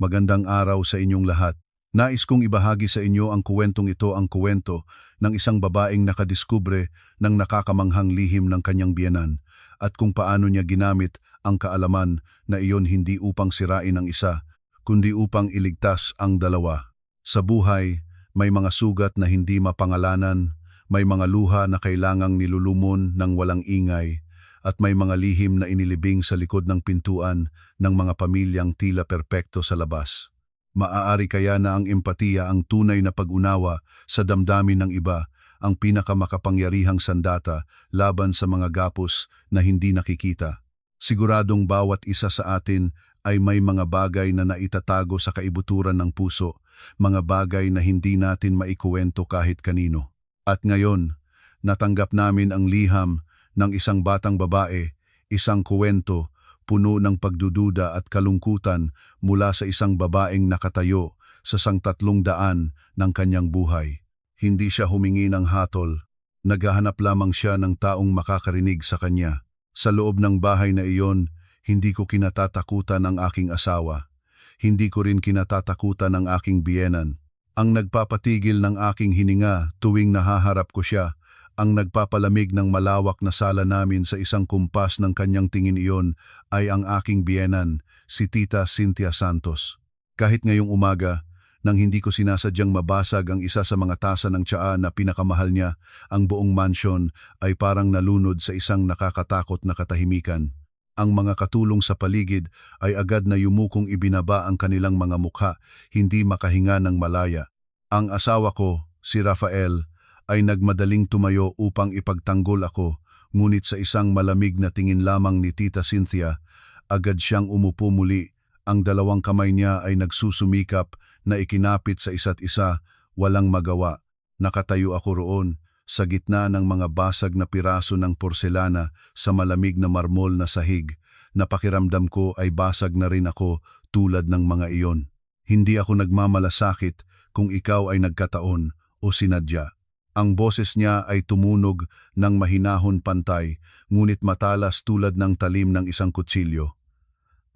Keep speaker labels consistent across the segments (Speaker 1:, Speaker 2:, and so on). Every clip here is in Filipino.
Speaker 1: Magandang araw sa inyong lahat. Nais kong ibahagi sa inyo ang kuwentong ito, ang kuwento ng isang babaeng nakadiskubre ng nakakamanghang lihim ng kanyang biyenan at kung paano niya ginamit ang kaalaman na iyon hindi upang sirain ang isa, kundi upang iligtas ang dalawa. Sa buhay, may mga sugat na hindi mapangalanan, may mga luha na kailangang nilulumon ng walang ingay, at may mga lihim na inilibing sa likod ng pintuan ng mga pamilyang tila perpekto sa labas. Maaari kaya na ang empatiya, ang tunay na pag-unawa sa damdamin ng iba, ang pinakamakapangyarihang sandata laban sa mga gapos na hindi nakikita. Siguradong bawat isa sa atin ay may mga bagay na naitatago sa kaibuturan ng puso, mga bagay na hindi natin maikuwento kahit kanino. At ngayon, natanggap namin ang liham ng isang batang babae, isang kuwento puno ng pagdududa at kalungkutan mula sa isang babaeng nakatayo sa sangtatlong-daan ng kanyang buhay. Hindi siya humingi ng hatol, naghahanap lamang siya ng taong makakarinig sa kanya. Sa loob ng bahay na iyon, hindi ko kinatatakutan ang aking asawa. Hindi ko rin kinatatakutan ang aking biyenan. Ang nagpapatigil ng aking hininga tuwing nahaharap ko siya, ang nagpapalamig ng malawak na sala namin sa isang kumpas ng kanyang tingin iyon ay ang aking biyenan, si Tita Cynthia Santos. Kahit ngayong umaga, nang hindi ko sinasadyang mabasag ang isa sa mga tasa ng tsaa na pinakamahal niya, ang buong mansyon ay parang nalunod sa isang nakakatakot na katahimikan. Ang mga katulong sa paligid ay agad na yumukong ibinaba ang kanilang mga mukha, hindi makahinga ng malaya. Ang asawa ko, si Rafael, ay nagmadaling tumayo upang ipagtanggol ako, ngunit sa isang malamig na tingin lamang ni Tita Cynthia, agad siyang umupo muli. Ang dalawang kamay niya ay nagsusumikap na ikinapit sa isa't isa, walang magawa. Nakatayo ako roon, sa gitna ng mga basag na piraso ng porselana sa malamig na marmol na sahig. Napakiramdam ko ay basag na rin ako tulad ng mga iyon. Hindi ako nagmamalasakit kung ikaw ay nagkataon o sinadya. Ang boses niya ay tumunog ng mahinahon pantay, ngunit matalas tulad ng talim ng isang kutsilyo.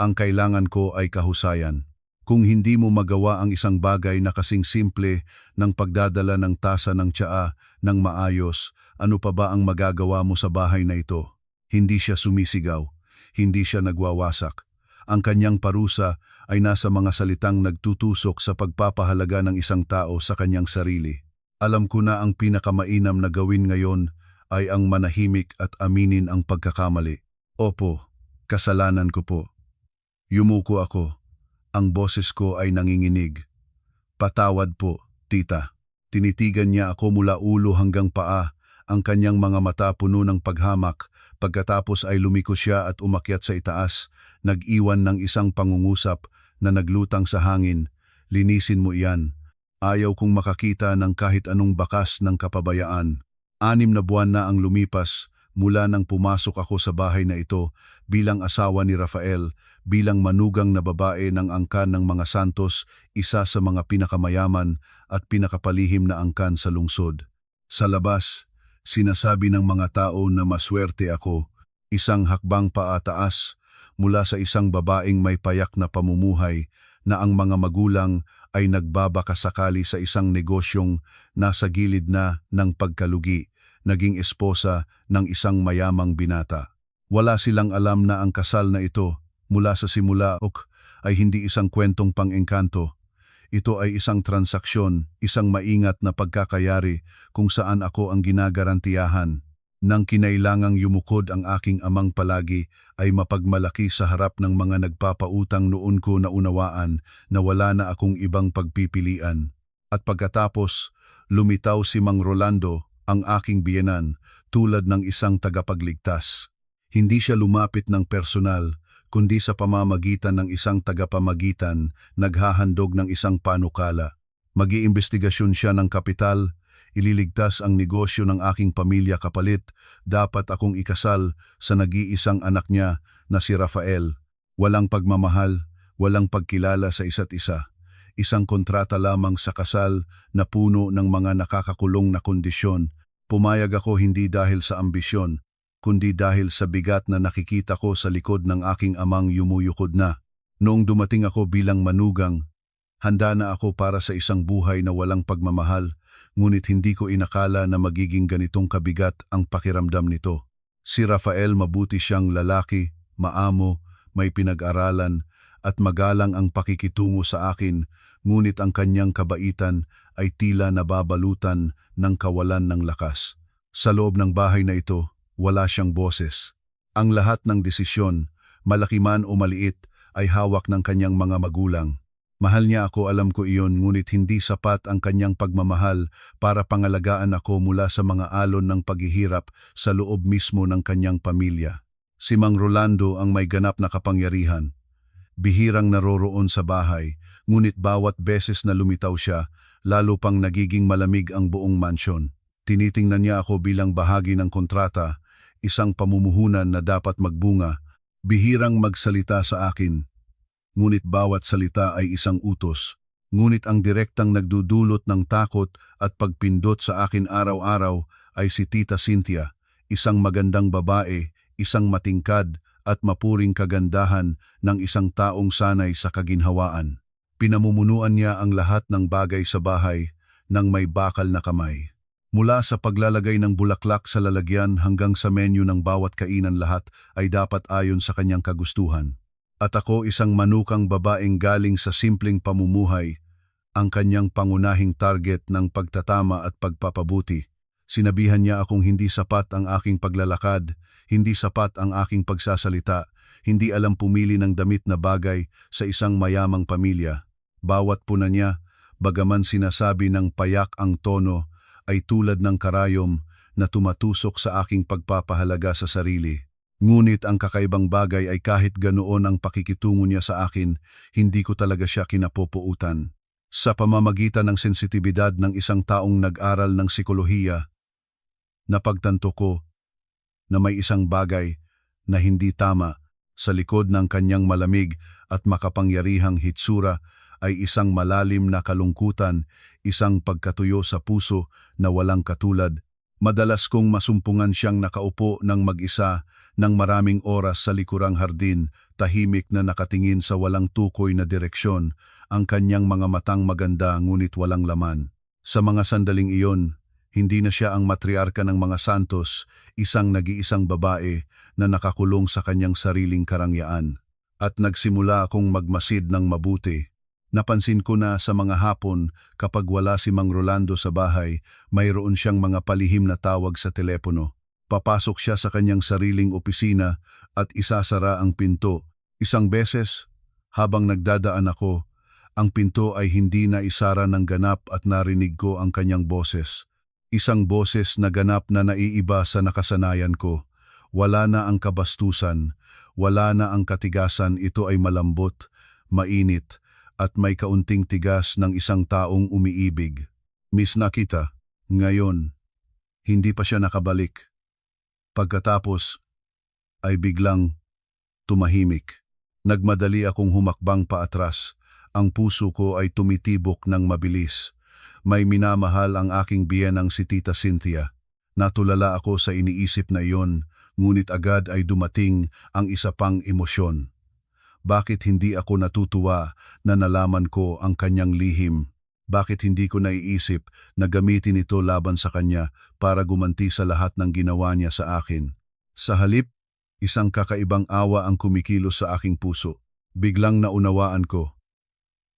Speaker 1: Ang kailangan ko ay kahusayan. Kung hindi mo magawa ang isang bagay na kasing simple ng pagdadala ng tasa ng tsaa ng maayos, ano pa ba ang magagawa mo sa bahay na ito? Hindi siya sumisigaw, hindi siya nagwawasak. Ang kanyang parusa ay nasa mga salitang nagtutusok sa pagpapahalaga ng isang tao sa kanyang sarili. Alam ko na ang pinakamainam na gawin ngayon ay ang manahimik at aminin ang pagkakamali. Opo, kasalanan ko po. Yumuko ako. Ang boses ko ay nanginginig. Patawad po, tita. Tinitigan niya ako mula ulo hanggang paa, ang kanyang mga mata puno ng paghamak. Pagkatapos ay lumiko siya at umakyat sa itaas, nag-iwan ng isang pangungusap na naglutang sa hangin. Linisin mo iyan. Ayaw kong makakita ng kahit anong bakas ng kapabayaan. 6 na buwan na ang lumipas mula nang pumasok ako sa bahay na ito bilang asawa ni Rafael, bilang manugang na babae ng angkan ng mga Santos, isa sa mga pinakamayaman at pinakapalihim na angkan sa lungsod. Sa labas, sinasabi ng mga tao na maswerte ako, isang hakbang paataas mula sa isang babaeng may payak na pamumuhay na ang mga magulang ay nagbabakasakali sa isang negosyong nasa gilid na ng pagkalugi, naging esposa ng isang mayamang binata. Wala silang alam na ang kasal na ito, mula sa simula ay hindi isang kwentong pang-engkanto. Ito ay isang transaksyon, isang maingat na pagkakayari kung saan ako ang ginagarantiyahan. Nang kinailangang yumukod ang aking amang palagi ay mapagmalaki sa harap ng mga nagpapautang, noon ko na unawaan na wala na akong ibang pagpipilian. At pagkatapos, lumitaw si Mang Rolando, ang aking biyenan, tulad ng isang tagapagligtas. Hindi siya lumapit ng personal, kundi sa pamamagitan ng isang tagapamagitan, naghahandog ng isang panukala. Mag-iimbestigasyon siya ng kapital, ililigtas ang negosyo ng aking pamilya kapalit, dapat akong ikasal sa nag-iisang anak niya na si Rafael. Walang pagmamahal, walang pagkilala sa isa't isa. Isang kontrata lamang sa kasal na puno ng mga nakakakulong na kondisyon. Pumayag ako hindi dahil sa ambisyon, kundi dahil sa bigat na nakikita ko sa likod ng aking amang yumuyukod na. Noong dumating ako bilang manugang, handa na ako para sa isang buhay na walang pagmamahal, ngunit hindi ko inakala na magiging ganitong kabigat ang pakiramdam nito. Si Rafael mabuti siyang lalaki, maamo, may pinag-aralan, at magalang ang pakikitungo sa akin, ngunit ang kanyang kabaitan ay tila nababalutan ng kawalan ng lakas. Sa loob ng bahay na ito, wala siyang boses. Ang lahat ng desisyon, malaki man o maliit, ay hawak ng kanyang mga magulang. Mahal niya ako, alam ko iyon, ngunit hindi sapat ang kanyang pagmamahal para pangalagaan ako mula sa mga alon ng paghihirap sa loob mismo ng kanyang pamilya. Si Mang Rolando ang may ganap na kapangyarihan. Bihirang naroroon sa bahay, ngunit bawat beses na lumitaw siya, lalo pang nagiging malamig ang buong mansyon. Tinitingnan niya ako bilang bahagi ng kontrata, isang pamumuhunan na dapat magbunga. Bihirang magsalita sa akin, ngunit bawat salita ay isang utos. Ngunit ang direktang nagdudulot ng takot at pagpindot sa akin araw-araw ay si Tita Cynthia, isang magandang babae, isang matingkad at mapuring kagandahan ng isang taong sanay sa kaginhawaan. Pinamumunuan niya ang lahat ng bagay sa bahay ng may bakal na kamay. Mula sa paglalagay ng bulaklak sa lalagyan hanggang sa menu ng bawat kainan, lahat ay dapat ayon sa kanyang kagustuhan. At ako, isang manukang babaeng galing sa simpleng pamumuhay, ang kanyang pangunahing target ng pagtatama at pagpapabuti. Sinabihan niya akong hindi sapat ang aking paglalakad, hindi sapat ang aking pagsasalita, hindi alam pumili ng damit na bagay sa isang mayamang pamilya. Bawat puna niya, bagaman sinasabi ng payak ang tono, ay tulad ng karayom na tumatusok sa aking pagpapahalaga sa sarili. Ngunit ang kakaibang bagay ay kahit ganoon ang pakikitungo niya sa akin, hindi ko talaga siya kinapupuutan. Sa pamamagitan ng sensitibidad ng isang taong nag-aral ng psikolohiya, napagtanto ko na may isang bagay na hindi tama sa likod ng kanyang malamig at makapangyarihang hitsura ay isang malalim na kalungkutan, isang pagkatuyo sa puso na walang katulad. Madalas kong masumpungan siyang nakaupo ng mag-isa ng maraming oras sa likurang hardin, tahimik na nakatingin sa walang tukoy na direksyon, ang kanyang mga matang maganda ngunit walang laman. Sa mga sandaling iyon, hindi na siya ang matriarka ng mga santos, isang nag-iisang babae na nakakulong sa kanyang sariling karangyaan. At nagsimula akong magmasid ng mabuti. Napansin ko na sa mga hapon, kapag wala si Mang Rolando sa bahay, mayroon siyang mga palihim na tawag sa telepono. Papasok siya sa kanyang sariling opisina at isasara ang pinto. Isang beses, habang nagdadaan ako, ang pinto ay hindi na isara ng ganap at narinig ko ang kanyang boses. Isang boses na ganap na naiiba sa nakasanayan ko. Wala na ang kabastusan, wala na ang katigasan, ito ay malambot, mainit, at may kaunting tigas ng isang taong umiibig. Miss Nakita, ngayon, hindi pa siya nakabalik. Pagkatapos, ay biglang tumahimik. Nagmadali akong humakbang paatras. Ang puso ko ay tumitibok ng mabilis. May minamahal ang aking biyenang si Tita Cynthia. Natulala ako sa iniisip na iyon, ngunit agad ay dumating ang isa pang emosyon. Bakit hindi ako natutuwa na nalaman ko ang kanyang lihim? Bakit hindi ko naiisip na gamitin ito laban sa kanya para gumanti sa lahat ng ginawa niya sa akin? Sa halip, isang kakaibang awa ang kumikilos sa aking puso. Biglang naunawaan ko.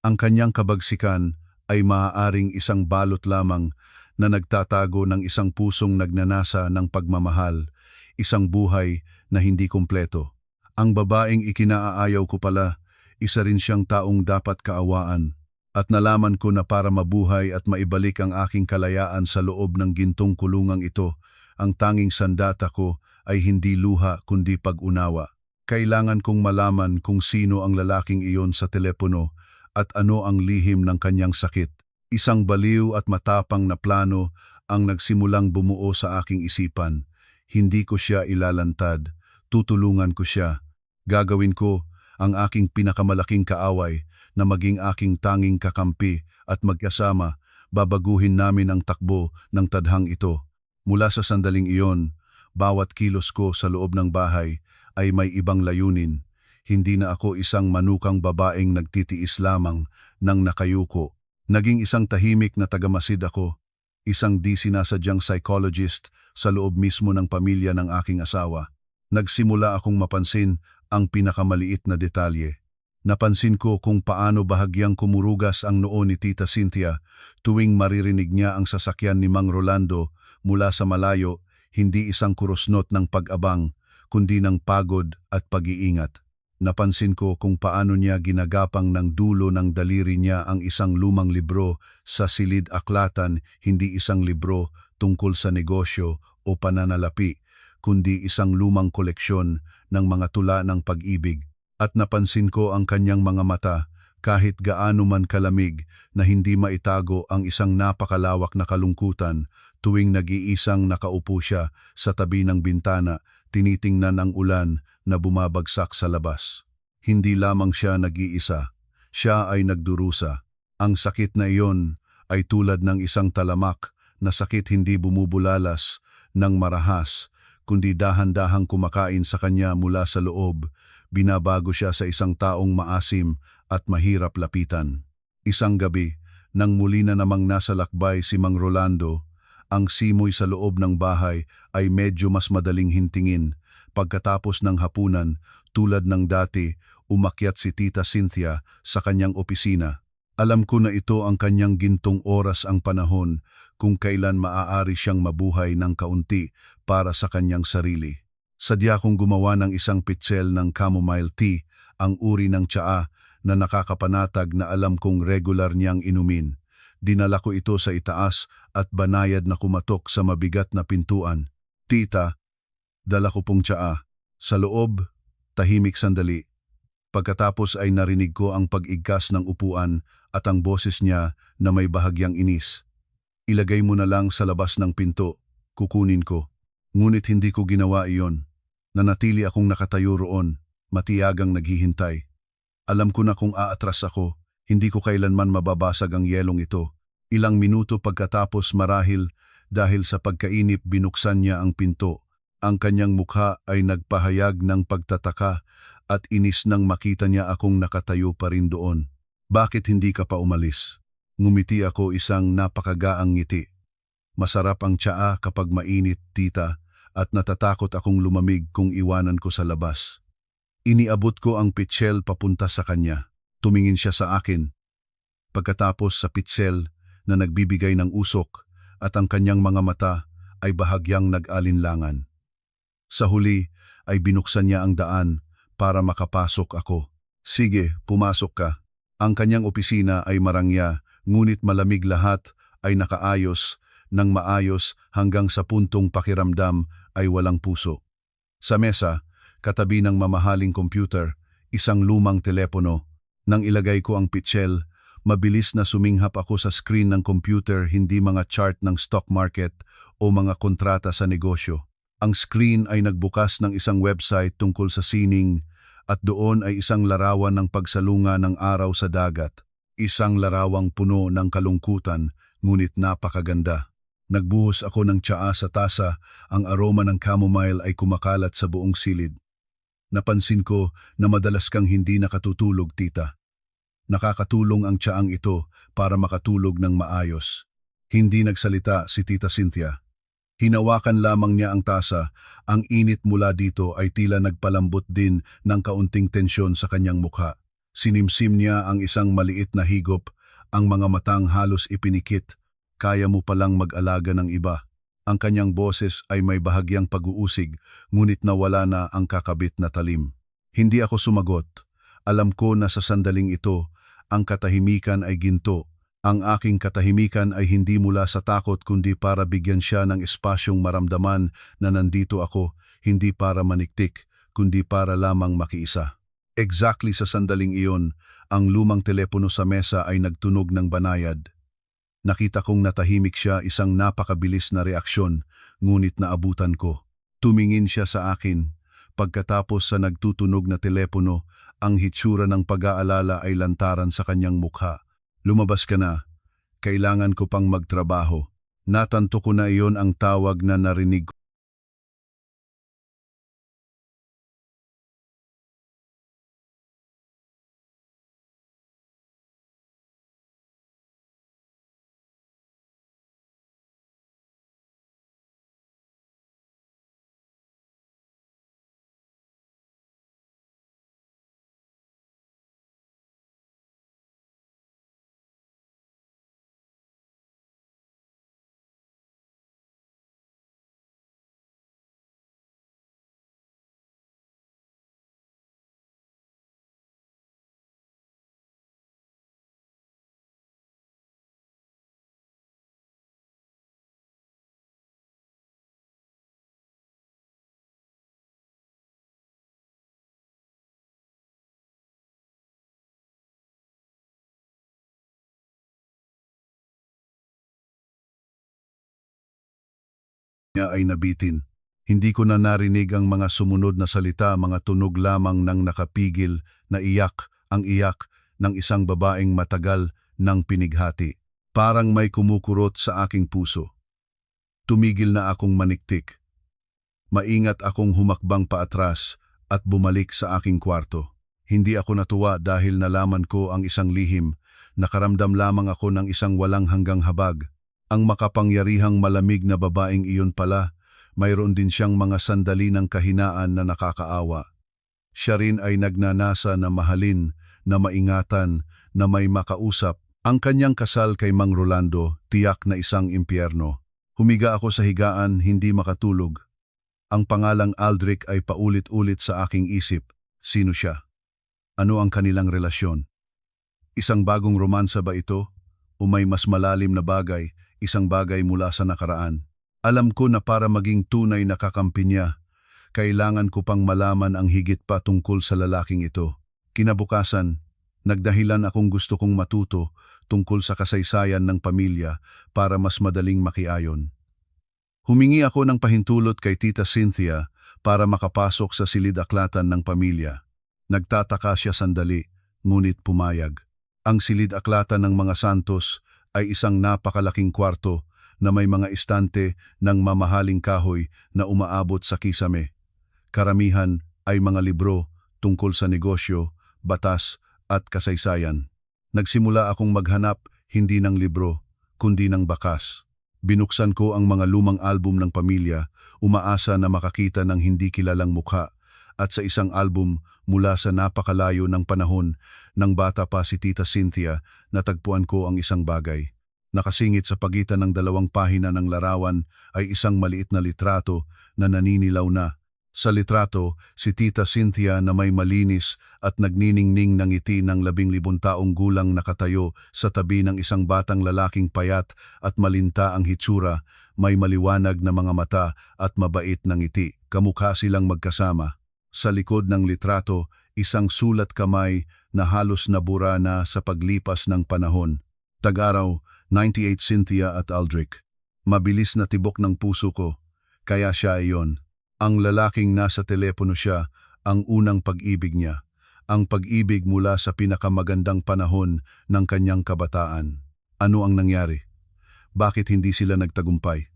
Speaker 1: Ang kanyang kabagsikan ay maaaring isang balot lamang na nagtatago ng isang pusong nagnanasa ng pagmamahal, isang buhay na hindi kumpleto. Ang babaeng ikinaayaw ko pala, isa rin siyang taong dapat kaawaan. At nalaman ko na para mabuhay at maibalik ang aking kalayaan sa loob ng gintong kulungang ito, ang tanging sandata ko ay hindi luha kundi pag-unawa. Kailangan kong malaman kung sino ang lalaking iyon sa telepono at ano ang lihim ng kanyang sakit. Isang baliw at matapang na plano ang nagsimulang bumuo sa aking isipan. Hindi ko siya ilalantad, tutulungan ko siya. Gagawin ko ang aking pinakamalaking kaaway na maging aking tanging kakampi at magkasama babaguhin namin ang takbo ng tadhang ito. Mula sa sandaling iyon, bawat kilos ko sa loob ng bahay ay may ibang layunin. hindi na ako isang manukang babaeng nagtitiis lamang ng nakayuko. Naging isang tahimik na tagamasid ako, isang di sinasadyang psychologist sa loob mismo ng pamilya ng aking asawa. Nagsimula akong mapansin ang pinakamaliit na detalye. Napansin ko kung paano bahagyang kumurugas ang noo ni Tita Cynthia tuwing maririnig niya ang sasakyan ni Mang Rolando mula sa malayo, hindi isang kurusnot ng pag-abang, kundi ng pagod at pag-iingat. Napansin ko kung paano niya ginagapang ng dulo ng daliri niya ang isang lumang libro sa silid-aklatan, hindi isang libro tungkol sa negosyo o pananalapi, kundi isang lumang koleksyon ng mga tula ng pag-ibig. At napansin ko ang kanyang mga mata, kahit gaano man kalamig, na hindi maitago ang isang napakalawak na kalungkutan tuwing nag-iisang nakaupo siya sa tabi ng bintana, tinitingnan ang ulan na bumabagsak sa labas. Hindi lamang siya nag-iisa, siya ay nagdurusa. Ang sakit na iyon ay tulad ng isang talamak na sakit, hindi bumubulalas ng marahas, kundi dahan-dahang kumakain sa kanya mula sa loob. Binabago siya sa isang taong maasim at mahirap lapitan. Isang gabi, nang muli na namang nasa lakbay si Mang Rolando, ang simoy sa loob ng bahay ay medyo mas madaling hintingin. Pagkatapos ng hapunan, tulad ng dati, umakyat si Tita Cynthia sa kanyang opisina. Alam ko na ito ang kanyang gintong oras, ang panahon kung kailan maaari siyang mabuhay ng kaunti para sa kanyang sarili. Sadya kong gumawa ng isang pitsel ng chamomile tea, ang uri ng tsaa na nakakapanatag na alam kong regular niyang inumin. Dinala ko ito sa itaas at banayad na kumatok sa mabigat na pintuan. Tita, dala ko pong tsaa. Sa loob, tahimik sandali. Pagkatapos ay narinig ko ang pag-igkas ng upuan at ang boses niya na may bahagyang inis. Ilagay mo na lang sa labas ng pinto, kukunin ko. Ngunit hindi ko ginawa iyon. Nanatili akong nakatayo roon, matiyagang naghihintay. Alam ko na kung aatras ako, hindi ko kailanman mababasag ang yelong ito. Ilang minuto pagkatapos, marahil dahil sa pagkainip, binuksan niya ang pinto. Ang kanyang mukha ay nagpahayag ng pagtataka at inis nang makita niya akong nakatayo pa rin doon. Bakit hindi ka pa umalis? Ngumiti ako, isang napakagaang ngiti. Masarap ang tsaa kapag mainit, tita, at natatakot akong lumamig kung iwanan ko sa labas. Iniabot ko ang pitsel papunta sa kanya. Tumingin siya sa akin. Pagkatapos sa pitsel na nagbibigay ng usok at ang kanyang mga mata ay bahagyang nag-alinlangan. Sa huli ay binuksan niya ang daan para makapasok ako. Sige, pumasok ka. Ang kanyang opisina ay marangya, ngunit malamig, lahat ay nakaayos ng maayos hanggang sa puntong pakiramdam ay walang puso. Sa mesa, katabi ng mamahaling computer, isang lumang telepono. Nang ilagay ko ang pitsel, mabilis na suminghap ako sa screen ng computer, hindi mga chart ng stock market o mga kontrata sa negosyo. Ang screen ay nagbukas ng isang website tungkol sa sining at doon ay isang larawan ng pagsalunga ng araw sa dagat. Isang larawang puno ng kalungkutan, ngunit napakaganda. Nagbuhos ako ng tsaa sa tasa, ang aroma ng chamomile ay kumakalat sa buong silid. Napansin ko na madalas kang hindi nakatutulog, tita. Nakakatulong ang tsaang ito para makatulog ng maayos. Hindi nagsalita si Tita Cynthia. Hinawakan lamang niya ang tasa, ang init mula dito ay tila nagpalambot din ng kaunting tensyon sa kanyang mukha. Sinimsim niya ang isang maliit na higop, ang mga matang halos ipinikit. Kaya mo palang mag-alaga ng iba. Ang kanyang boses ay may bahagyang pag-uusig, ngunit nawala na ang kakabit na talim. Hindi ako sumagot. Alam ko na sa sandaling ito, ang katahimikan ay ginto. Ang aking katahimikan ay hindi mula sa takot, kundi para bigyan siya ng espasyong maramdaman na nandito ako, hindi para maniktik, kundi para lamang makiisa. Exactly sa sandaling iyon, ang lumang telepono sa mesa ay nagtunog ng banayad. Nakita kong natahimik siya, isang napakabilis na reaksyon, ngunit naabutan ko. Tumingin siya sa akin. Pagkatapos sa nagtutunog na telepono, ang hitsura ng pag-aalala ay lantaran sa kanyang mukha. Lumabas ka na. Kailangan ko pang magtrabaho. Natanto ko na iyon ang tawag na narinig ko. niya ay nabitin. Hindi ko na narinig ang mga sumunod na salita, mga tunog lamang ng nakapigil na iyak, ang iyak ng isang babaeng matagal ng pinighati. Parang may kumukurot sa aking puso. Tumigil na akong maniktik. Maingat akong humakbang paatras at bumalik sa aking kwarto. Hindi ako natuwa dahil nalaman ko ang isang lihim. Nakaramdam lamang ako ng isang walang hanggang habag. Ang makapangyarihang malamig na babaeng iyon pala, mayroon din siyang mga sandali ng kahinaan na nakakaawa. Siya rin ay nagnanasa na mahalin, na maingatan, na may makausap. Ang kanyang kasal kay Mang Rolando, tiyak na isang impyerno. Humiga ako sa higaan, hindi makatulog. Ang pangalang Aldrich ay paulit-ulit sa aking isip. Sino siya? Ano ang kanilang relasyon? Isang bagong romansa ba ito? O may mas malalim na bagay, isang bagay mula sa nakaraan? Alam ko na para maging tunay na kakampi niya, kailangan ko pang malaman ang higit pa tungkol sa lalaking ito. Kinabukasan, nagdahilan akong gusto kong matuto tungkol sa kasaysayan ng pamilya para mas madaling makiayon. Humingi ako ng pahintulot kay Tita Cynthia para makapasok sa silid-aklatan ng pamilya. Nagtataka siya sandali, ngunit pumayag. Ang silid-aklatan ng mga santos ay isang napakalaking kwarto na may mga istante ng mamahaling kahoy na umaabot sa kisame. Karamihan ay mga libro tungkol sa negosyo, batas at kasaysayan. Nagsimula akong maghanap hindi ng libro, kundi ng bakas. Binuksan ko ang mga lumang album ng pamilya, umaasa na makakita ng hindi kilalang mukha, at sa isang album mula sa napakalayo ng panahon ng bata pa si Tita Cynthia, natagpuan ko ang isang bagay. Nakasingit sa pagitan ng 2 pahina ng larawan ay isang maliit na litrato na naninilaw na. Sa litrato, si Tita Cynthia na may malinis at nagniningning ng ngiti ng 15 taong gulang nakatayo sa tabi ng isang batang lalaking payat at malinta ang hitsura, may maliwanag na mga mata at mabait na ngiti. Kamukha silang magkasama. Sa likod ng litrato, isang sulat kamay na halos nabura na sa paglipas ng panahon. Tag-araw, 98 Cynthia at Aldrich. Mabilis na tibok ng puso ko, kaya siya ayon. Ang lalaking nasa telepono siya, ang unang pag-ibig niya. Ang pag-ibig mula sa pinakamagandang panahon ng kanyang kabataan. Ano ang nangyari? Bakit hindi sila nagtagumpay?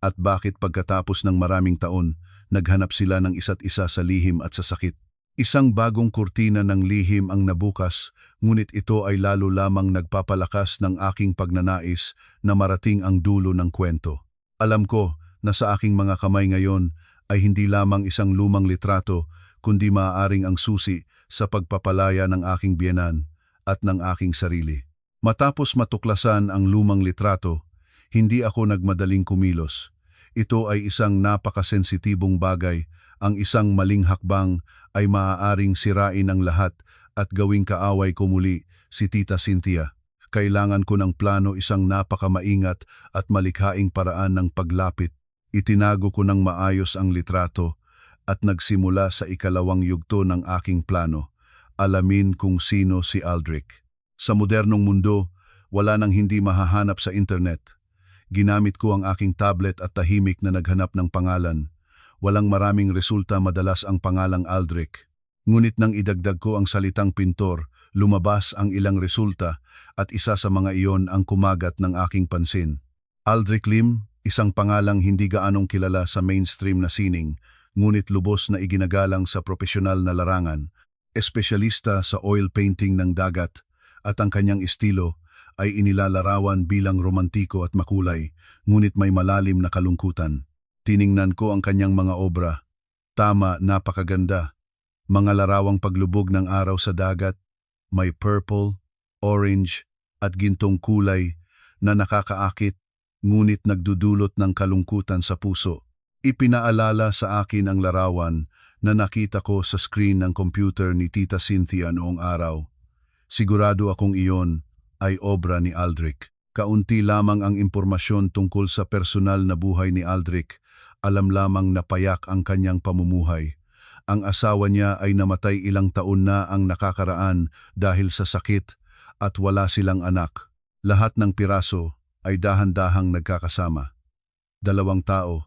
Speaker 1: At bakit pagkatapos ng maraming taon, naghanap sila ng isa't isa sa lihim at sa sakit? Isang bagong kurtina ng lihim ang nabukas, ngunit ito ay lalo lamang nagpapalakas ng aking pagnanais na marating ang dulo ng kwento. Alam ko na sa aking mga kamay ngayon ay hindi lamang isang lumang litrato, kundi maaaring ang susi sa pagpapalaya ng aking biyenan at ng aking sarili. Matapos matuklasan ang lumang litrato, hindi ako nagmadaling kumilos. Ito ay isang napakasensitibong bagay. Ang isang maling hakbang ay maaaring sirain ang lahat at gawing kaaway ko muli si Tita Cynthia. Kailangan ko ng plano, isang napakamaingat at malikhaing paraan ng paglapit. Itinago ko ng maayos ang litrato at nagsimula sa ikalawang yugto ng aking plano. Alamin kung sino si Aldrich. Sa modernong mundo, wala nang hindi mahahanap sa internet. Ginamit ko ang aking tablet at tahimik na naghanap ng pangalan. Walang maraming resulta, madalas ang pangalang Aldrich. Ngunit nang idagdag ko ang salitang pintor, lumabas ang ilang resulta at isa sa mga iyon ang kumagat ng aking pansin. Aldrich Lim, isang pangalang hindi gaanong kilala sa mainstream na sining, ngunit lubos na iginagalang sa propesyonal na larangan. Espesyalista sa oil painting ng dagat at ang kanyang estilo ay inilalarawan bilang romantiko at makulay, ngunit may malalim na kalungkutan. Tiningnan ko ang kanyang mga obra. Tama, napakaganda. Mga larawang paglubog ng araw sa dagat, may purple, orange at gintong kulay na nakakaakit, ngunit nagdudulot ng kalungkutan sa puso. Ipinaalala sa akin ang larawan na nakita ko sa screen ng computer ni Tita Cynthia noong araw. Sigurado akong iyon ay obra ni Aldrich. Kaunti lamang ang impormasyon tungkol sa personal na buhay ni Aldrich. Alam lamang na payak ang kanyang pamumuhay. Ang asawa niya ay namatay ilang taon na ang nakakaraan dahil sa sakit at wala silang anak. Lahat ng piraso ay dahan-dahang nagkakasama. 2 tao,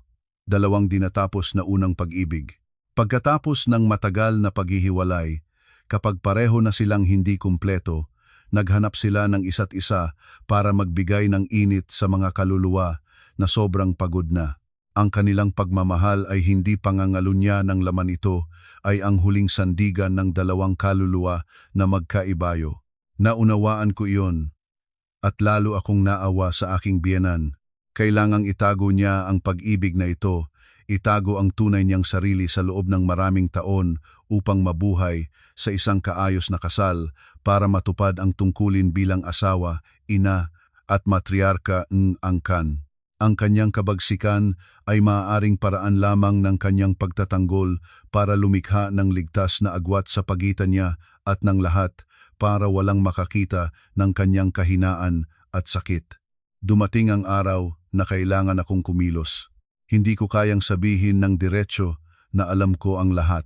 Speaker 1: dalawang dinatapos na unang pag-ibig. Pagkatapos ng matagal na paghihiwalay, kapag pareho na silang hindi kumpleto, naghanap sila ng isa't isa para magbigay ng init sa mga kaluluwa na sobrang pagod na. Ang kanilang pagmamahal ay hindi pangangalunya ng laman, ito ay ang huling sandigan ng dalawang kaluluwa na magkaibayo. Naunawaan ko iyon at lalo akong naawa sa aking biyenan. Kailangang itago niya ang pag-ibig na ito, itago ang tunay niyang sarili sa loob ng maraming taon upang mabuhay sa isang kaayos na kasal para matupad ang tungkulin bilang asawa, ina at matriarka ng angkan. Ang kanyang kabagsikan ay maaaring paraan lamang ng kanyang pagtatanggol para lumikha ng ligtas na agwat sa pagitan niya at ng lahat para walang makakita ng kanyang kahinaan at sakit. Dumating ang araw na kailangan akong kumilos. Hindi ko kayang sabihin ng diretso na alam ko ang lahat.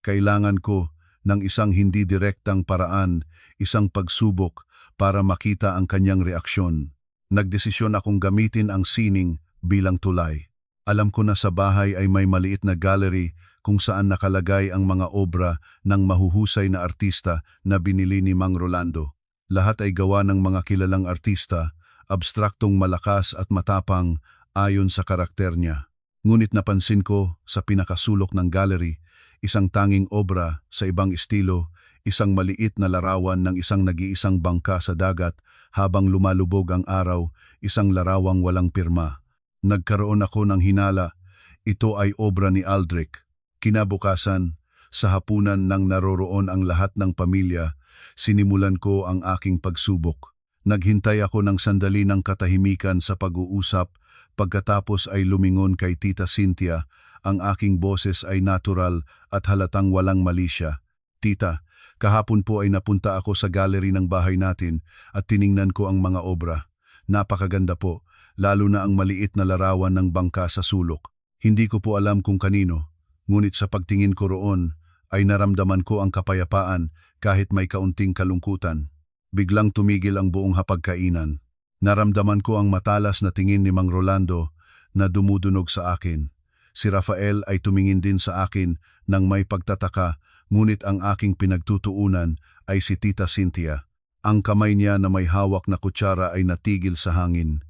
Speaker 1: Kailangan ko ng isang hindi direktang paraan, isang pagsubok para makita ang kanyang reaksyon. Nagdesisyon akong gamitin ang sining bilang tulay. Alam ko na sa bahay ay may maliit na gallery kung saan nakalagay ang mga obra ng mahuhusay na artista na binili ni Mang Rolando. Lahat ay gawa ng mga kilalang artista, abstraktong malakas at matapang ayon sa karakter niya. Ngunit napansin ko sa pinakasulok ng gallery, isang tanging obra sa ibang estilo, isang maliit na larawan ng isang nag-iisang bangka sa dagat habang lumalubog ang araw, isang larawang walang pirma. Nagkaroon ako ng hinala, ito ay obra ni Aldrich. Kinabukasan, sa hapunan nang naroroon ang lahat ng pamilya, sinimulan ko ang aking pagsubok. Naghintay ako ng sandali ng katahimikan sa pag-uusap, pagkatapos ay lumingon kay Tita Cynthia, ang aking boses ay natural at halatang walang mali siya. Tita, kahapon po ay napunta ako sa gallery ng bahay natin at tiningnan ko ang mga obra. Napakaganda po, lalo na ang maliit na larawan ng bangka sa sulok. Hindi ko po alam kung kanino, ngunit sa pagtingin ko roon ay naramdaman ko ang kapayapaan kahit may kaunting kalungkutan. Biglang tumigil ang buong hapagkainan. Naramdaman ko ang matalas na tingin ni Mang Rolando na dumudunog sa akin. Si Rafael ay tumingin din sa akin nang may pagtataka, ngunit ang aking pinagtutuunan ay si Tita Cynthia. Ang kamay niya na may hawak na kutsara ay natigil sa hangin.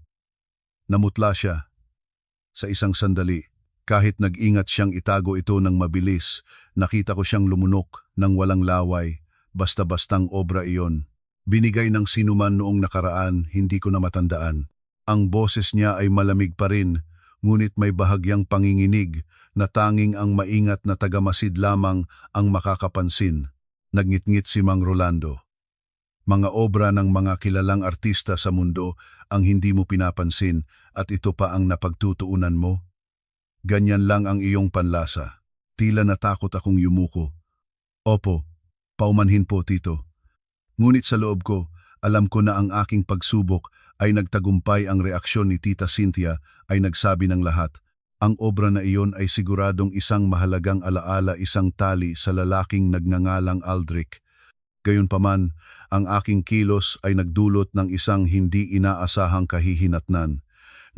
Speaker 1: Namutla siya. Sa isang sandali, kahit nag-ingat siyang itago ito ng mabilis, nakita ko siyang lumunok ng walang laway, basta-bastang obra iyon. Binigay ng sinuman noong nakaraan, hindi ko na matandaan. Ang boses niya ay malamig pa rin, ngunit may bahagyang panginginig na tanging ang maingat na tagamasid lamang ang makakapansin. Nagngit-ngit si Mang Rolando. Mga obra ng mga kilalang artista sa mundo ang hindi mo pinapansin at ito pa ang napagtutuunan mo? Ganyan lang ang iyong panlasa. Tila natakot akong yumuko. Opo, paumanhin po, Tito. Ngunit sa loob ko, alam ko na ang aking pagsubok ay nagtagumpay. Ang reaksyon ni Tita Cynthia ay nagsabi ng lahat. Ang obra na iyon ay siguradong isang mahalagang alaala, isang tali sa lalaking nagngangalang Aldrich. Gayunpaman, ang aking kilos ay nagdulot ng isang hindi inaasahang kahihinatnan.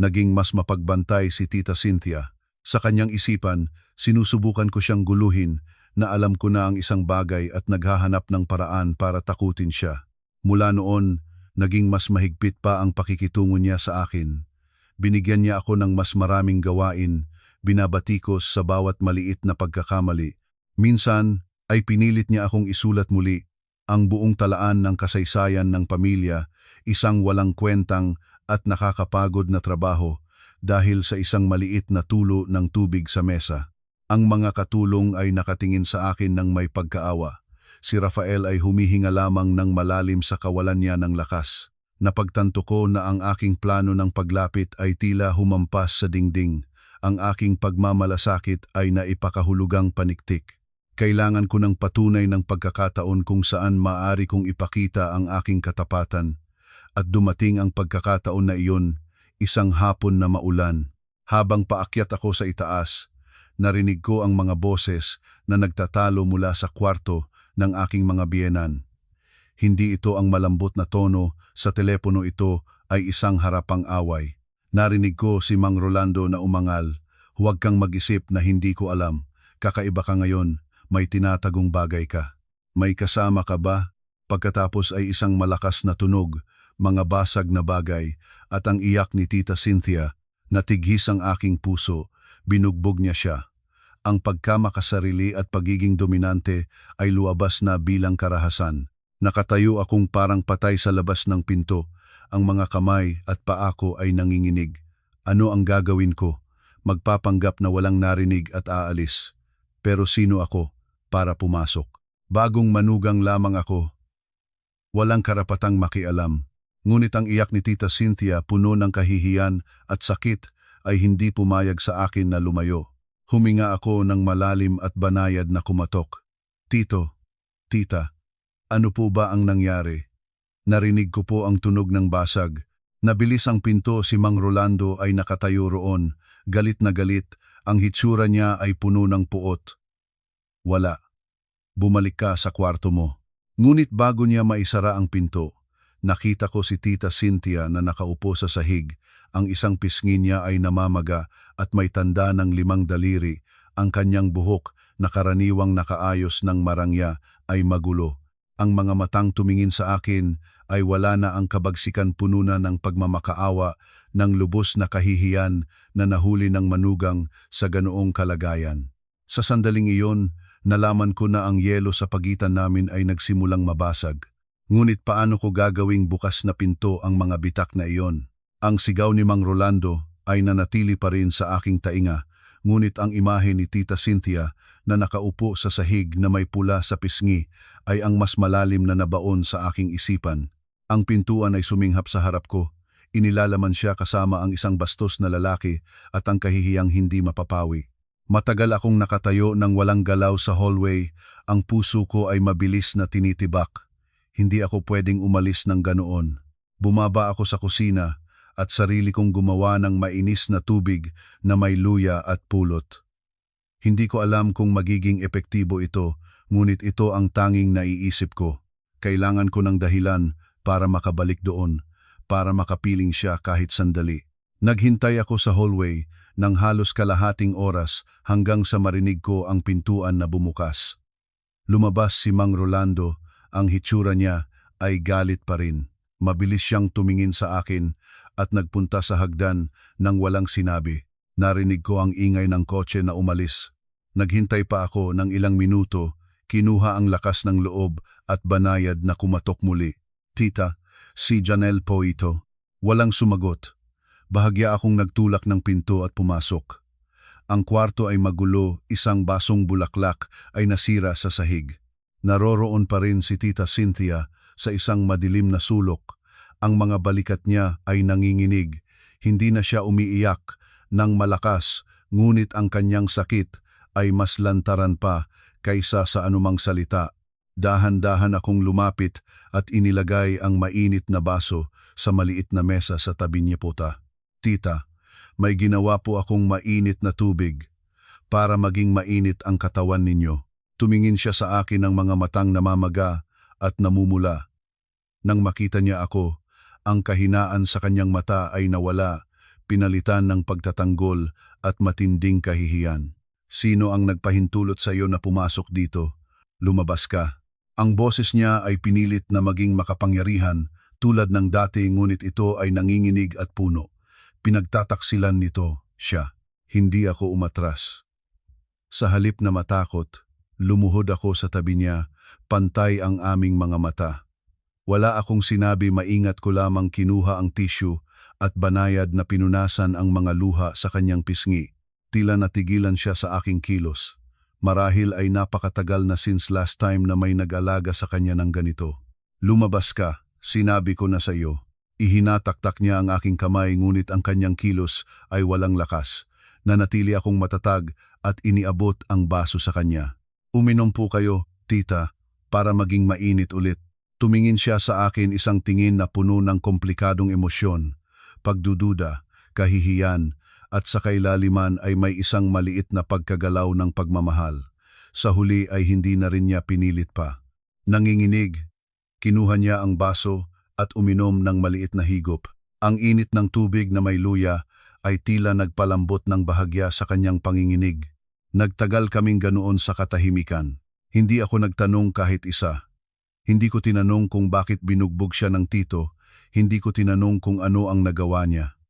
Speaker 1: Naging mas mapagbantay si Tita Cynthia. Sa kanyang isipan, sinusubukan ko siyang guluhin na alam ko na ang isang bagay at naghahanap ng paraan para takutin siya. Mula noon, naging mas mahigpit pa ang pakikitungo niya sa akin. Binigyan niya ako ng mas maraming gawain, binabatikos sa bawat maliit na pagkakamali. Minsan ay pinilit niya akong isulat muli ang buong talaan ng kasaysayan ng pamilya, isang walang kwentang at nakakapagod na trabaho dahil sa isang maliit na tulo ng tubig sa mesa. Ang mga katulong ay nakatingin sa akin ng may pagkaawa. Si Rafael ay humihinga lamang ng malalim sa kawalan niya ng lakas. Napagtanto ko na ang aking plano ng paglapit ay tila humampas sa dingding. Ang aking pagmamalasakit ay naipakahulugang paniktik. Kailangan ko ng patunay ng pagkakataon kung saan maaari kong ipakita ang aking katapatan. At dumating ang pagkakataon na iyon, isang hapon na maulan. Habang paakyat ako sa itaas, narinig ko ang mga boses na nagtatalo mula sa kwarto ng aking mga biyenan. Hindi ito ang malambot na tono, sa telepono ito ay isang harapang away. Narinig ko si Mang Rolando na umangal, Huwag kang mag-isip na hindi ko alam. Kakaiba ka ngayon, may tinatagong bagay ka. May kasama ka ba? Pagkatapos ay isang malakas na tunog, mga basag na bagay, at ang iyak ni Tita Cynthia, natighis ang aking puso, binugbog niya siya. Ang pagkamakasarili at pagiging dominante ay luwabas na bilang karahasan. Nakatayo akong parang patay sa labas ng pinto, ang mga kamay at paa ko ay nanginginig. Ano ang gagawin ko? Magpapanggap na walang narinig at aalis. Pero sino ako para pumasok? Bagong manugang lamang ako. Walang karapatang makialam. Ngunit ang iyak ni Tita Cynthia, puno ng kahihiyan at sakit, ay hindi pumayag sa akin na lumayo. Huminga ako ng malalim at banayad na kumatok. Tito, Tita, ano po ba ang nangyari? Narinig ko po ang tunog ng basag. Nabilis ang pinto, si Mang Rolando ay nakatayo roon. Galit na galit, ang hitsura niya ay puno ng puot. Wala. Bumalik ka sa kwarto mo. Ngunit bago niya maisara ang pinto, nakita ko si Tita Cynthia na nakaupo sa sahig. Ang isang pisngi niya ay namamaga at may tanda ng 5 daliri. Ang kanyang buhok na karaniwang nakaayos ng marangya ay magulo. Ang mga matang tumingin sa akin ay wala na ang kabagsikan, puno na ng pagmamakaawa, ng lubos na kahihiyan na nahuli ng manugang sa ganoong kalagayan. Sa sandaling iyon, nalaman ko na ang yelo sa pagitan namin ay nagsimulang mabasag. Ngunit paano ko gagawing bukas na pinto ang mga bitak na iyon? Ang sigaw ni Mang Rolando ay nanatili pa rin sa aking tainga, ngunit ang imahe ni Tita Cynthia na nakaupo sa sahig na may pula sa pisngi ay ang mas malalim na nabaon sa aking isipan. Ang pintuan ay suminghap sa harap ko. Inilalaman siya kasama ang isang bastos na lalaki at ang kahihiyang hindi mapapawi. Matagal akong nakatayo ng walang galaw sa hallway, ang puso ko ay mabilis na tinitibak. Hindi ako pwedeng umalis ng ganoon. Bumaba ako sa kusina at sarili kong gumawa ng mainis na tubig na may luya at pulot. Hindi ko alam kung magiging epektibo ito, ngunit ito ang tanging naiisip ko. Kailangan ko ng dahilan para makabalik doon, para makapiling siya kahit sandali. Naghintay ako sa hallway ng halos kalahating oras hanggang sa marinig ko ang pintuan na bumukas. Lumabas si Mang Rolando, ang hitsura niya ay galit pa rin. Mabilis siyang tumingin sa akin at nagpunta sa hagdan nang walang sinabi. Narinig ko ang ingay ng kotse na umalis. Naghintay pa ako ng ilang minuto, kinuha ang lakas ng loob at banayad na kumatok muli. Tita, si Janelle po ito. Walang sumagot. Bahagya akong nagtulak ng pinto at pumasok. Ang kwarto ay magulo, isang basong bulaklak ay nasira sa sahig. Naroroon pa rin si Tita Cynthia sa isang madilim na sulok. Ang mga balikat niya ay nanginginig. Hindi na siya umiiyak ng malakas, ngunit ang kanyang sakit ay mas lantaran pa kaysa sa anumang salita. Dahan-dahan akong lumapit at inilagay ang mainit na baso sa maliit na mesa sa tabi niya po. Tita, may ginawa po akong mainit na tubig para maging mainit ang katawan ninyo. Tumingin siya sa akin ng mga matang namamaga at namumula. Nang makita niya ako, ang kahinaan sa kanyang mata ay nawala, pinalitan ng pagtatanggol at matinding kahihiyan. Sino ang nagpahintulot sa iyo na pumasok dito? Lumabas ka. Ang boses niya ay pinilit na maging makapangyarihan tulad ng dati, ngunit ito ay nanginginig at puno. Pinagtataksilan nito siya. Hindi ako umatras. Sa halip na matakot, lumuhod ako sa tabi niya, pantay ang aming mga mata. Wala akong sinabi, maingat ko lamang kinuha ang tissue at banayad na pinunasan ang mga luha sa kanyang pisngi. Tila natigilan siya sa aking kilos. Marahil ay napakatagal na since last time na may nag-alaga sa kanya ng ganito. Lumabas ka, sinabi ko na sa iyo. Ihinataktak niya ang aking kamay, ngunit ang kanyang kilos ay walang lakas. Nanatili akong matatag at iniabot ang baso sa kanya. Uminom po kayo, tita, para maging mainit ulit. Tumingin siya sa akin, isang tingin na puno ng komplikadong emosyon, pagdududa, kahihiyan, at sa kailaliman ay may isang maliit na pagkagalaw ng pagmamahal. Sa huli ay hindi na rin niya pinilit pa. Nanginginig, kinuha niya ang baso at uminom ng maliit na higop. Ang init ng tubig na may luya ay tila nagpalambot ng bahagya sa kanyang panginginig. Nagtagal kaming ganoon sa katahimikan. Hindi ako nagtanong kahit isa. Hindi ko tinanong kung bakit binugbog siya ng tito. Hindi ko tinanong kung ano ang nagawa niya.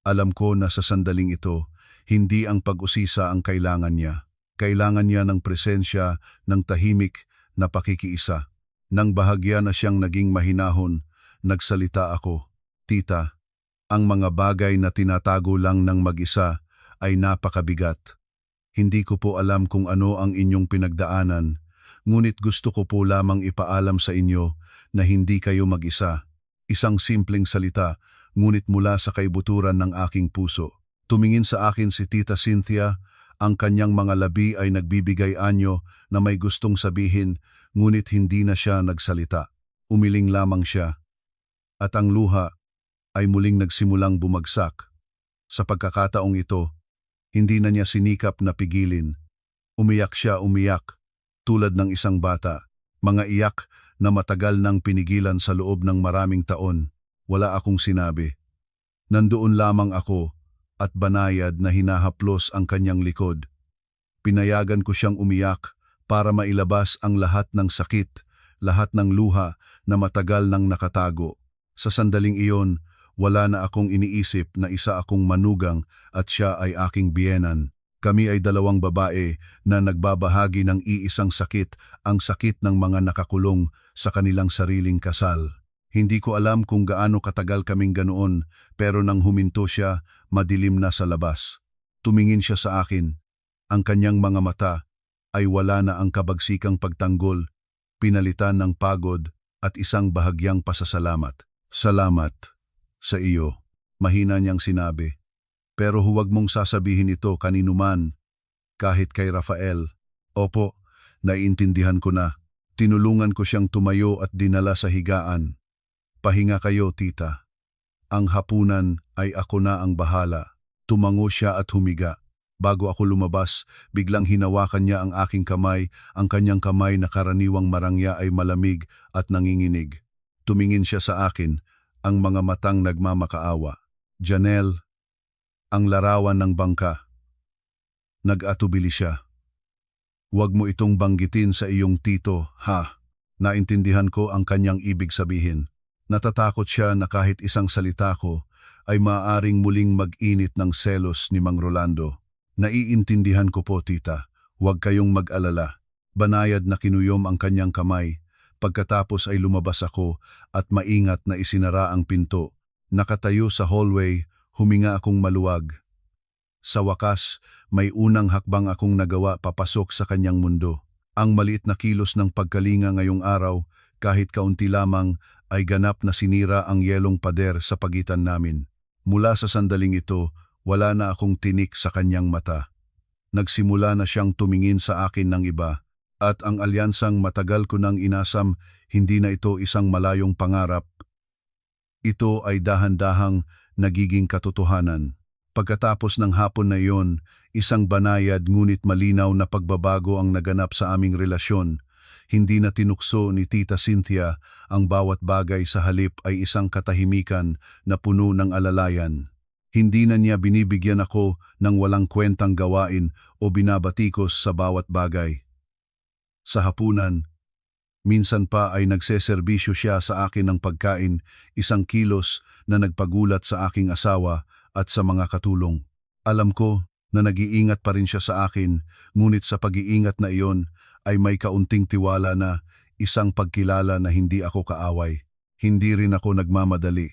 Speaker 1: Alam ko na sa sandaling ito, hindi ang pag-usisa ang kailangan niya. Kailangan niya ng presensya, ng tahimik na pakikiisa. Nang bahagya na siyang naging mahinahon, nagsalita ako, "Tita, ang mga bagay na tinatago lang ng mag-isa ay napakabigat. Hindi ko po alam kung ano ang inyong pinagdaanan, ngunit gusto ko po lamang ipaalam sa inyo na hindi kayo mag-isa." Isang simpleng salita, ngunit mula sa kaibuturan ng aking puso. Tumingin sa akin si Tita Cynthia, ang kanyang mga labi ay nagbibigay anyo na may gustong sabihin, ngunit hindi na siya nagsalita. Umiling lamang siya. At ang luha ay muling nagsimulang bumagsak. Sa pagkakataong ito, hindi na niya sinikap na pigilin. Umiyak siya, tulad ng isang bata. Mga iyak na matagal nang pinigilan sa loob ng maraming taon. Wala akong sinabi. Nandoon lamang ako at banayad na hinahaplos ang kanyang likod. Pinayagan ko siyang umiyak para mailabas ang lahat ng sakit, lahat ng luha na matagal nang nakatago. Sa sandaling iyon, wala na akong iniisip na isa akong manugang at siya ay aking biyenan. Kami ay dalawang babae na nagbabahagi ng iisang sakit, ang sakit ng mga nakakulong sa kanilang sariling kasal. Hindi ko alam kung gaano katagal kaming ganoon, pero nang huminto siya, madilim na sa labas. Tumingin siya sa akin. Ang kanyang mga mata ay wala na ang kabagsikang pagtanggol, pinalitan ng pagod at isang bahagyang pasasalamat. "Salamat sa iyo," mahina niyang sinabi. "Pero huwag mong sasabihin ito kaninuman, kahit kay Rafael." "Opo, naiintindihan ko na." Tinulungan ko siyang tumayo at dinala sa higaan. "Pahinga kayo, tita. Ang hapunan ay ako na ang bahala." Tumango siya at humiga. Bago ako lumabas, biglang hinawakan niya ang aking kamay, ang kanyang kamay na karaniwang marangya ay malamig at nanginginig. Tumingin siya sa akin, ang mga matang nagmamakaawa. "Janelle, ang larawan ng bangka." Nag-atubili siya. "Huwag mo itong banggitin sa iyong tito, ha?" Naintindihan ko ang kanyang ibig sabihin. Natatakot siya na kahit isang salita ko ay maaaring muling mag-init ng selos ni Mang Rolando. "Naiintindihan ko po, tita. Huwag kayong mag-alala." Banayad na kinuyom ang kanyang kamay. Pagkatapos ay lumabas ako at maingat na isinara ang pinto. Nakatayo sa hallway, huminga akong maluwag. Sa wakas, may unang hakbang akong nagawa papasok sa kanyang mundo. Ang maliit na kilos ng pagkalinga ngayong araw, kahit kaunti lamang, ay ganap na sinira ang yelong pader sa pagitan namin. Mula sa sandaling ito, wala na akong tinik sa kanyang mata. Nagsimula na siyang tumingin sa akin ng iba, at ang alyansang matagal ko nang inasam, hindi na ito isang malayong pangarap. Ito ay dahan-dahang nagiging katotohanan. Pagkatapos ng hapon na iyon, isang banayad ngunit malinaw na pagbabago ang naganap sa aming relasyon. Hindi na tinukso ni Tita Cynthia ang bawat bagay, sa halip ay isang katahimikan na puno ng alalayan. Hindi na niya binibigyan ako ng walang kwentang gawain o binabatikos sa bawat bagay. Sa hapunan, minsan pa ay nagseserbisyo siya sa akin ng pagkain, isang kilos na nagpagulat sa aking asawa at sa mga katulong. Alam ko na nag-iingat pa rin siya sa akin, ngunit sa pag-iingat na iyon ay may kaunting tiwala na, isang pagkilala na hindi ako kaaway. Hindi rin ako nagmamadali.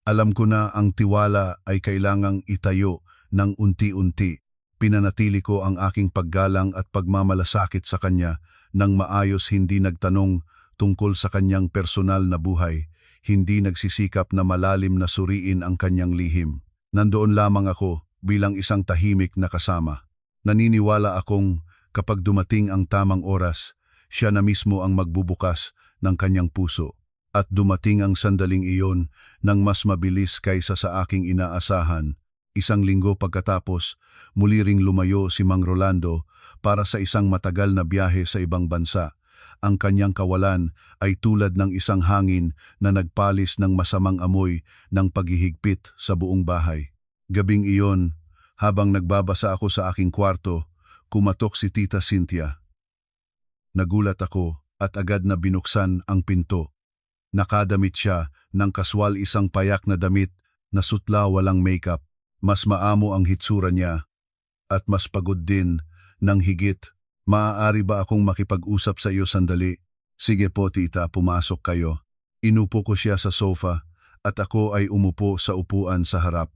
Speaker 1: Alam ko na ang tiwala ay kailangang itayo ng unti-unti. Pinanatili ko ang aking paggalang at pagmamalasakit sa kanya nang maayos, hindi nagtanong tungkol sa kanyang personal na buhay, hindi nagsisikap na malalim na suriin ang kanyang lihim. Nandoon lamang ako bilang isang tahimik na kasama. Naniniwala akong kapag dumating ang tamang oras, siya na mismo ang magbubukas ng kanyang puso. At dumating ang sandaling iyon nang mas mabilis kaysa sa aking inaasahan. Isang linggo pagkatapos, muli ring lumayo si Mang Rolando para sa isang matagal na biyahe sa ibang bansa. Ang kanyang kawalan ay tulad ng isang hangin na nagpalis ng masamang amoy ng paghihigpit sa buong bahay. Gabing iyon, habang nagbabasa ako sa aking kwarto, kumatok si Tita Cynthia. Nagulat ako at agad na binuksan ang pinto. Nakadamit siya ng kaswal, isang payak na damit na sutla, walang makeup. Mas maamo ang hitsura niya at mas pagod din ng higit. Maaari ba akong makipag-usap sa iyo sandali? Sige po tita, pumasok kayo. Inupo ko siya sa sofa at ako ay umupo sa upuan sa harap.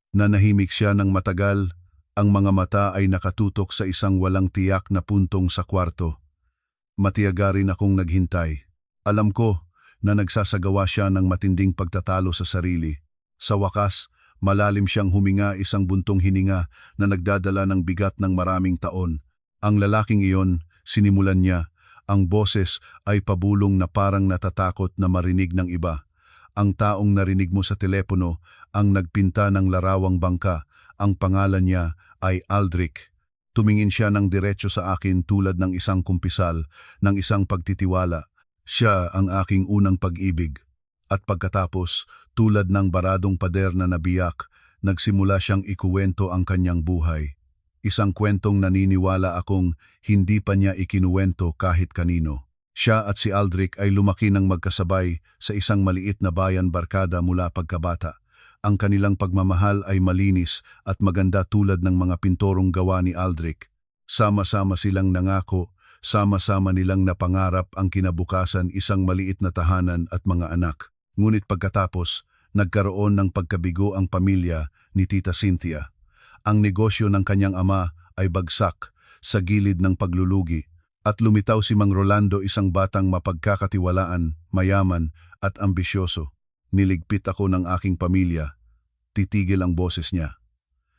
Speaker 1: Nanahimik siya ng matagal, ang mga mata ay nakatutok sa isang walang tiyak na puntong sa kwarto. Matiyaga rin akong naghintay. Alam ko na nagsasagawa siya ng matinding pagtatalo sa sarili. Sa wakas, malalim siyang huminga, isang buntong hininga na nagdadala ng bigat ng maraming taon. Ang lalaking iyon, sinimulan niya, ang boses ay pabulong na parang natatakot na marinig ng iba. Ang taong narinig mo sa telepono ang nagpinta ng larawang bangka, ang pangalan niya ay Aldrich. Tumingin siya ng diretso sa akin tulad ng isang kumpisal, ng isang pagtitiwala. Siya ang aking unang pag-ibig. At pagkatapos, tulad ng baradong pader na nabiyak, nagsimula siyang ikuwento ang kanyang buhay. Isang kwentong naniniwala akong hindi pa niya ikinuwento kahit kanino. Siya at si Aldrich ay lumaki ng magkasabay sa isang maliit na bayan, barkada mula pagkabata. Ang kanilang pagmamahal ay malinis at maganda tulad ng mga pintorong gawa ni Aldrich. Sama-sama silang nangako, sama-sama nilang napangarap ang kinabukasan, isang maliit na tahanan at mga anak. Ngunit pagkatapos, nagkaroon ng pagkabigo ang pamilya ni Tita Cynthia. Ang negosyo ng kanyang ama ay bagsak sa gilid ng paglulugi at lumitaw si Mang Rolando, isang batang mapagkakatiwalaan, mayaman at ambisyoso. Niligpit ako ng aking pamilya. Titigil ang boses niya.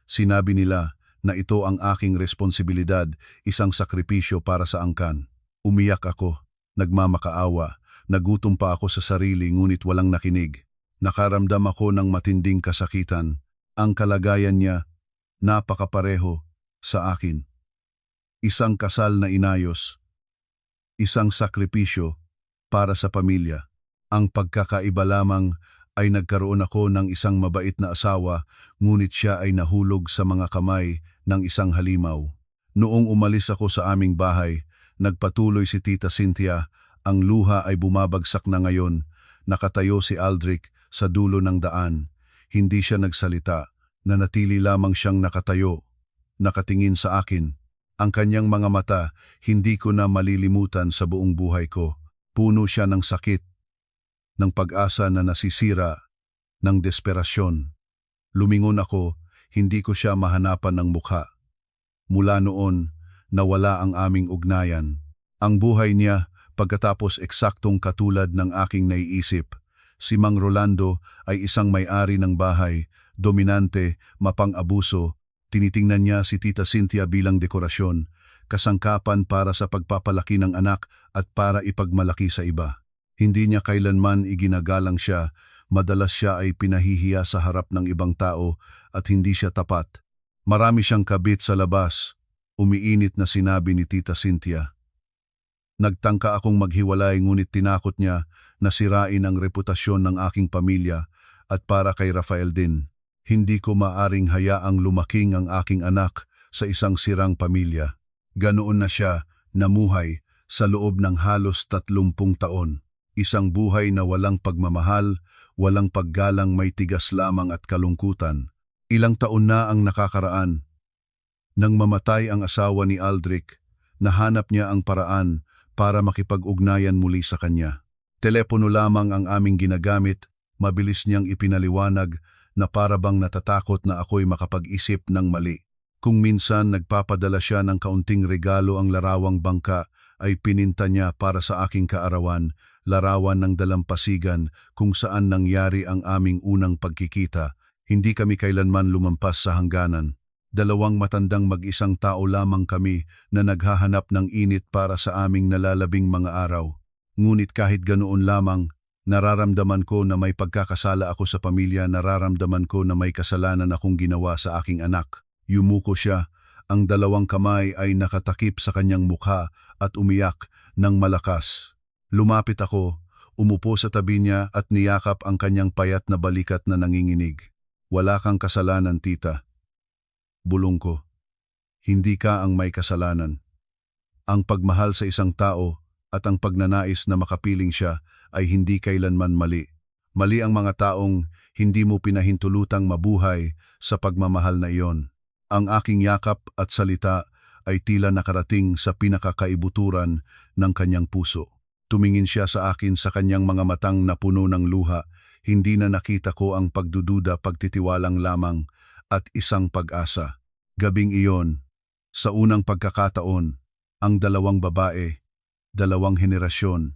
Speaker 1: Sinabi nila na ito ang aking responsibilidad, isang sakripisyo para sa angkan. Umiyak ako, nagmamakaawa, nagutom pa ako sa sarili ngunit walang nakinig. Nakaramdam ako ng matinding kasakitan. Ang kalagayan niya, napakapareho sa akin. Isang kasal na inayos, isang sakripisyo para sa pamilya. Ang pagkakaiba lamang ay nagkaroon ako ng isang mabait na asawa, ngunit siya ay nahulog sa mga kamay ng isang halimaw. Noong umalis ako sa aming bahay, nagpatuloy si Tita Cynthia, ang luha ay bumabagsak na ngayon. Nakatayo si Aldrich sa dulo ng daan. Hindi siya nagsalita, nanatili lamang siyang nakatayo, nakatingin sa akin. Ang kanyang mga mata, hindi ko na malilimutan sa buong buhay ko. Puno siya ng sakit, ng pag-asa na nasisira, ng desperasyon. Lumingon ako, hindi ko siya mahanapan ng mukha. Mula noon, nawala ang aming ugnayan. Ang buhay niya, pagkatapos eksaktong katulad ng aking naiisip. Si Mang Rolando ay isang may-ari ng bahay, dominante, mapang-abuso. Tinitingnan niya si Tita Cynthia bilang dekorasyon, kasangkapan para sa pagpapalaki ng anak at para ipagmalaki sa iba. Hindi niya kailanman iginagalang siya, madalas siya ay pinahihiya sa harap ng ibang tao at hindi siya tapat. Marami siyang kabit sa labas, umiinit na sinabi ni Tita Cynthia. Nagtangka akong maghiwalay ngunit tinakot niya na sirain ang reputasyon ng aking pamilya at para kay Rafael din. Hindi ko maaring hayaang lumaking ang aking anak sa isang sirang pamilya. Ganoon na siya namuhay sa loob ng halos 30 taon. Isang buhay na walang pagmamahal, walang paggalang, may tigas lamang at kalungkutan. Ilang taon na ang nakakaraan. Nang mamatay ang asawa ni Aldrich, nahanap niya ang paraan para makipag-ugnayan muli sa kanya. Telepono lamang ang aming ginagamit, mabilis niyang ipinaliwanag na parabang natatakot na ako'y makapag-isip ng mali. Kung minsan nagpapadala siya ng kaunting regalo, ang larawang bangka ay pininta niya para sa aking kaarawan, larawan ng dalampasigan kung saan nangyari ang aming unang pagkikita. Hindi kami kailanman lumampas sa hangganan. Dalawang matandang mag-isang tao lamang kami na naghahanap ng init para sa aming nalalabing mga araw. Ngunit kahit ganoon lamang, nararamdaman ko na may pagkakasala ako sa pamilya, nararamdaman ko na may kasalanan akong ginawa sa aking anak. Yumuko siya, ang dalawang kamay ay nakatakip sa kanyang mukha at umiyak ng malakas. Lumapit ako, umupo sa tabi niya at niyakap ang kanyang payat na balikat na nanginginig. Wala kang kasalanan, tita. Bulong ko. Hindi ka ang may kasalanan. Ang pagmahal sa isang tao at ang pagnanais na makapiling siya ay hindi kailanman mali. Mali ang mga taong hindi mo pinahintulutang mabuhay sa pagmamahal na iyon. Ang aking yakap at salita ay tila nakarating sa pinakakaibuturan ng kanyang puso. Tumingin siya sa akin sa kanyang mga matang na puno ng luha. Hindi na nakita ko ang pagdududa, pagtitiwalang lamang at isang pag-asa. Gabing iyon, sa unang pagkakataon, ang dalawang babae, dalawang henerasyon,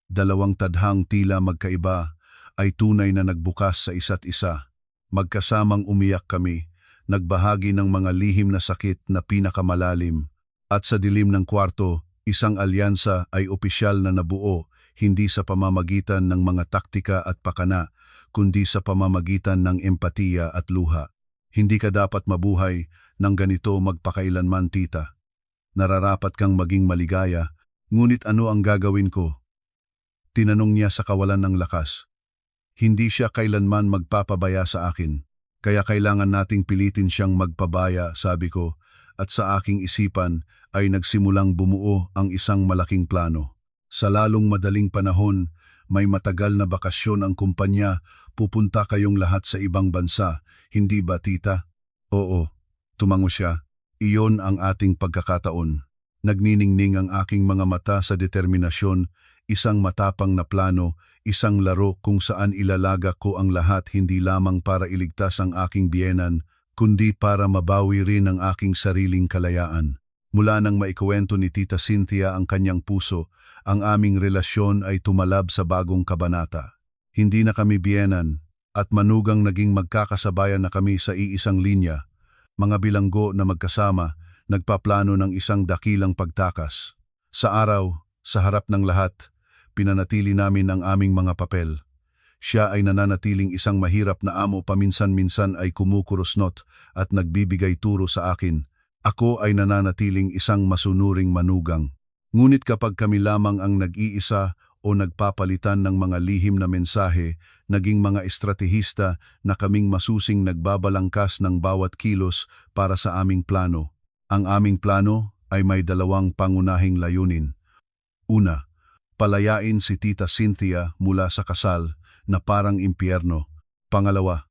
Speaker 1: dalawang tadhang tila magkaiba ay tunay na nagbukas sa isa't isa. Magkasamang umiyak kami, nagbahagi ng mga lihim na sakit na pinakamalalim. At sa dilim ng kwarto, isang alyansa ay opisyal na nabuo, hindi sa pamamagitan ng mga taktika at pakana, kundi sa pamamagitan ng empatiya at luha. Hindi ka dapat mabuhay ng ganito magpakailanman, tita. Nararapat kang maging maligaya, ngunit ano ang gagawin ko? Tinanong niya sa kawalan ng lakas. Hindi siya kailanman magpapabaya sa akin, kaya kailangan nating pilitin siyang magpabaya, sabi ko, at sa aking isipan ay nagsimulang bumuo ang isang malaking plano. Sa lalong madaling panahon, may matagal na bakasyon ang kumpanya, pupunta kayong lahat sa ibang bansa, hindi ba, tita? Oo, tumango siya. Iyon ang ating pagkakataon. Nagniningning ang aking mga mata sa determinasyon, isang matapang na plano, isang laro kung saan ilalaga ko ang lahat hindi lamang para iligtas ang aking biyenan, kundi para mabawi rin ang aking sariling kalayaan. Mula nang maikuwento ni Tita Cynthia ang kanyang puso, ang aming relasyon ay tumalab sa bagong kabanata. Hindi na kami biyenan, at manugang naging magkakasabayan na kami sa iisang linya. Mga bilanggo na magkasama, nagpaplano ng isang dakilang pagtakas. Sa araw, sa harap ng lahat, pinanatili namin ang aming mga papel. Siya ay nananatiling isang mahirap na amo, paminsan-minsan ay kumukurusnot at nagbibigay turo sa akin. Ako ay nananatiling isang masunuring manugang. Ngunit kapag kami lamang ang nag-iisa o nagpapalitan ng mga lihim na mensahe, naging mga estratehista na kaming masusing nagbabalangkas ng bawat kilos para sa aming plano. Ang aming plano ay may dalawang pangunahing layunin. Una, palayain si Tita Cynthia mula sa kasal na parang impyerno. Pangalawa,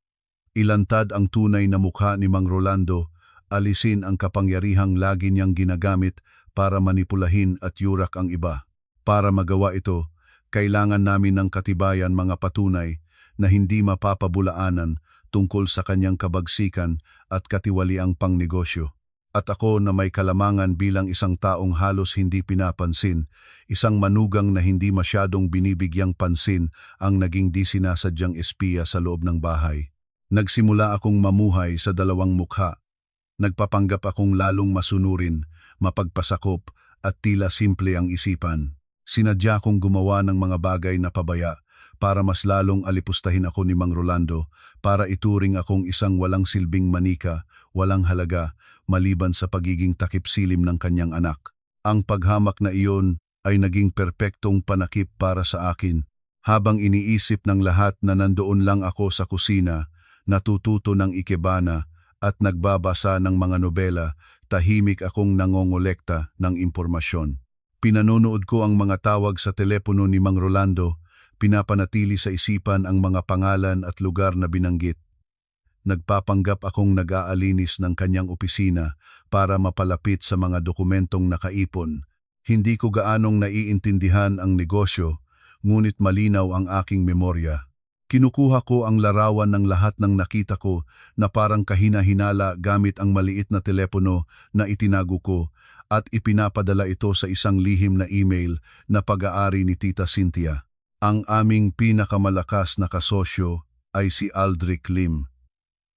Speaker 1: ilantad ang tunay na mukha ni Mang Rolando, alisin ang kapangyarihang lagi niyang ginagamit para manipulahin at yurak ang iba. Para magawa ito, kailangan namin ng katibayan, mga patunay na hindi mapapabulaanan tungkol sa kanyang kabagsikan at katiwaliang pangnegosyo. At ako na may kalamangan bilang isang taong halos hindi pinapansin, isang manugang na hindi masyadong binibigyang pansin ang naging di sinasadyang espiya sa loob ng bahay. Nagsimula akong mamuhay sa dalawang mukha. Nagpapanggap akong lalong masunurin, mapagpasakop at tila simple ang isipan. Sinadya kong gumawa ng mga bagay na pabaya para mas lalong alipustahin ako ni Mang Rolando, para ituring akong isang walang silbing manika, walang halaga, maliban sa pagiging takip-silim ng kanyang anak. Ang paghamak na iyon ay naging perpektong panakip para sa akin. Habang iniisip ng lahat na nandoon lang ako sa kusina, natututo ng ikebana at nagbabasa ng mga nobela, tahimik akong nangongolekta ng impormasyon. Pinanonood ko ang mga tawag sa telepono ni Mang Rolando, pinapanatili sa isipan ang mga pangalan at lugar na binanggit. Nagpapanggap akong nag-aalinis ng kanyang opisina para mapalapit sa mga dokumentong nakaipon. Hindi ko gaanong naiintindihan ang negosyo, ngunit malinaw ang aking memorya. Kinukuha ko ang larawan ng lahat ng nakita ko na parang kahina-hinala gamit ang maliit na telepono na itinago ko at ipinapadala ito sa isang lihim na email na pag-aari ni Tita Cynthia. Ang aming pinakamalakas na kasosyo ay si Aldrich Lim.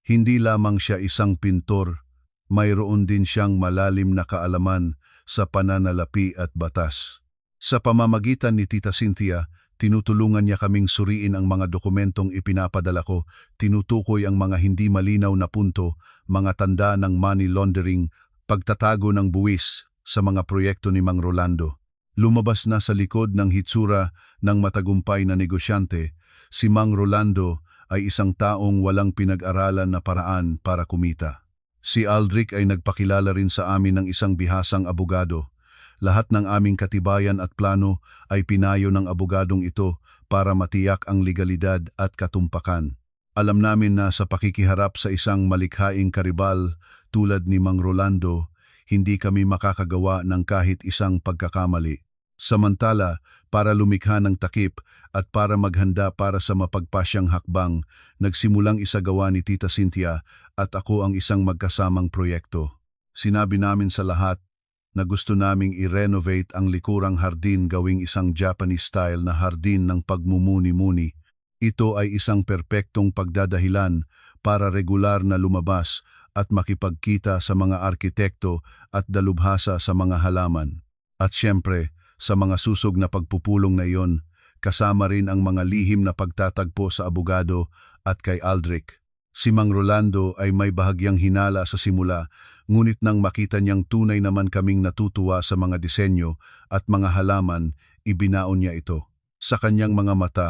Speaker 1: Hindi lamang siya isang pintor, mayroon din siyang malalim na kaalaman sa pananalapi at batas. Sa pamamagitan ni Tita Cynthia, tinutulungan niya kaming suriin ang mga dokumentong ipinapadala ko, tinutukoy ang mga hindi malinaw na punto, mga tanda ng money laundering, pagtatago ng buwis sa mga proyekto ni Mang Rolando. Lumabas na sa likod ng hitsura ng matagumpay na negosyante, si Mang Rolando ay isang taong walang pinag-aralan na paraan para kumita. Si Aldrich ay nagpakilala rin sa amin ng isang bihasang abogado. Lahat ng aming katibayan at plano ay pinayo ng abogadong ito para matiyak ang legalidad at katumpakan. Alam namin na sa pakikiharap sa isang malikhaing karibal tulad ni Mang Rolando, hindi kami makakagawa ng kahit isang pagkakamali. Samantala, para lumikha ng takip at para maghanda para sa mapagpasyang hakbang, nagsimulang isagawa ni Tita Cynthia at ako ang isang magkasamang proyekto. Sinabi namin sa lahat na gusto naming i-renovate ang likurang hardin gawing isang Japanese style na hardin ng pagmumuni-muni. Ito ay isang perpektong pagdadahilan para regular na lumabas at makipagkita sa mga arkitekto at dalubhasa sa mga halaman. At siyempre, sa mga susog na pagpupulong na iyon, kasama rin ang mga lihim na pagtatagpo sa abogado at kay Aldrich. Si Mang Rolando ay may bahagyang hinala sa simula, ngunit nang makita niyang tunay naman kaming natutuwa sa mga disenyo at mga halaman, ibinaon niya ito. Sa kanyang mga mata,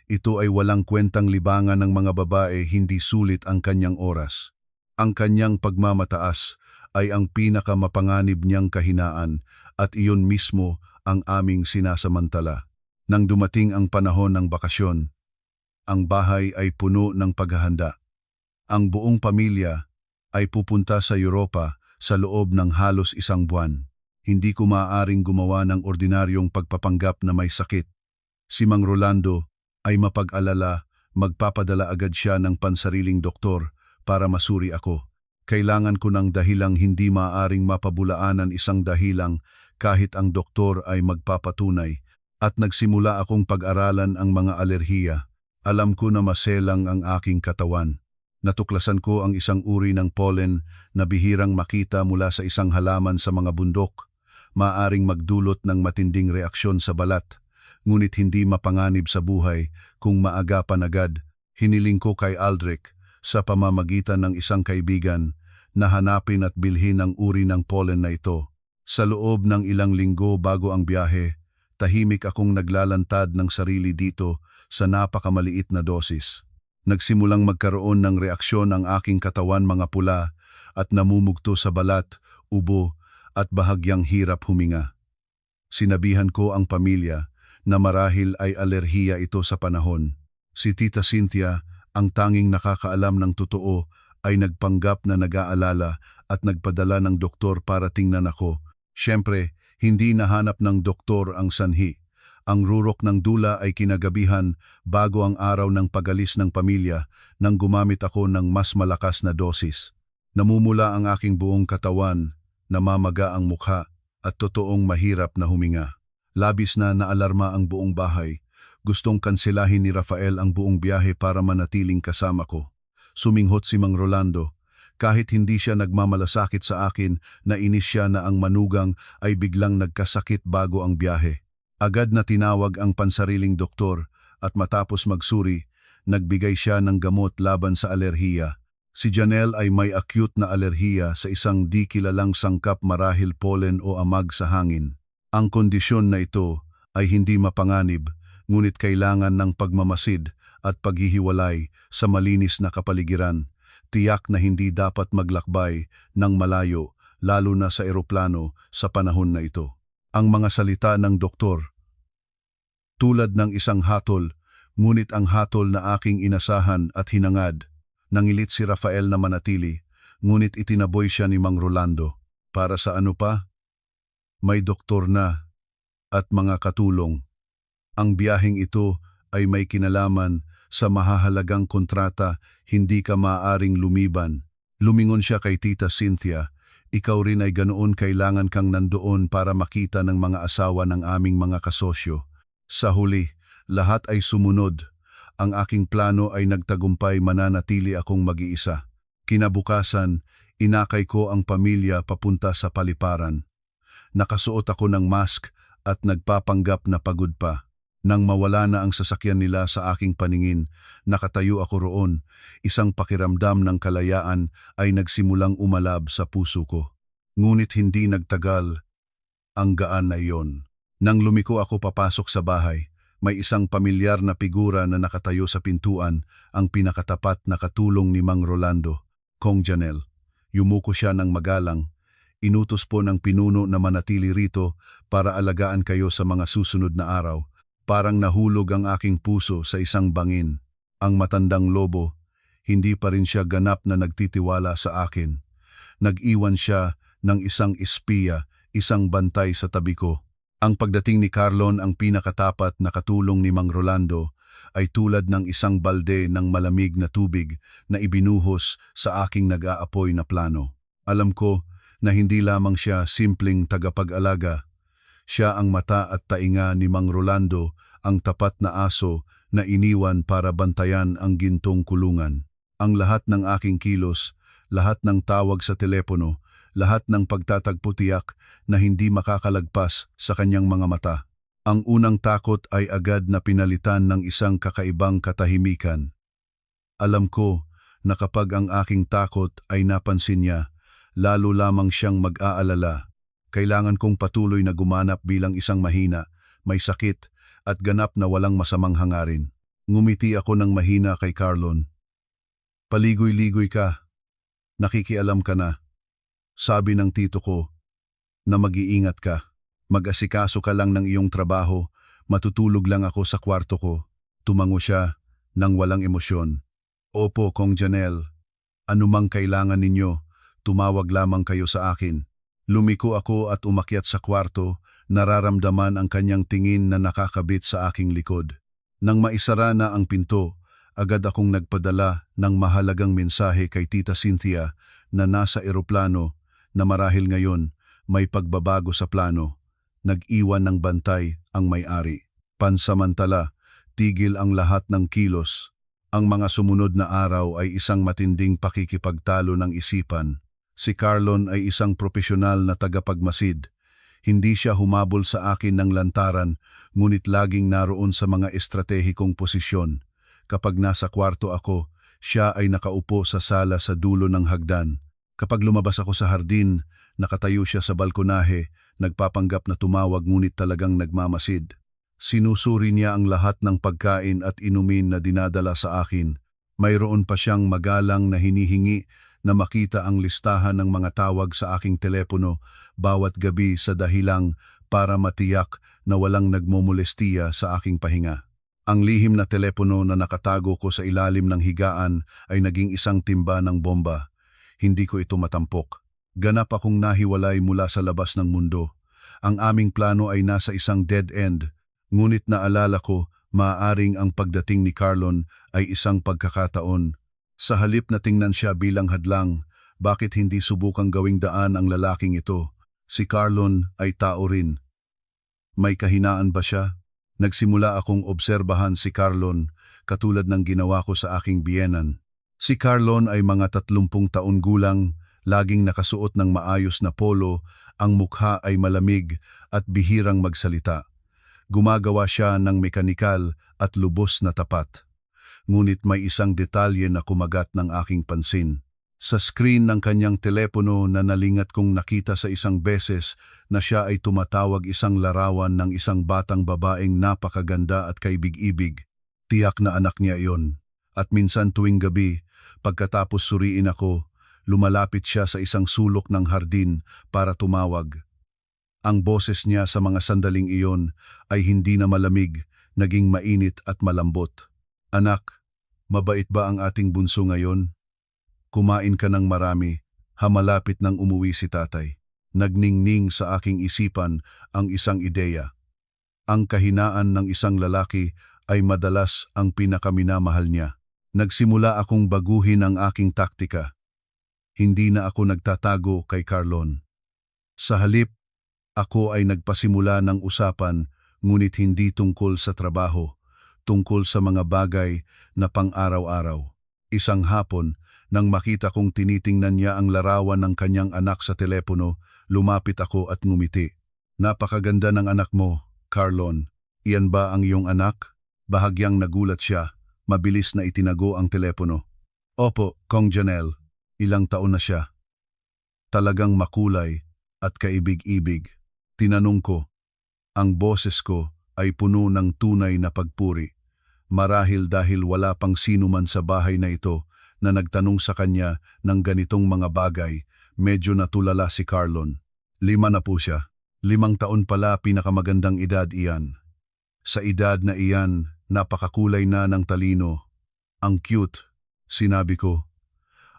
Speaker 1: ito ay walang kwentang libangan ng mga babae, hindi sulit ang kanyang oras. Ang kanyang pagmamataas ay ang pinakamapanganib niyang kahinaan at iyon mismo ang aming sinasamantala. Nang dumating ang panahon ng bakasyon, ang bahay ay puno ng paghahanda. Ang buong pamilya ay pupunta sa Europa sa loob ng halos isang buwan. Hindi ko maaaring gumawa ng ordinaryong pagpapanggap na may sakit. Si Mang Rolando ay mapag-alala, magpapadala agad siya ng pansariling doktor para masuri ako. Kailangan ko ng dahilang hindi maaaring mapabulaanan isang dahilang kahit ang doktor ay magpapatunay, at nagsimula akong pag-aralan ang mga alerhiya. Alam ko na maselang ang aking katawan. Natuklasan ko ang isang uri ng pollen na bihirang makita mula sa isang halaman sa mga bundok. Maaring magdulot ng matinding reaksyon sa balat, ngunit hindi mapanganib sa buhay kung maagapan agad. Hiniling ko kay Aldrich sa pamamagitan ng isang kaibigan na hanapin at bilhin ang uri ng pollen na ito. Sa loob ng ilang linggo bago ang biyahe, tahimik akong naglalantad ng sarili dito sa napakamaliit na dosis. Nagsimulang magkaroon ng reaksyon ang aking katawan, mga pula at namumugto sa balat, ubo at bahagyang hirap huminga. Sinabihan ko ang pamilya na marahil ay alerhiya ito sa panahon. Si Tita Cynthia, ang tanging nakakaalam ng totoo, ay nagpanggap na nag-aalala at nagpadala ng doktor para tingnan ako. Siyempre, hindi nahanap ng doktor ang sanhi. Ang rurok ng dula ay kinagabihan bago ang araw ng pagalis ng pamilya nang gumamit ako ng mas malakas na dosis. Namumula ang aking buong katawan, namamaga ang mukha at totoong mahirap na huminga. Labis na naalarma ang buong bahay. Gustong kanselahin ni Rafael ang buong biyahe para manatiling kasama ko. Suminghot si Mang Rolando. Kahit hindi siya nagmamalasakit sa akin, nainis siya na ang manugang ay biglang nagkasakit bago ang biyahe. Agad na tinawag ang pansariling doktor at matapos magsuri, nagbigay siya ng gamot laban sa alerhiya. Si Janelle ay may acute na alerhiya sa isang di kilalang sangkap, marahil pollen o amag sa hangin. Ang kondisyon na ito ay hindi mapanganib, ngunit kailangan ng pagmamasid at paghihiwalay sa malinis na kapaligiran. Tiyak na hindi dapat maglakbay ng malayo, lalo na sa eroplano sa panahon na ito. Ang mga salita ng doktor, tulad ng isang hatol, ngunit ang hatol na aking inasahan at hinangad. Nangilit si Rafael na manatili, ngunit itinaboy siya ni Mang Rolando. Para sa ano pa? May doktor na at mga katulong. Ang biyaheng ito ay may kinalaman sa mahahalagang kontrata, hindi ka maaaring lumiban. Lumingon siya kay Tita Cynthia. Ikaw rin ay ganoon, kailangan kang nandoon para makita ng mga asawa ng aming mga kasosyo. Sa huli, lahat ay sumunod. Ang aking plano ay nagtagumpay, mananatili akong mag-iisa. Kinabukasan, inakay ko ang pamilya papunta sa paliparan. Nakasuot ako ng mask at nagpapanggap na pagod pa. Nang mawala na ang sasakyan nila sa aking paningin, nakatayo ako roon. Isang pakiramdam ng kalayaan ay nagsimulang umalab sa puso ko. Ngunit hindi nagtagal ang gaan na iyon. Nang lumiko ako papasok sa bahay, May isang pamilyar na figura na nakatayo sa pintuan, ang pinakatapat na katulong ni Mang Rolando, Kong Janel. Yumuko siya ng magalang. Inutos po ng pinuno na manatili rito para alagaan kayo sa mga susunod na araw. Parang nahulog ang aking puso sa isang bangin. Ang matandang lobo, hindi pa rin siya ganap na nagtitiwala sa akin. Nag-iwan siya ng isang espiya, isang bantay sa tabi ko. Ang pagdating ni Carlon, ang pinakatapat na katulong ni Mang Rolando, ay tulad ng isang balde ng malamig na tubig na ibinuhos sa aking nag-aapoy na plano. Alam ko na hindi lamang siya simpleng tagapag-alaga. Siya ang mata at tainga ni Mang Rolando, ang tapat na aso na iniwan para bantayan ang gintong kulungan. Ang lahat ng aking kilos, lahat ng tawag sa telepono, lahat ng pagtatagpo-tiyak na hindi makakalagpas sa kanyang mga mata. Ang unang takot ay agad na pinalitan ng isang kakaibang katahimikan. Alam ko na kapag ang aking takot ay napansin niya, lalo lamang siyang mag-aalala. Kailangan kong patuloy na gumanap bilang isang mahina, may sakit, at ganap na walang masamang hangarin. Ngumiti ako ng mahina kay Carlon. Paligoy-ligoy ka. Nakikialam ka na. Sabi ng tito ko na mag-iingat ka. Mag-asikaso ka lang ng iyong trabaho, matutulog lang ako sa kwarto ko. Tumango siya nang walang emosyon. Opo, Kong Janel. Anumang kailangan ninyo, tumawag lamang kayo sa akin. Lumiko ako at umakyat sa kwarto, nararamdaman ang kanyang tingin na nakakabit sa aking likod. Nang maisara na ang pinto, agad akong nagpadala ng mahalagang mensahe kay Tita Cynthia na nasa eroplano na marahil ngayon may pagbabago sa plano. Nag-iwan ng bantay ang may-ari. Pansamantala, tigil ang lahat ng kilos. Ang mga sumunod na araw ay isang matinding pakikipagtalo ng isipan. Si Carlon ay isang propesyonal na tagapagmasid. Hindi siya humabol sa akin ng lantaran, ngunit laging naroon sa mga estratehikong posisyon. Kapag nasa kwarto ako, siya ay nakaupo sa sala sa dulo ng hagdan. Kapag lumabas ako sa hardin, nakatayo siya sa balkonahe, nagpapanggap na tumawag ngunit talagang nagmamasid. Sinusuri niya ang lahat ng pagkain at inumin na dinadala sa akin. Mayroon pa siyang magalang na hinihingi na makita ang listahan ng mga tawag sa aking telepono bawat gabi sa dahilang para matiyak na walang nagmomolestiya sa aking pahinga. Ang lihim na telepono na nakatago ko sa ilalim ng higaan ay naging isang timba ng bomba. Hindi ko ito matampok. Ganap akong nahiwalay mula sa labas ng mundo. Ang aming plano ay nasa isang dead end, ngunit naalala ko maaaring ang pagdating ni Carlon ay isang pagkakataon. Sa halip na tingnan siya bilang hadlang, bakit hindi subukang gawing daan ang lalaking ito? Si Carlon ay tao rin. May kahinaan ba siya? Nagsimula akong obserbahan si Carlon katulad ng ginawa ko sa aking biyenan. Si Carlon ay mga 30 taon gulang, laging nakasuot ng maayos na polo, ang mukha ay malamig at bihirang magsalita. Gumagawa siya ng mekanikal at lubos na tapat. Ngunit may isang detalye na kumagat ng aking pansin. Sa screen ng kanyang telepono na nalingat kong nakita sa isang beses na siya ay tumatawag isang larawan ng isang batang babaeng napakaganda at kaibig-ibig. Tiyak na anak niya iyon. At minsan tuwing gabi, pagkatapos suriin ako, lumalapit siya sa isang sulok ng hardin para tumawag. Ang boses niya sa mga sandaling iyon ay hindi na malamig, naging mainit at malambot. Anak, mabait ba ang ating bunso ngayon? Kumain ka ng marami, hamalapit nang umuwi si tatay. Nagningning sa aking isipan ang isang ideya. Ang kahinaan ng isang lalaki ay madalas ang pinakaminamahal niya. Nagsimula akong baguhin ang aking taktika. Hindi na ako nagtatago kay Carlon. Sa halip, ako ay nagpasimula ng usapan, ngunit hindi tungkol sa trabaho, tungkol sa mga bagay na pang-araw-araw. Isang hapon, nang makita kong tinitingnan niya ang larawan ng kanyang anak sa telepono, lumapit ako at ngumiti. Napakaganda ng anak mo, Carlon. Iyan ba ang iyong anak? Bahagyang nagulat siya. Mabilis na itinago ang telepono. Opo, Kong Janel. Ilang taon na siya. Talagang makulay at kaibig-ibig. Tinanong ko. Ang boses ko ay puno ng tunay na pagpuri. Marahil dahil wala pang sino man sa bahay na ito na nagtanong sa kanya ng ganitong mga bagay, medyo natulala si Carlon. 5 na po siya. 5 taon pala, pinakamagandang edad iyan. Sa edad na iyan, napakakulay na ng talino. Ang cute, sinabi ko.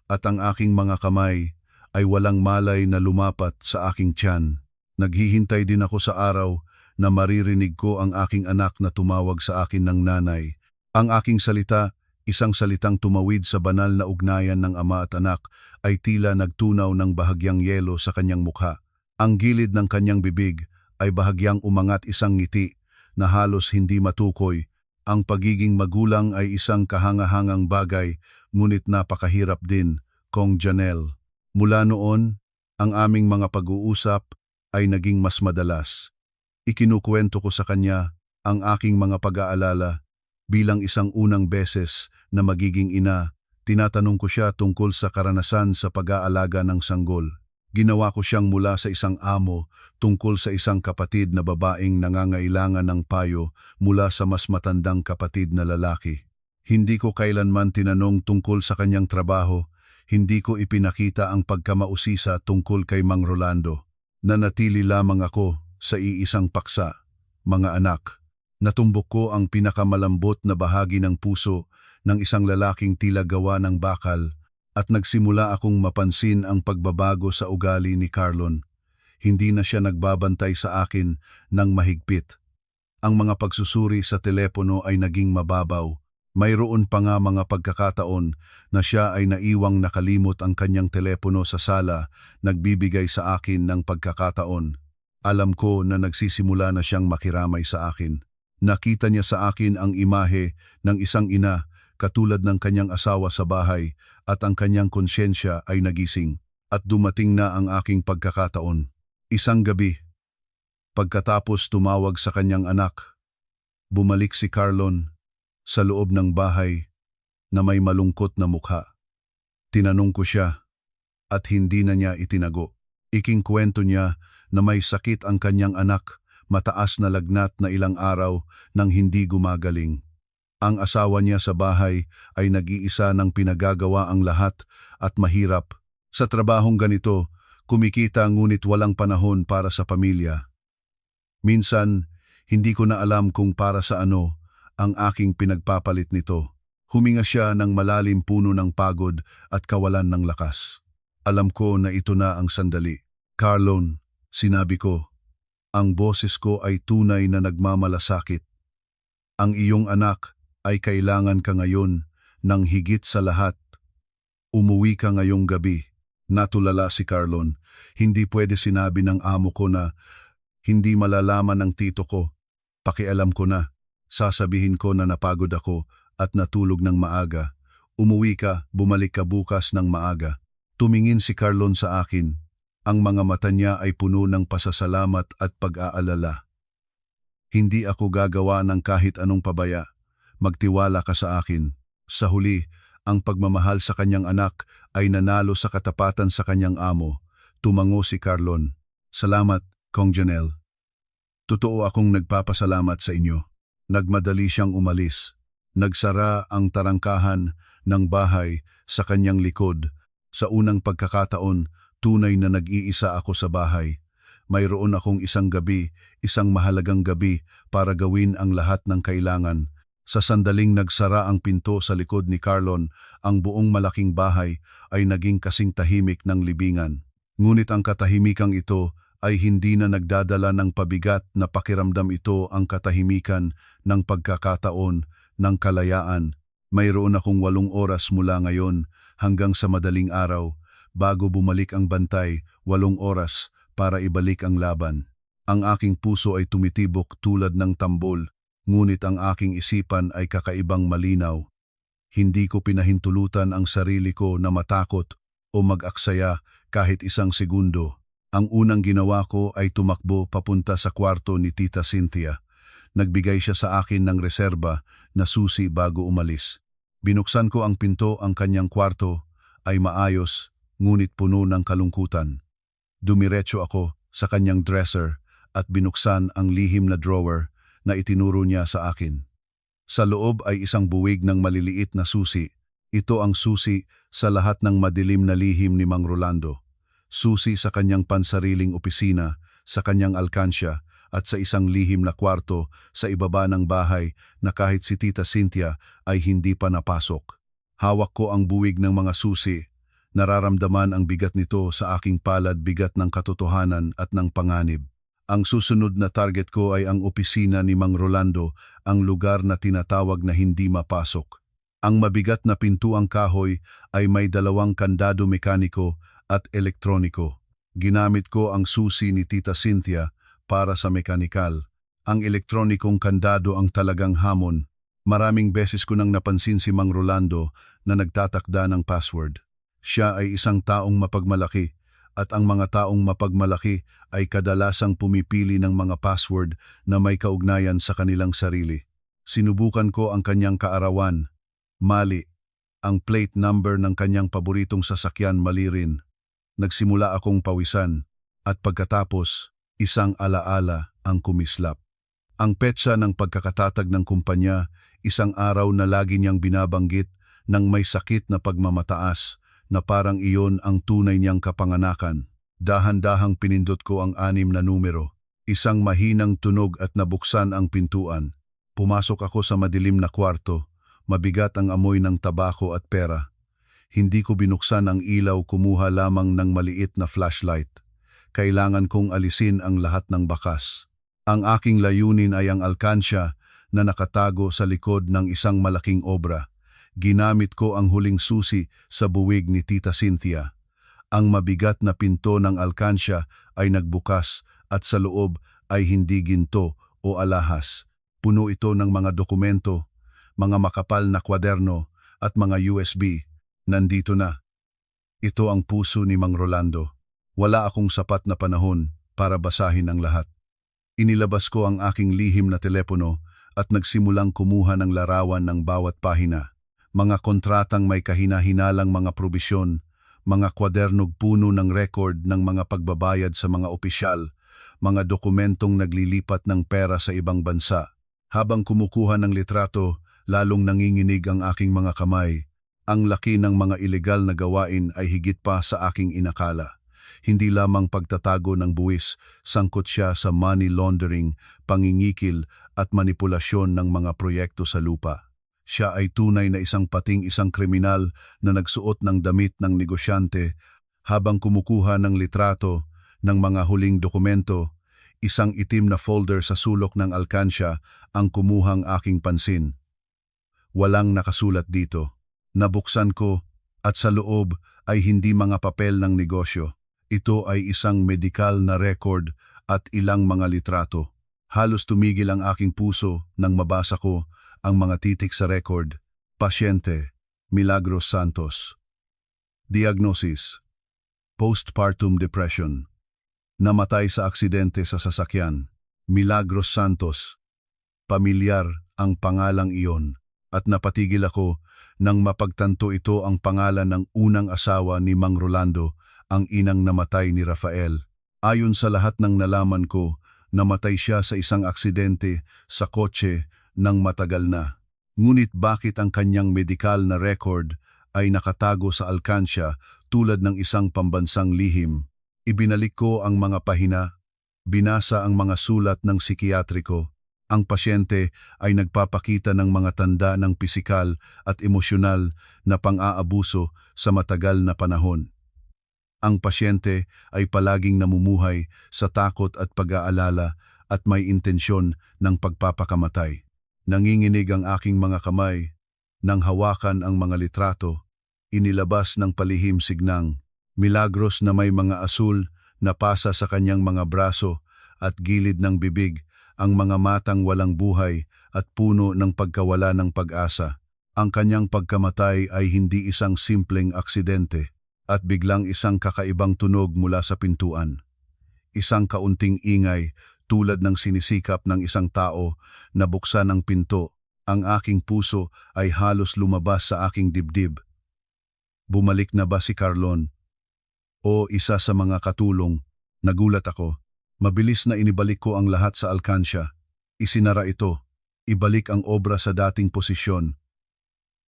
Speaker 1: At ang aking mga kamay ay walang malay na lumapat sa aking tiyan. Naghihintay din ako sa araw na maririnig ko ang aking anak na tumawag sa akin ng nanay. Ang aking salita, isang salitang tumawid sa banal na ugnayan ng ama at anak, ay tila nagtunaw ng bahagyang yelo sa kanyang mukha. Ang gilid ng kanyang bibig ay bahagyang umangat isang ngiti na halos hindi matukoy. Ang pagiging magulang ay isang kahangahangang bagay, ngunit napakahirap din, Kong Janelle. Mula noon, ang aming mga pag-uusap ay naging mas madalas. Ikinukwento ko sa kanya ang aking mga pag-aalala. Bilang isang unang beses na magiging ina, tinatanong ko siya tungkol sa karanasan sa pag-aalaga ng sanggol. Ginawa ko siyang mula sa isang amo tungkol sa isang kapatid na babaeng nangangailangan ng payo mula sa mas matandang kapatid na lalaki. Hindi ko kailanman tinanong tungkol sa kanyang trabaho, hindi ko ipinakita ang pagkamausisa tungkol kay Mang Rolando. Nanatili lamang ako sa iisang paksa. Mga anak, natumbok ko ang pinakamalambot na bahagi ng puso ng isang lalaking tila gawa ng bakal at nagsimula akong mapansin ang pagbabago sa ugali ni Carlon. Hindi na siya nagbabantay sa akin ng mahigpit. Ang mga pagsusuri sa telepono ay naging mababaw. Mayroon pa nga mga pagkakataon na siya ay naiwang nakalimot ang kanyang telepono sa sala, nagbibigay sa akin ng pagkakataon. Alam ko na nagsisimula na siyang makiramay sa akin. Nakita niya sa akin ang imahe ng isang ina katulad ng kanyang asawa sa bahay at ang kanyang konsyensya ay nagising. At dumating na ang aking pagkakataon. Isang gabi, pagkatapos tumawag sa kanyang anak, bumalik si Carlon sa loob ng bahay na may malungkot na mukha. Tinanong ko siya at hindi na niya itinago. Ikingkwento niya na may sakit ang kanyang anak, mataas na lagnat na ilang araw nang hindi gumagaling. Ang asawa niya sa bahay ay nag-iisa ng pinagagawa ang lahat at mahirap. Sa trabahong ganito, kumikita ngunit walang panahon para sa pamilya. Minsan, hindi ko na alam kung para sa ano ang aking pinagpapalit nito. Huminga siya ng malalim, puno ng pagod at kawalan ng lakas. Alam ko na ito na ang sandali. Carlon, sinabi ko, ang boses ko ay tunay na nagmamalasakit. Ang iyong anak ay kailangan ka ngayon ng higit sa lahat. Umuwi ka ngayong gabi. Natulala si Carlon. Hindi pwede sinabi ng amo ko na hindi malalaman ng tito ko. Pakialam ko na. Sasabihin ko na napagod ako at natulog ng maaga. Umuwi ka, bumalik ka bukas ng maaga. Tumingin si Carlon sa akin. Ang mga mata niya ay puno ng pasasalamat at pag-aalala. Hindi ako gagawa ng kahit anong pabaya. Magtiwala ka sa akin. Sa huli, ang pagmamahal sa kanyang anak ay nanalo sa katapatan sa kanyang amo. Tumango si Carlon. Salamat, Kong Janelle. Totoo akong nagpapasalamat sa inyo. Nagmadali siyang umalis. Nagsara ang tarangkahan ng bahay sa kanyang likod. Sa unang pagkakataon, tunay na nag-iisa ako sa bahay. Mayroon akong isang gabi, isang mahalagang gabi para gawin ang lahat ng kailangan. Sa sandaling nagsara ang pinto sa likod ni Carlon, ang buong malaking bahay ay naging kasing tahimik ng libingan. Ngunit ang katahimikang ito ay hindi na nagdadala ng pabigat na pakiramdam. Ito ang katahimikan ng pagkakataon, ng kalayaan. Mayroon akong 8 oras mula ngayon hanggang sa madaling araw, bago bumalik ang bantay, 8 oras para ibalik ang laban. Ang aking puso ay tumitibok tulad ng tambol, ngunit ang aking isipan ay kakaibang malinaw. Hindi ko pinahintulutan ang sarili ko na matakot o mag-aksaya kahit isang segundo. Ang unang ginawa ko ay tumakbo papunta sa kwarto ni Tita Cynthia. Nagbigay siya sa akin ng reserba na susi bago umalis. Binuksan ko ang pinto. Ang kanyang kwarto ay maayos, ngunit puno ng kalungkutan. Dumiretso ako sa kanyang dresser at binuksan ang lihim na drawer na itinuro niya sa akin. Sa loob ay isang buwig ng maliliit na susi. Ito ang susi sa lahat ng madilim na lihim ni Mang Rolando. Susi sa kanyang pansariling opisina, sa kanyang alkansya, at sa isang lihim na kwarto sa ibaba ng bahay na kahit si Tita Cynthia ay hindi pa napasok. Hawak ko ang buwig ng mga susi. Nararamdaman ang bigat nito sa aking palad, bigat ng katotohanan at ng panganib. Ang susunod na target ko ay ang opisina ni Mang Rolando, ang lugar na tinatawag na hindi mapasok. Ang mabigat na pintuang kahoy ay may 2 kandado mekaniko at elektroniko. Ginamit ko ang susi ni Tita Cynthia para sa mekanikal. Ang elektronikong kandado ang talagang hamon. Maraming beses ko nang napansin si Mang Rolando na nagtatakda ng password. Siya ay isang taong mapagmalaki, at ang mga taong mapagmalaki ay kadalasang pumipili ng mga password na may kaugnayan sa kanilang sarili. Sinubukan ko ang kanyang kaarawan. Mali. Ang plate number ng kanyang paboritong sasakyan mali rin. Nagsimula akong pawisan, at pagkatapos, isang alaala ang kumislap. Ang petsa ng pagkakatatag ng kumpanya, isang araw na lagi niyang binabanggit ng may sakit na pagmamataas, na parang iyon ang tunay niyang kapanganakan. Dahan-dahang pinindot ko ang 6 na numero. Isang mahinang tunog at nabuksan ang pintuan. Pumasok ako sa madilim na kwarto. Mabigat ang amoy ng tabako at pera. Hindi ko binuksan ang ilaw, kumuha lamang ng maliit na flashlight. Kailangan kong alisin ang lahat ng bakas. Ang aking layunin ay ang alkansya na nakatago sa likod ng isang malaking obra. Ginamit ko ang huling susi sa buwig ni Tita Cynthia. Ang mabigat na pinto ng alkansya ay nagbukas, at sa loob ay hindi ginto o alahas. Puno ito ng mga dokumento, mga makapal na kwaderno at mga USB. Nandito na. Ito ang puso ni Mang Rolando. Wala akong sapat na panahon para basahin ang lahat. Inilabas ko ang aking lihim na telepono at nagsimulang kumuha ng larawan ng bawat pahina. Mga kontratang may kahina-hinalang mga probisyon, mga kwadernog puno ng record ng mga pagbabayad sa mga opisyal, mga dokumentong naglilipat ng pera sa ibang bansa. Habang kumukuha ng litrato, lalong nanginginig ang aking mga kamay. Ang laki ng mga ilegal na gawain ay higit pa sa aking inakala. Hindi lamang pagtatago ng buwis, sangkot siya sa money laundering, pangingikil at manipulasyon ng mga proyekto sa lupa. Siya ay tunay na isang kriminal na nagsuot ng damit ng negosyante. Habang kumukuha ng litrato ng mga huling dokumento, isang itim na folder sa sulok ng alkansya ang kumuhang aking pansin. Walang nakasulat dito. Nabuksan ko, at sa loob ay hindi mga papel ng negosyo. Ito ay isang medikal na record at ilang mga litrato. Halos tumigil ang aking puso nang mabasa ko ang mga titik sa record. Pasyente, Milagros Santos. Diagnosis, postpartum depression. Namatay sa aksidente sa sasakyan. Milagros Santos. Pamilyar ang pangalang iyon, at napatigil ako nang mapagtanto ito ang pangalan ng unang asawa ni Mang Rolando, ang inang namatay ni Rafael. Ayon sa lahat ng nalaman ko, namatay siya sa isang aksidente sa kotse ng matagal na. Ngunit bakit ang kanyang medikal na record ay nakatago sa alkansya tulad ng isang pambansang lihim? Ibinalik ko ang mga pahina, binasa ang mga sulat ng psikiatriko. Ang pasyente ay nagpapakita ng mga tanda ng pisikal at emosyonal na pang-aabuso sa matagal na panahon. Ang pasyente ay palaging namumuhay sa takot at pag-aalala at may intensyon ng pagpapakamatay. Nanginginig ang aking mga kamay nang hawakan ang mga litrato. Inilabas ng palihim signang. Milagros na may mga asul na pasa sa kanyang mga braso at gilid ng bibig, ang mga matang walang buhay at puno ng pagkawala ng pag-asa. Ang kanyang pagkamatay ay hindi isang simpleng aksidente, at biglang isang kakaibang tunog mula sa pintuan. Isang kaunting ingay tulad ng sinisikap ng isang tao na buksan ang pinto. Ang aking puso ay halos lumabas sa aking dibdib. Bumalik na ba si Carlon? O isa sa mga katulong? Nagulat ako. Mabilis na inibalik ko ang lahat sa alkansya. Isinara ito. Ibalik ang obra sa dating posisyon.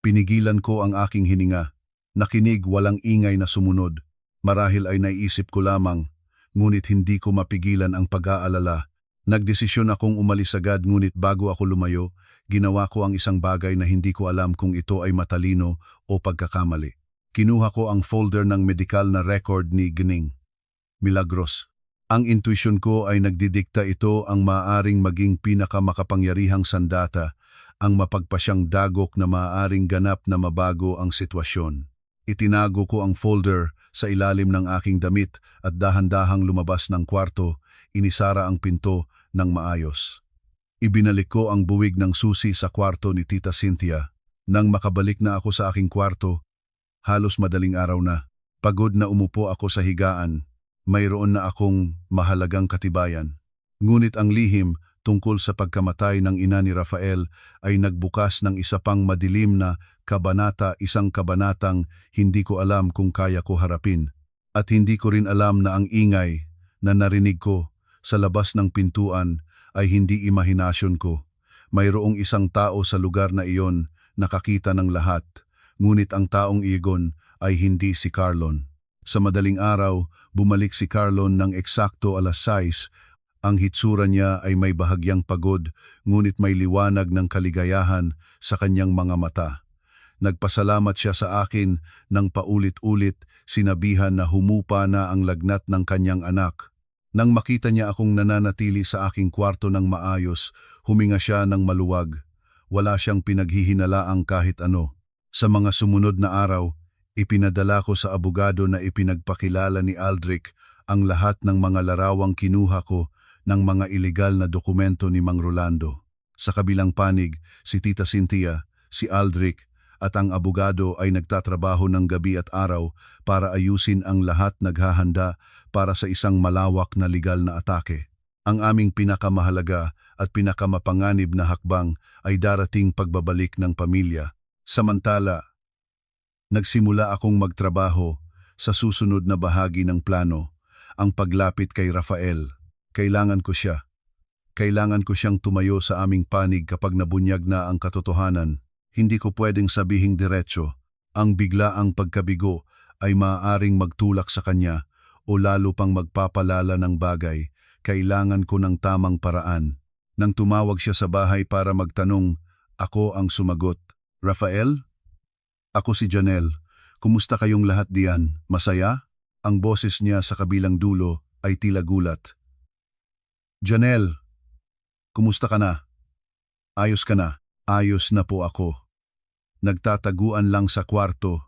Speaker 1: Pinigilan ko ang aking hininga. Nakinig, walang ingay na sumunod. Marahil ay naisip ko lamang, ngunit hindi ko mapigilan ang pag-aalala. Nagdesisyon akong umalis agad, ngunit bago ako lumayo, ginawa ko ang isang bagay na hindi ko alam kung ito ay matalino o pagkakamali. Kinuha ko ang folder ng medikal na record ni Gning. Milagros. Ang intuition ko ay nagdidikta ito ang maaaring maging pinakamakapangyarihang sandata, ang mapagpasyang dagok na maaaring ganap na mabago ang sitwasyon. Itinago ko ang folder sa ilalim ng aking damit at dahan-dahang lumabas ng kwarto, inisara ang pinto ng maayos. Ibinalik ko ang buwig ng susi sa kwarto ni Tita Cynthia. Nang makabalik na ako sa aking kwarto, halos madaling araw na. Pagod na umupo ako sa higaan. Mayroon na akong mahalagang katibayan. Ngunit ang lihim tungkol sa pagkamatay ng ina ni Rafael ay nagbukas ng isa pang madilim na kabanata, isang kabanatang hindi ko alam kung kaya ko harapin. At hindi ko rin alam na ang ingay na narinig ko sa labas ng pintuan ay hindi imahinasyon ko. Mayroong isang tao sa lugar na iyon, nakakita ng lahat, ngunit ang taong iyon ay hindi si Carlon. Sa madaling araw, bumalik si Carlon ng eksakto 6:00. Ang hitsura niya ay may bahagyang pagod, ngunit may liwanag ng kaligayahan sa kanyang mga mata. Nagpasalamat siya sa akin nang paulit-ulit, sinabihan na humupa na ang lagnat ng kanyang anak. Nang makita niya akong nananatili sa aking kwarto ng maayos, huminga siya ng maluwag. Wala siyang pinaghihinalaang kahit ano. Sa mga sumunod na araw, ipinadala ko sa abogado na ipinagpakilala ni Aldrich ang lahat ng mga larawang kinuha ko ng mga ilegal na dokumento ni Mang Rolando. Sa kabilang panig, si Tita Cynthia, si Aldrich at ang abogado ay nagtatrabaho ng gabi at araw para ayusin ang lahat, naghahanda para sa isang malawak na legal na atake. Ang aming pinakamahalaga at pinakamapanganib na hakbang ay darating pagbabalik ng pamilya. Samantala, nagsimula akong magtrabaho sa susunod na bahagi ng plano, ang paglapit kay Rafael. Kailangan ko siya. Kailangan ko siyang tumayo sa aming panig kapag nabunyag na ang katotohanan. Hindi ko pwedeng sabihing diretso. Ang biglaang pagkabigo ay maaaring magtulak sa kanya o lalo pang magpapalala ng bagay. Kailangan ko ng tamang paraan. Nang tumawag siya sa bahay para magtanong, ako ang sumagot. Rafael? Ako si Janelle. Kumusta kayong lahat diyan? Masaya? Ang boses niya sa kabilang dulo ay tila gulat. Janelle, kumusta ka na? Ayos ka na? Ayos na po ako. Nagtataguan lang sa kwarto.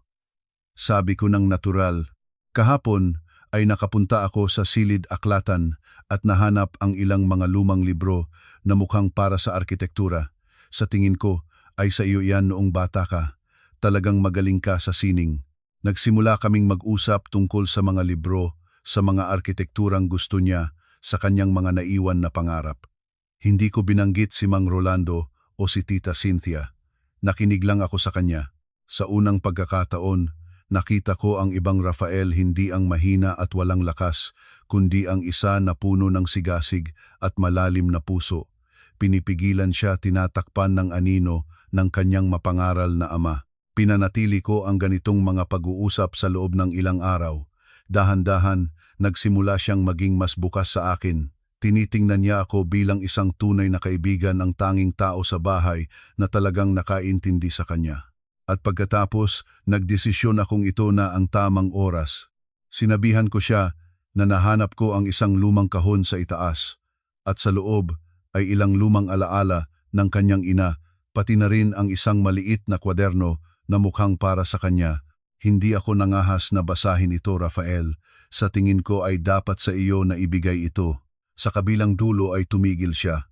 Speaker 1: Sabi ko ng natural. Kahapon ay nakapunta ako sa silid aklatan at nahanap ang ilang mga lumang libro na mukhang para sa arkitektura. Sa tingin ko ay sa iyo yan noong bata ka. Talagang magaling ka sa sining. Nagsimula kaming mag-usap tungkol sa mga libro, sa mga arkitekturang gusto niya, sa kanyang mga naiwan na pangarap. Hindi ko binanggit si Mang Rolando o si Tita Cynthia. Nakinig lang ako sa kanya. Sa unang pagkakataon, nakita ko ang ibang Rafael, hindi ang mahina at walang lakas, kundi ang isa na puno ng sigasig at malalim na puso. Pinipigilan siya, tinatakpan ng anino ng kanyang mapangaral na ama. Pinanatili ko ang ganitong mga pag-uusap sa loob ng ilang araw. Dahan-dahan, nagsimula siyang maging mas bukas sa akin. Tinitingnan niya ako bilang isang tunay na kaibigan, ang tanging tao sa bahay na talagang nakaintindi sa kanya. At pagkatapos, nagdesisyon akong ito na ang tamang oras. Sinabihan ko siya na nahanap ko ang isang lumang kahon sa itaas at sa loob ay ilang lumang alaala ng kanyang ina, pati na rin ang isang maliit na kwaderno na mukhang para sa kanya. Hindi ako nangahas na basahin ito, Rafael. Sa tingin ko ay dapat sa iyo na ibigay ito. Sa kabilang dulo ay tumigil siya.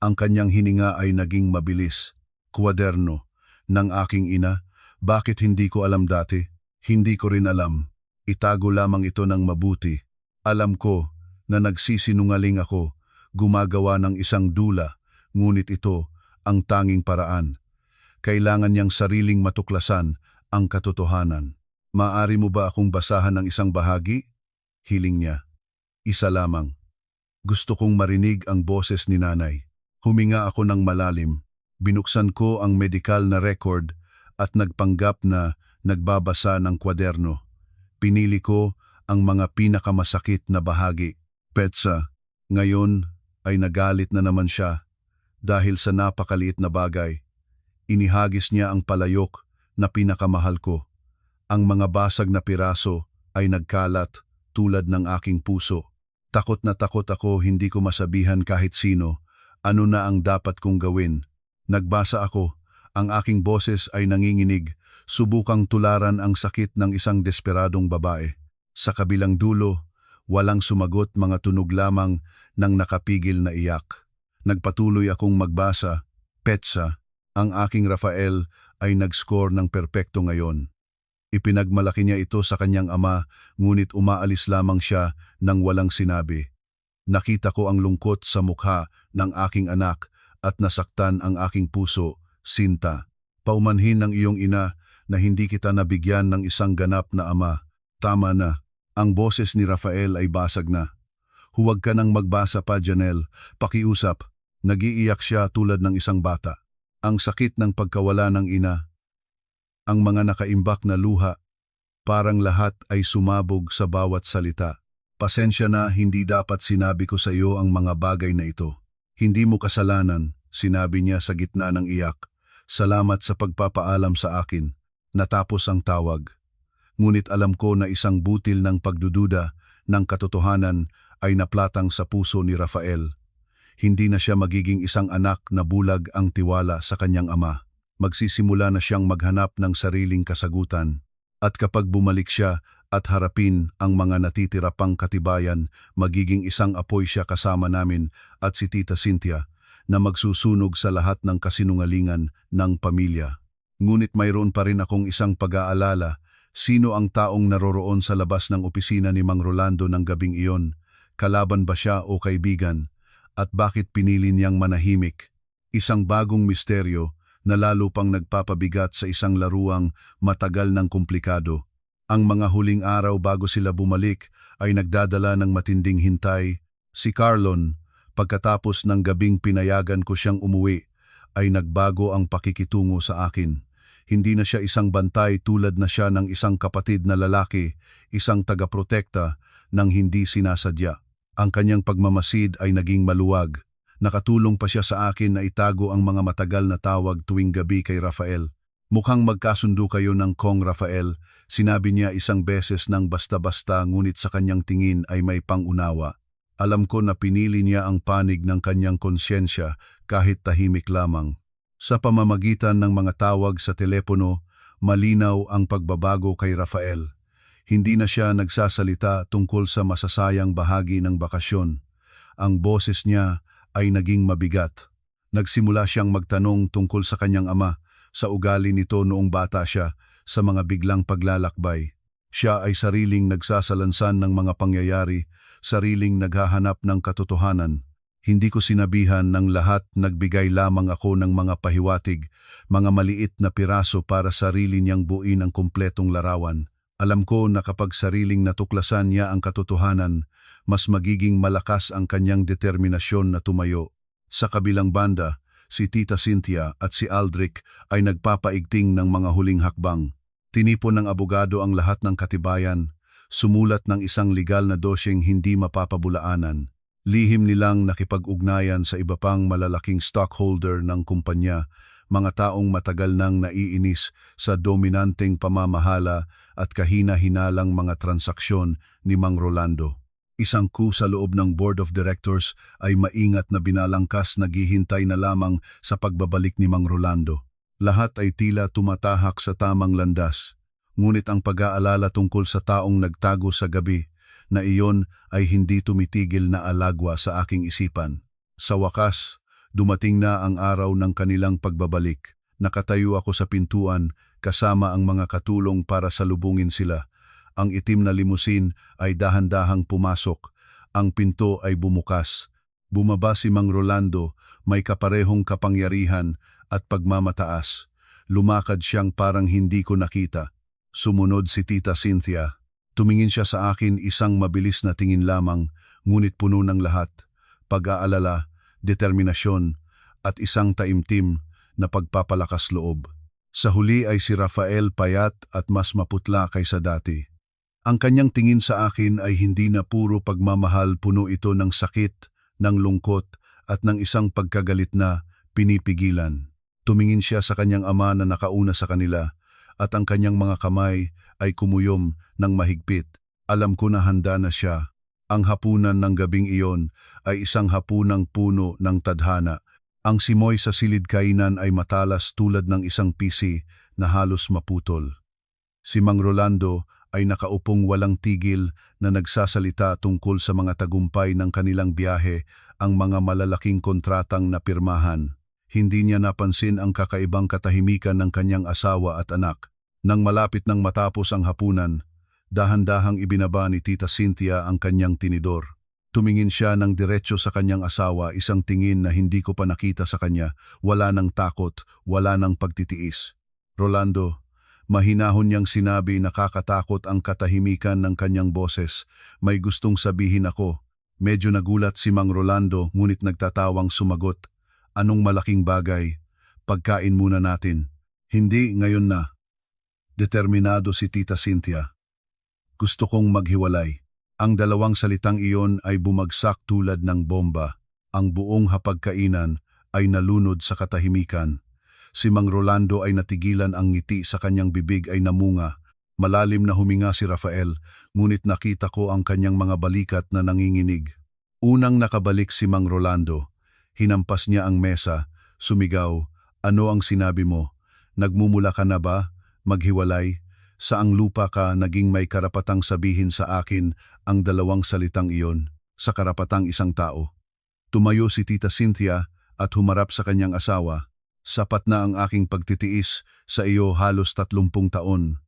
Speaker 1: Ang kanyang hininga ay naging mabilis. Kwaderno ng aking ina? Bakit hindi ko alam dati? Hindi ko rin alam. Itago lamang ito ng mabuti. Alam ko na nagsisinungaling ako, gumagawa ng isang dula, ngunit ito ang tanging paraan. Kailangan niyang sariling matuklasan ang katotohanan. Maaari mo ba akong basahan ng isang bahagi? Hiling niya. Isa lamang. Gusto kong marinig ang boses ni nanay. Huminga ako ng malalim. Binuksan ko ang medikal na record at nagpanggap na nagbabasa ng kwaderno. Pinili ko ang mga pinakamasakit na bahagi. Petsa, ngayon ay nagalit na naman siya dahil sa napakaliit na bagay. Inihagis niya ang palayok na pinakamahal ko. Ang mga basag na piraso ay nagkalat tulad ng aking puso. Takot na takot ako, hindi ko masabihan kahit sino ano na ang dapat kong gawin. Nagbasa ako, ang aking boses ay nanginginig, subukang tularan ang sakit ng isang desperadong babae. Sa kabilang dulo, walang sumagot, mga tunog lamang ng nakapigil na iyak. Nagpatuloy akong magbasa. Petsa, ang aking Rafael ay nag-score ng perpekto ngayon. Ipinagmalaki niya ito sa kanyang ama, ngunit umaalis lamang siya nang walang sinabi. Nakita ko ang lungkot sa mukha ng aking anak at nasaktan ang aking puso. Sinta, paumanhin ng iyong ina na hindi kita nabigyan ng isang ganap na ama. Tama na, ang boses ni Rafael ay basag na. Huwag ka nang magbasa pa, Janelle, pakiusap. Nagiiyak siya tulad ng isang bata. Ang sakit ng pagkawala ng ina. Ang mga nakaimbak na luha, parang lahat ay sumabog sa bawat salita. Pasensya na, hindi dapat sinabi ko sa iyo ang mga bagay na ito. Hindi mo kasalanan, sinabi niya sa gitna ng iyak. Salamat sa pagpapaalam sa akin. Natapos ang tawag. Ngunit alam ko na isang butil ng pagdududa ng katotohanan ay naplatang sa puso ni Rafael. Hindi na siya magiging isang anak na bulag ang tiwala sa kanyang ama. Magsisimula na siyang maghanap ng sariling kasagutan. At kapag bumalik siya at harapin ang mga natitira pang katibayan, magiging isang apoy siya kasama namin at si Tita Cynthia na magsusunog sa lahat ng kasinungalingan ng pamilya. Ngunit mayroon pa rin akong isang pag-aalala. Sino ang taong naroroon sa labas ng opisina ni Mang Rolando ng gabing iyon? Kalaban ba siya o kaibigan? At bakit pinili niyang manahimik? Isang bagong misteryo na lalo pang nagpapabigat sa isang laruang matagal ng komplikado. Ang mga huling araw bago sila bumalik ay nagdadala ng matinding hintay. Si Carlon, pagkatapos ng gabing pinayagan ko siyang umuwi, ay nagbago ang pakikitungo sa akin. Hindi na siya isang bantay, tulad na siya ng isang kapatid na lalaki, isang tagaprotekta ng hindi sinasadya. Ang kanyang pagmamasid ay naging maluwag. Nakatulong pa siya sa akin na itago ang mga matagal na tawag tuwing gabi kay Rafael. Mukhang magkasundo kayo ng Kong Rafael, sinabi niya isang beses ng basta-basta, ngunit sa kanyang tingin ay may pangunawa. Alam ko na pinili niya ang panig ng kanyang konsyensya kahit tahimik lamang. Sa pamamagitan ng mga tawag sa telepono, malinaw ang pagbabago kay Rafael. Hindi na siya nagsasalita tungkol sa masasayang bahagi ng bakasyon. Ang boses niya ay naging mabigat. Nagsimula siyang magtanong tungkol sa kanyang ama, sa ugali nito noong bata siya, sa mga biglang paglalakbay. Siya ay sariling nagsasalansan ng mga pangyayari, sariling naghahanap ng katotohanan. Hindi ko sinabihan ng lahat, nagbigay lamang ako ng mga pahiwatig, mga maliit na piraso para sarili niyang buuin ang kumpletong larawan. Alam ko na kapag sariling natuklasan niya ang katotohanan, mas magiging malakas ang kanyang determinasyon na tumayo. Sa kabilang banda, si Tita Cynthia at si Aldrich ay nagpapaigting ng mga huling hakbang. Tinipon ng abogado ang lahat ng katibayan, sumulat ng isang legal na dosyeng hindi mapapabulaanan. Lihim nilang nakipag-ugnayan sa iba pang malalaking stockholder ng kumpanya, mga taong matagal nang naiinis sa dominanteng pamamahala at kahina-hinalang mga transaksyon ni Mang Rolando. Isang coup sa loob ng Board of Directors ay maingat na binalangkas, naghihintay na lamang sa pagbabalik ni Mang Rolando. Lahat ay tila tumatahak sa tamang landas, ngunit ang pag-aalala tungkol sa taong nagtago sa gabi na iyon ay hindi tumitigil na alagwa sa aking isipan. Sa wakas, dumating na ang araw ng kanilang pagbabalik. Nakatayo ako sa pintuan kasama ang mga katulong para salubungin sila. Ang itim na limusin ay dahan-dahang pumasok. Ang pinto ay bumukas. Bumaba si Mang Rolando, may kaparehong kapangyarihan at pagmamataas. Lumakad siyang parang hindi ko nakita. Sumunod si Tita Cynthia. Tumingin siya sa akin, isang mabilis na tingin lamang, ngunit puno ng lahat. Pag-aalala, determinasyon, at isang taimtim na pagpapalakas loob. Sa huli ay si Rafael payat at mas maputla kaysa dati. Ang kanyang tingin sa akin ay hindi na puro pagmamahal, puno ito ng sakit, ng lungkot at ng isang pagkagalit na pinipigilan. Tumingin siya sa kanyang ama na nakauna sa kanila at ang kanyang mga kamay ay kumuyom ng mahigpit. Alam ko na handa na siya. Ang hapunan ng gabing iyon ay isang hapunang puno ng tadhana. Ang simoy sa silid kainan ay matalas tulad ng isang pisi na halos maputol. Si Mang Rolando ay nakaupong walang tigil na nagsasalita tungkol sa mga tagumpay ng kanilang biyahe, ang mga malalaking kontratang napirmahan. Hindi niya napansin ang kakaibang katahimikan ng kanyang asawa at anak. Nang malapit nang matapos ang hapunan, dahan-dahang ibinaba ni Tita Cynthia ang kanyang tinidor. Tumingin siya ng diretso sa kanyang asawa, isang tingin na hindi ko pa nakita sa kanya. Wala ng takot, wala ng pagtitiis. Rolando, mahinahon niyang sinabi, nakakatakot ang katahimikan ng kanyang boses. May gustong sabihin ako. Medyo nagulat si Mang Rolando ngunit nagtatawang sumagot. Anong malaking bagay? Pagkain muna natin. Hindi ngayon na. Determinado si Tita Cynthia. Gusto kong maghiwalay. Ang dalawang salitang iyon ay bumagsak tulad ng bomba. Ang buong hapagkainan ay nalunod sa katahimikan. Si Mang Rolando ay natigilan, ang ngiti sa kanyang bibig ay namunga. Malalim na huminga si Rafael, ngunit nakita ko ang kanyang mga balikat na nanginginig. Unang nakabalik si Mang Rolando. Hinampas niya ang mesa, sumigaw, "Ano ang sinabi mo? Nagmumula ka na ba? Maghiwalay? Saang lupa ka naging may karapatang sabihin sa akin ang dalawang salitang iyon, sa karapatang isang tao?" Tumayo si Tita Cynthia at humarap sa kanyang asawa. "Sapat na ang aking pagtitiis sa iyo halos 30 taon.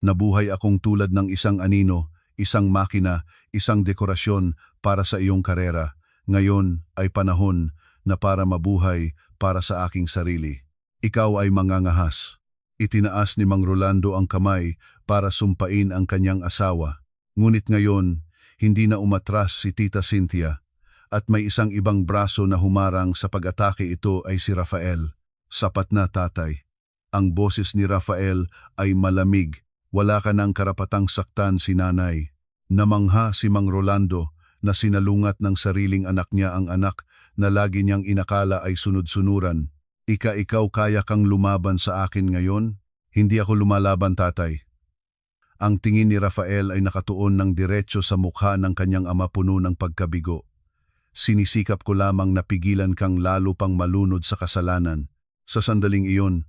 Speaker 1: Nabuhay akong tulad ng isang anino, isang makina, isang dekorasyon para sa iyong karera. Ngayon ay panahon na para mabuhay para sa aking sarili. Ikaw ay mangangahas." Itinaas ni Mang Rolando ang kamay para sumpain ang kanyang asawa. Ngunit ngayon, hindi na umatras si Tita Cynthia at may isang ibang braso na humarang sa pag-atake. Ito ay si Rafael. "Sapat na, tatay." Ang boses ni Rafael ay malamig. "Wala ka ng karapatang saktan si nanay." Namangha si Mang Rolando na sinalungat ng sariling anak niya, ang anak na lagi niyang inakala ay sunod-sunuran. Ikaw kaya kang lumaban sa akin ngayon?" "Hindi ako lumalaban, tatay." Ang tingin ni Rafael ay nakatuon ng diretso sa mukha ng kanyang ama, puno ng pagkabigo. "Sinisikap ko lamang na pigilan kang lalo pang malunod sa kasalanan." Sa sandaling iyon,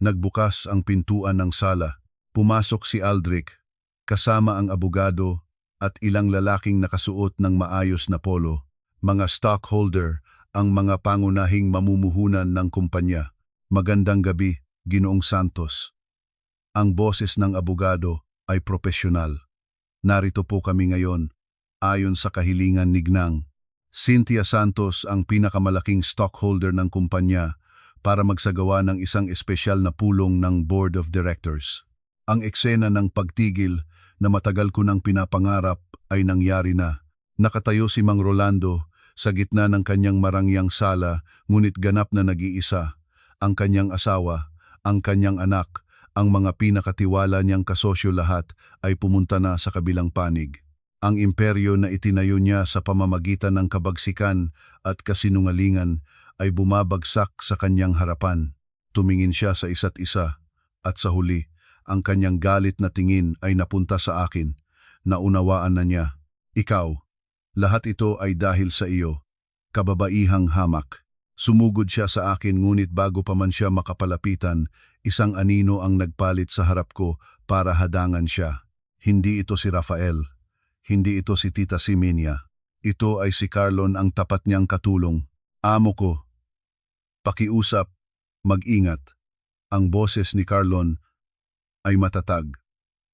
Speaker 1: nagbukas ang pintuan ng sala. Pumasok si Aldrich, kasama ang abogado at ilang lalaking nakasuot ng maayos na polo. Mga stockholder, ang mga pangunahing mamumuhunan ng kumpanya. "Magandang gabi, Ginoong Santos." Ang boses ng abogado ay propesyonal. "Narito po kami ngayon, ayon sa kahilingan ni Gnang Cynthia Santos, ang pinakamalaking stockholder ng kumpanya, para magsagawa ng isang espesyal na pulong ng Board of Directors." Ang eksena ng pagtigil na matagal ko nang pinapangarap ay nangyari na. Nakatayo si Mang Rolando sa gitna ng kanyang marangyang sala, ngunit ganap na nag-iisa. Ang kanyang asawa, ang kanyang anak, ang mga pinakatiwala niyang kasosyo, lahat ay pumunta na sa kabilang panig. Ang imperyo na itinayo niya sa pamamagitan ng kabagsikan at kasinungalingan ay bumabagsak sa kanyang harapan. Tumingin siya sa isa't isa at sa huli, ang kanyang galit na tingin ay napunta sa akin. Naunawaan na niya. "Ikaw, lahat ito ay dahil sa iyo, kababaihang hamak." Sumugod siya sa akin, ngunit bago pa man siya makapalapitan, isang anino ang nagpalit sa harap ko para hadangan siya. Hindi ito si Rafael. Hindi ito si Tita Siminia. Ito ay si Carlon, ang tapat niyang katulong. "Amo ko. Pakiusap, mag-ingat." Ang boses ni Carlon ay matatag.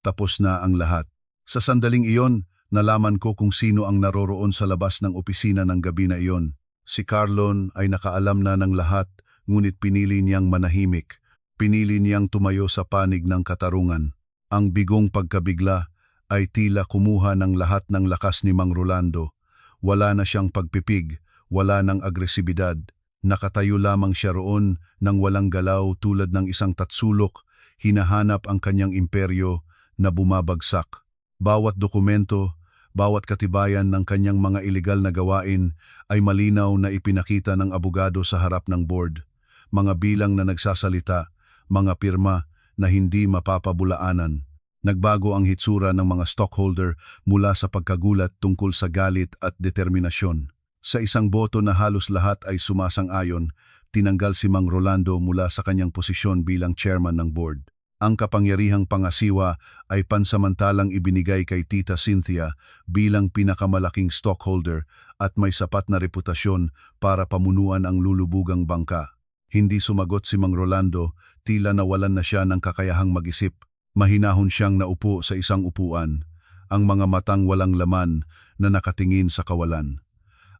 Speaker 1: Tapos na ang lahat. Sa sandaling iyon, nalaman ko kung sino ang naroroon sa labas ng opisina ng gabi na iyon. Si Carlon ay nakaalam na ng lahat, ngunit pinili niyang manahimik. Pinili niyang tumayo sa panig ng katarungan. Ang bigong pagkabigla ay tila kumuha ng lahat ng lakas ni Mang Rolando. Wala na siyang pagpipig, wala ng agresibidad. Nakatayo lamang siya roon nang walang galaw tulad ng isang tatsulok, hinahanap ang kanyang imperyo na bumabagsak. Bawat dokumento, bawat katibayan ng kanyang mga ilegal na gawain ay malinaw na ipinakita ng abogado sa harap ng board. Mga bilang na nagsasalita, mga pirma na hindi mapapabulaanan. Nagbago ang hitsura ng mga stockholder mula sa pagkagulat tungkol sa galit at determinasyon. Sa isang boto na halos lahat ay sumasang-ayon, tinanggal si Mang Rolando mula sa kanyang posisyon bilang chairman ng board. Ang kapangyarihang pangasiwa ay pansamantalang ibinigay kay Tita Cynthia bilang pinakamalaking stockholder at may sapat na reputasyon para pamunuan ang lulubugang bangka. Hindi sumagot si Mang Rolando, tila nawalan na siya ng kakayahang mag-isip. Mahinahon siyang naupo sa isang upuan, ang mga matang walang laman na nakatingin sa kawalan.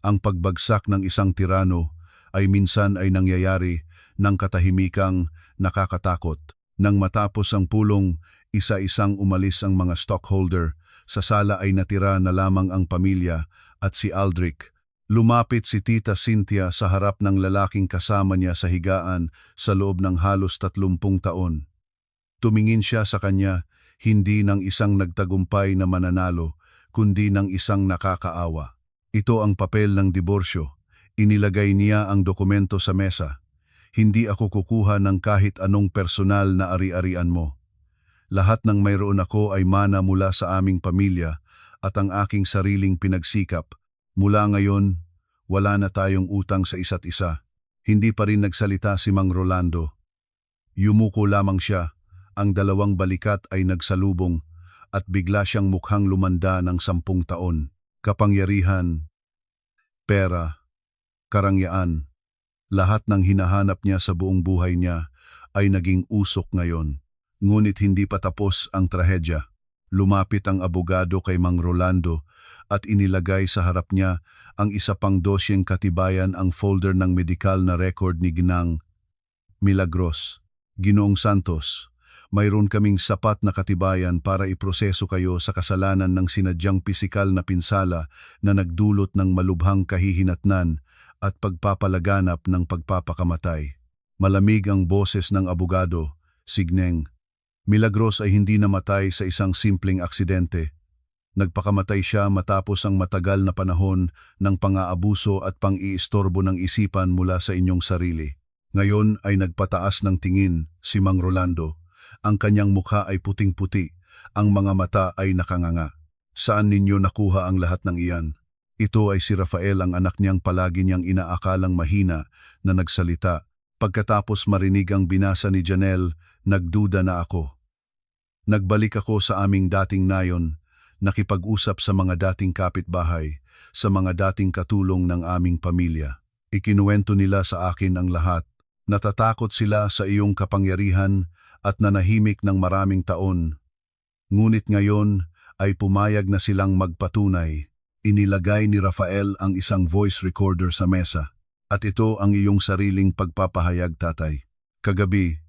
Speaker 1: Ang pagbagsak ng isang tirano ay minsan ay nangyayari ng katahimikang nakakatakot. Nang matapos ang pulong, isa-isang umalis ang mga stockholder, sa sala ay natira na lamang ang pamilya at si Aldrich. Lumapit si Tita Cynthia sa harap ng lalaking kasama niya sa higaan sa loob ng halos 30 taon. Tumingin siya sa kanya, hindi ng isang nagtagumpay na mananalo, kundi ng isang nakakaawa. Ito ang papel ng diborsyo. Inilagay niya ang dokumento sa mesa. Hindi ako kukuha ng kahit anong personal na ari-arian mo. Lahat ng mayroon ako ay mana mula sa aming pamilya at ang aking sariling pinagsikap. Mula ngayon, wala na tayong utang sa isa't isa. Hindi pa rin nagsalita si Mang Rolando. Yumuko lamang siya. Ang dalawang balikat ay nagsalubong at bigla siyang mukhang lumanda ng 10 taon. Kapangyarihan, pera, karangyaan, lahat ng hinahanap niya sa buong buhay niya ay naging usok ngayon. Ngunit hindi pa tapos ang trahedya. Lumapit ang abogado kay Mang Rolando at inilagay sa harap niya ang isa pang dosyeng katibayan, ang folder ng medikal na record ni Ginang Milagros. Ginoong Santos, mayroon kaming sapat na katibayan para iproseso kayo sa kasalanan ng sinadyang pisikal na pinsala na nagdulot ng malubhang kahihinatnan at pagpapalaganap ng pagpapakamatay. Malamig ang boses ng abogado, Signeng. Milagros ay hindi namatay sa isang simpleng aksidente. Nagpakamatay siya matapos ang matagal na panahon ng pang-aabuso at pang-iistorbo ng isipan mula sa inyong sarili. Ngayon ay nagpataas ng tingin si Mang Rolando. Ang kanyang mukha ay puting-puti, ang mga mata ay nakanganga. Saan ninyo nakuha ang lahat ng iyan? Ito ay si Rafael, ang anak niyang palagi niyang inaakalang mahina na nagsalita. Pagkatapos marinig ang binasa ni Janelle, nagduda na ako. Nagbalik ako sa aming dating nayon, nakipag-usap sa mga dating kapitbahay, sa mga dating katulong ng aming pamilya. Ikinuwento nila sa akin ang lahat. Natatakot sila sa iyong kapangyarihan at nanahimik ng maraming taon. Ngunit ngayon ay pumayag na silang magpatunay. Inilagay ni Rafael ang isang voice recorder sa mesa. At ito ang iyong sariling pagpapahayag, tatay. Kagabi,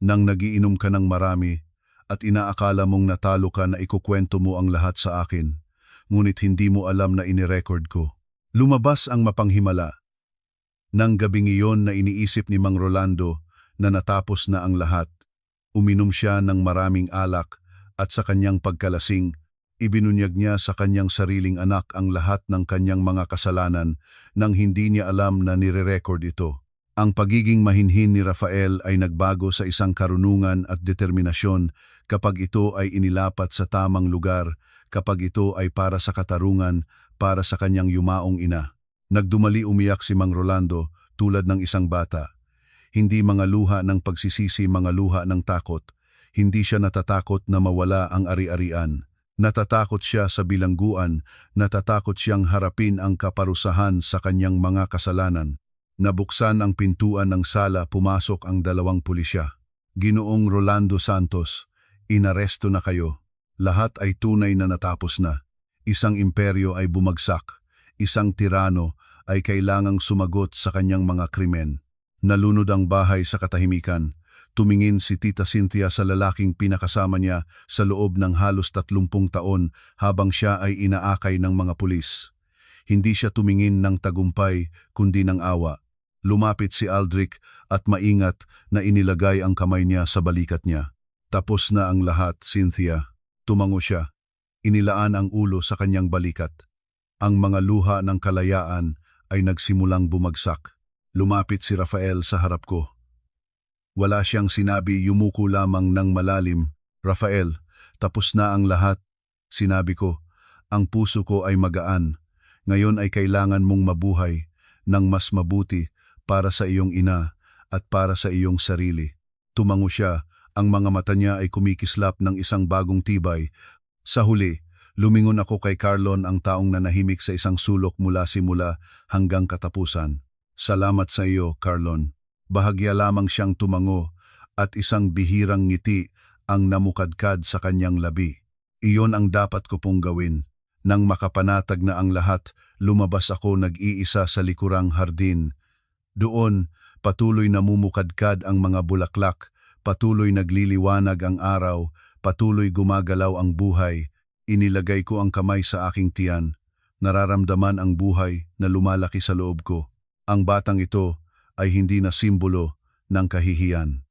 Speaker 1: nang nagiinom ka ng marami at inaakala mong natalo ka na ikukwento mo ang lahat sa akin, ngunit hindi mo alam na inirecord ko. Lumabas ang mapanghimala. Nang gabing iyon na iniisip ni Mang Rolando na natapos na ang lahat, uminom siya ng maraming alak at sa kanyang pagkalasing, ibinunyag niya sa kanyang sariling anak ang lahat ng kanyang mga kasalanan nang hindi niya alam na nire-record ito. Ang pagiging mahinhin ni Rafael ay nagbago sa isang karunungan at determinasyon kapag ito ay inilapat sa tamang lugar, kapag ito ay para sa katarungan, para sa kanyang yumaong ina. Nagdumali umiyak si Mang Rolando tulad ng isang bata. Hindi mga luha ng pagsisisi, mga luha ng takot. Hindi siya natatakot na mawala ang ari-arian. Natatakot siya sa bilangguan, natatakot siyang harapin ang kaparusahan sa kanyang mga kasalanan. Nabuksan ang pintuan ng sala, pumasok ang 2 pulisya. Ginoong Rolando Santos, inaresto na kayo. Lahat ay tunay na natapos na. Isang imperyo ay bumagsak. Isang tirano ay kailangang sumagot sa kanyang mga krimen. Nalunod ang bahay sa katahimikan. Tumingin si Tita Cynthia sa lalaking pinakasama niya sa loob ng halos 30 taon habang siya ay inaakay ng mga pulis. Hindi siya tumingin ng tagumpay kundi ng awa. Lumapit si Aldrich at maingat na inilagay ang kamay niya sa balikat niya. Tapos na ang lahat, Cynthia. Tumango siya. Inilaan ang ulo sa kanyang balikat. Ang mga luha ng kalayaan ay nagsimulang bumagsak. Lumapit si Rafael sa harap ko. Wala siyang sinabi, yumuko lamang ng malalim. Rafael, tapos na ang lahat. Sinabi ko, ang puso ko ay magaan. Ngayon ay kailangan mong mabuhay ng mas mabuti para sa iyong ina at para sa iyong sarili. Tumango siya, ang mga mata niya ay kumikislap ng isang bagong tibay. Sa huli, lumingon ako kay Carlon, ang taong nanahimik sa isang sulok mula simula hanggang katapusan. Salamat sa iyo, Carlon. Bahagya lamang siyang tumango at isang bihirang ngiti ang namukadkad sa kanyang labi. Iyon ang dapat ko pong gawin. Nang makapanatag na ang lahat, lumabas ako nag-iisa sa likurang hardin. Doon, patuloy namumukadkad ang mga bulaklak, patuloy nagliliwanag ang araw, patuloy gumagalaw ang buhay. Inilagay ko ang kamay sa aking tiyan. Nararamdaman ang buhay na lumalaki sa loob ko. Ang batang ito ay hindi na simbolo ng kahihiyan.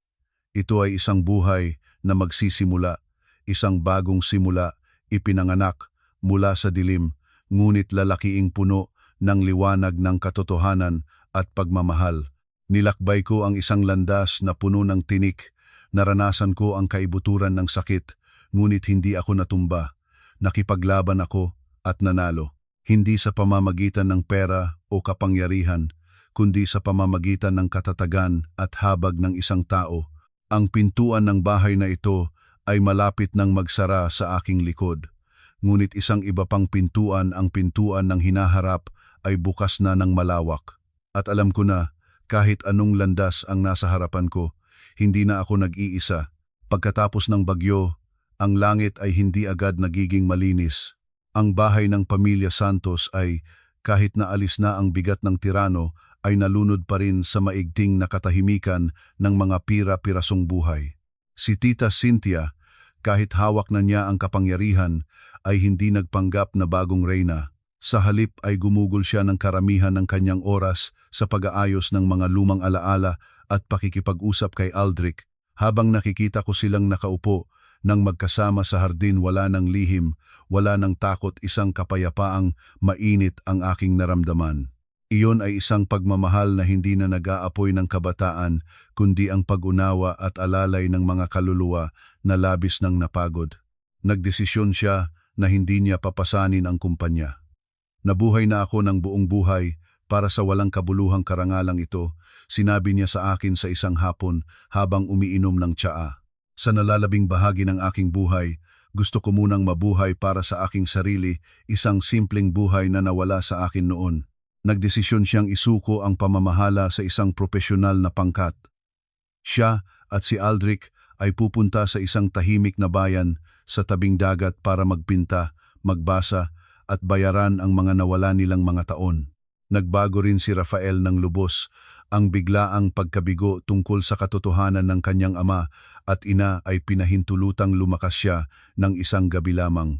Speaker 1: Ito ay isang buhay na magsisimula, isang bagong simula, ipinanganak mula sa dilim, ngunit lalakiing puno ng liwanag ng katotohanan at pagmamahal. Nilakbay ko ang isang landas na puno ng tinik. Naranasan ko ang kaibuturan ng sakit, ngunit hindi ako natumba. Nakipaglaban ako at nanalo. Hindi sa pamamagitan ng pera o kapangyarihan, kundi sa pamamagitan ng katatagan at habag ng isang tao. Ang pintuan ng bahay na ito ay malapit ng magsara sa aking likod. Ngunit isang iba pang pintuan, ang pintuan ng hinaharap, ay bukas na ng malawak. At alam ko na, kahit anong landas ang nasa harapan ko, hindi na ako nag-iisa. Pagkatapos ng bagyo, ang langit ay hindi agad nagiging malinis. Ang bahay ng pamilya Santos ay, kahit na alis na ang bigat ng tirano, ay nalunod pa rin sa maigting na katahimikan ng mga pira-pirasong buhay. Si Tita Cynthia, kahit hawak na niya ang kapangyarihan, ay hindi nagpanggap na bagong reyna. Sa halip ay gumugol siya ng karamihan ng kanyang oras sa pag-aayos ng mga lumang alaala at pakikipag-usap kay Aldrich. Habang nakikita ko silang nakaupo nang magkasama sa hardin, wala ng lihim, wala ng takot, isang kapayapaang mainit ang aking naramdaman. Iyon ay isang pagmamahal na hindi na nag-aapoy ng kabataan, kundi ang pag-unawa at alalay ng mga kaluluwa na labis ng napagod. Nagdesisyon siya na hindi niya papasanin ang kumpanya. Nabuhay na ako ng buong buhay para sa walang kabuluhang karangalang ito, sinabi niya sa akin sa isang hapon habang umiinom ng tsaa. Sa nalalabing bahagi ng aking buhay, gusto ko munang mabuhay para sa aking sarili, isang simpleng buhay na nawala sa akin noon. Nagdesisyon siyang isuko ang pamamahala sa isang propesyonal na pangkat. Siya at si Aldrich ay pupunta sa isang tahimik na bayan sa tabing dagat para magpinta, magbasa at bayaran ang mga nawala nilang mga taon. Nagbago rin si Rafael ng lubos, ang biglaang pagkabigo tungkol sa katotohanan ng kanyang ama at ina ay pinahintulutang lumakas siya ng isang gabi lamang.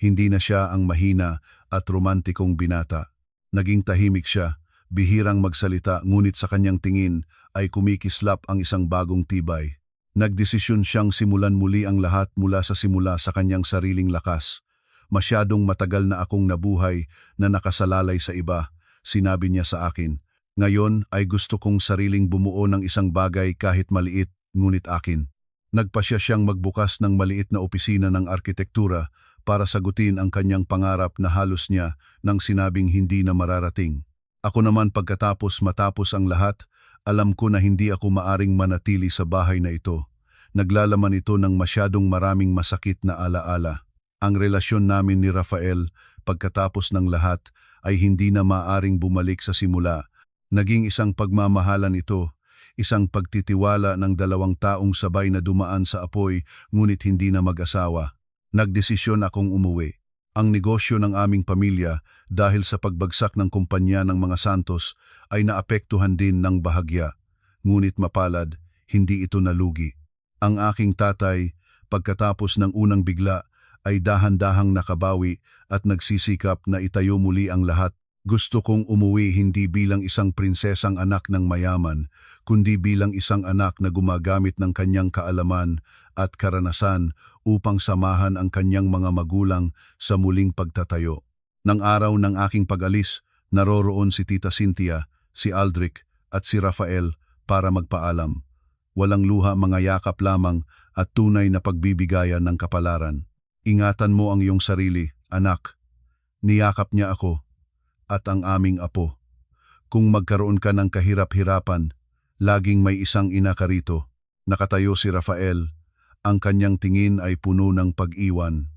Speaker 1: Hindi na siya ang mahina at romantikong binata. Naging tahimik siya, bihirang magsalita, ngunit sa kanyang tingin ay kumikislap ang isang bagong tibay. Nagdesisyon siyang simulan muli ang lahat mula sa simula sa kanyang sariling lakas. Masyadong matagal na akong nabuhay na nakasalalay sa iba, sinabi niya sa akin. Ngayon ay gusto kong sariling bumuo ng isang bagay kahit maliit, ngunit akin. Nagpasya siyang magbukas ng maliit na opisina ng arkitektura para sagutin ang kanyang pangarap na halos niya nang sinabing hindi na mararating. Ako naman matapos ang lahat, alam ko na hindi ako maaring manatili sa bahay na ito. Naglalaman ito ng masyadong maraming masakit na alaala. Ang relasyon namin ni Rafael pagkatapos ng lahat ay hindi na maaring bumalik sa simula. Naging isang pagmamahalan ito, isang pagtitiwala ng dalawang taong sabay na dumaan sa apoy ngunit hindi na mag-asawa. Nagdesisyon akong umuwi. Ang negosyo ng aming pamilya dahil sa pagbagsak ng kumpanya ng mga Santos ay naapektuhan din ng bahagya. Ngunit mapalad, hindi ito nalugi. Ang aking tatay, pagkatapos ng unang bigla, ay dahan-dahang nakabawi at nagsisikap na itayo muli ang lahat Gusto kong umuwi hindi bilang isang prinsesang anak ng mayaman, kundi bilang isang anak na gumagamit ng kanyang kaalaman at karanasan upang samahan ang kanyang mga magulang sa muling pagtatayo. Nang araw ng aking pag-alis, naroroon si Tita Cynthia, si Aldrich at si Rafael para magpaalam. Walang luha, mga yakap lamang at tunay na pagbibigayan ng kapalaran. Ingatan mo ang iyong sarili, anak. Niyakap niya ako at ang aming apo. Kung magkaroon ka ng kahirap-hirapan, laging may isang ina ka rito. Nakatayo si Rafael, ang kanyang tingin ay puno ng pag-iwan.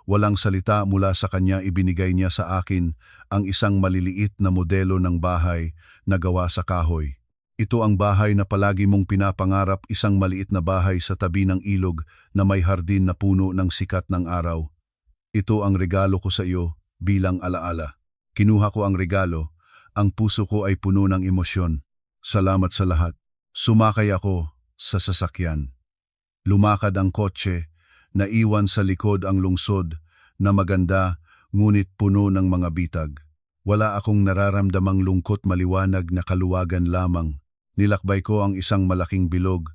Speaker 1: Walang salita mula sa kanya, ibinigay niya sa akin ang isang maliliit na modelo ng bahay na gawa sa kahoy. Ito ang bahay na palagi mong pinapangarap, isang maliit na bahay sa tabi ng ilog na may hardin na puno ng sikat ng araw. Ito ang regalo ko sa iyo bilang alaala. Kinuha ko ang regalo, ang puso ko ay puno ng emosyon. Salamat sa lahat. Sumakay ako sa sasakyan. Lumakad ang kotse, naiwan sa likod ang lungsod na maganda ngunit puno ng mga bitag. Wala akong nararamdamang lungkot, maliwanag na kaluwagan lamang. Nilakbay ko ang isang malaking bilog,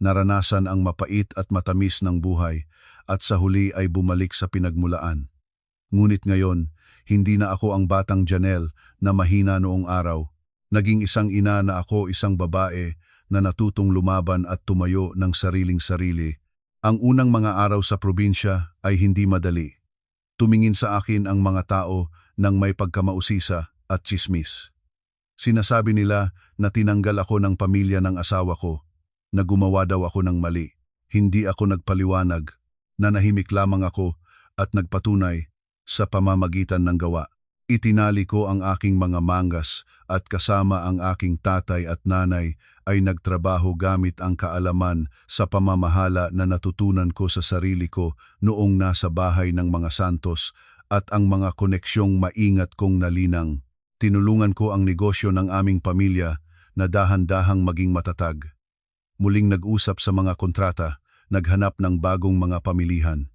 Speaker 1: naranasan ang mapait at matamis ng buhay at sa huli ay bumalik sa pinagmulaan. Ngunit ngayon, hindi na ako ang batang Janelle na mahina noong araw. Naging isang ina na ako, isang babae na natutong lumaban at tumayo ng sariling-sarili. Ang unang mga araw sa probinsya ay hindi madali. Tumingin sa akin ang mga tao ng may pagkamausisa at tsismis. Sinasabi nila na tinanggal ako ng pamilya ng asawa ko, na gumawa daw ako ng mali. Hindi ako nagpaliwanag, nanahimik lamang ako at nagpatunay sa pamamagitan ng gawa. Itinali ko ang aking mga mangas at kasama ang aking tatay at nanay ay nagtrabaho gamit ang kaalaman sa pamamahala na natutunan ko sa sarili ko noong nasa bahay ng mga santos at ang mga koneksyong maingat kong nalinang. Tinulungan ko ang negosyo ng aming pamilya na dahan-dahang maging matatag. Muling nag-usap sa mga kontrata, naghanap ng bagong mga pamilihan.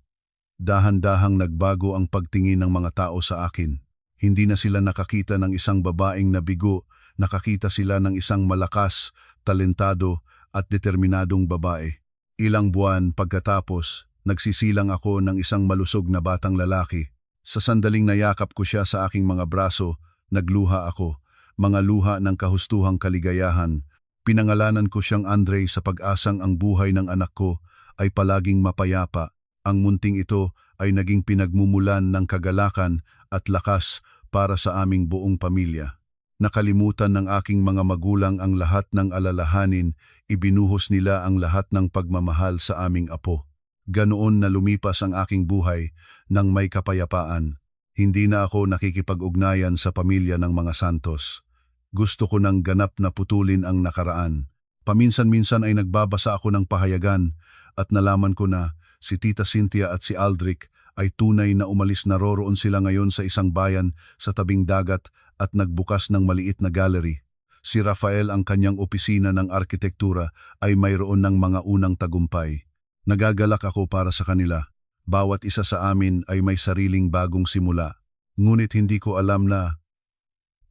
Speaker 1: Dahan-dahang nagbago ang pagtingin ng mga tao sa akin. Hindi na sila nakakita ng isang babaeng nabigo, nakakita sila ng isang malakas, talentado at determinadong babae. Ilang buwan pagkatapos, nagsisilang ako ng isang malusog na batang lalaki. Sa sandaling nayakap ko siya sa aking mga braso, nagluha ako, mga luha ng kahustuhang kaligayahan. Pinangalanan ko siyang Andre sa pag-asang ang buhay ng anak ko ay palaging mapayapa. Ang munting ito ay naging pinagmumulan ng kagalakan at lakas para sa aming buong pamilya. Nakalimutan ng aking mga magulang ang lahat ng alalahanin, ibinuhos nila ang lahat ng pagmamahal sa aming apo. Ganoon na lumipas ang aking buhay nang may kapayapaan. Hindi na ako nakikipag-ugnayan sa pamilya ng mga santos. Gusto ko ng ganap na putulin ang nakaraan. Paminsan-minsan ay nagbabasa ako ng pahayagan at nalaman ko na si Tita Cynthia at si Aldrich ay tunay na umalis, naroroon sila ngayon sa isang bayan sa tabing dagat at nagbukas ng maliit na gallery. Si Rafael, ang kanyang opisina ng arkitektura, ay mayroon ng mga unang tagumpay. Nagagalak ako para sa kanila. Bawat isa sa amin ay may sariling bagong simula. Ngunit hindi ko alam na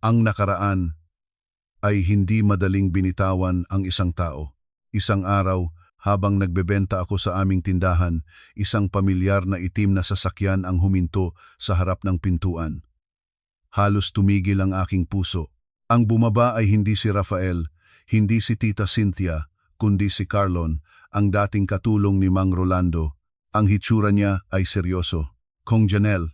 Speaker 1: ang nakaraan ay hindi madaling binitawan ang isang tao. Isang araw, habang nagbebenta ako sa aming tindahan, isang pamilyar na itim na sasakyan ang huminto sa harap ng pintuan. Halos tumigil ang aking puso. Ang bumaba ay hindi si Rafael, hindi si Tita Cynthia, kundi si Carlon, ang dating katulong ni Mang Rolando. Ang hitsura niya ay seryoso. Kong Janelle,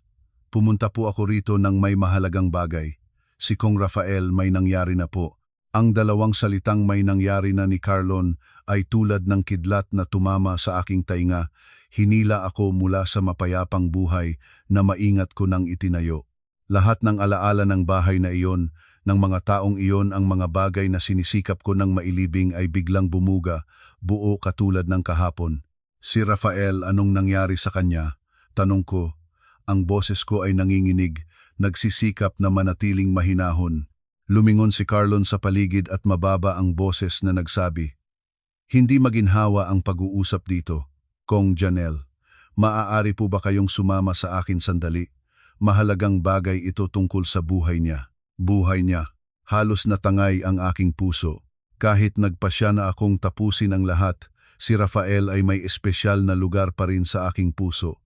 Speaker 1: pumunta po ako rito ng may mahalagang bagay. Si Kong Rafael, may nangyari na po. Ang dalawang salitang may nangyari na ni Carlon ay tulad ng kidlat na tumama sa aking tainga. Hinila ako mula sa mapayapang buhay na maingat ko nang itinayo. Lahat ng alaala ng bahay na iyon, ng mga taong iyon, ang mga bagay na sinisikap ko ng mailibing ay biglang bumuga, buo katulad ng kahapon. Si Rafael, anong nangyari sa kanya? Tanong ko. Ang boses ko ay nanginginig, nagsisikap na manatiling mahinahon. Lumingon si Carlon sa paligid at mababa ang boses na nagsabi, "Hindi maginhawa ang pag-uusap dito, Kong Janelle. Maaari po ba kayong sumama sa akin sandali? Mahalagang bagay ito tungkol sa buhay niya." Buhay niya. Halos natangay ang aking puso. Kahit nagpasya na akong tapusin ang lahat, si Rafael ay may espesyal na lugar pa rin sa aking puso.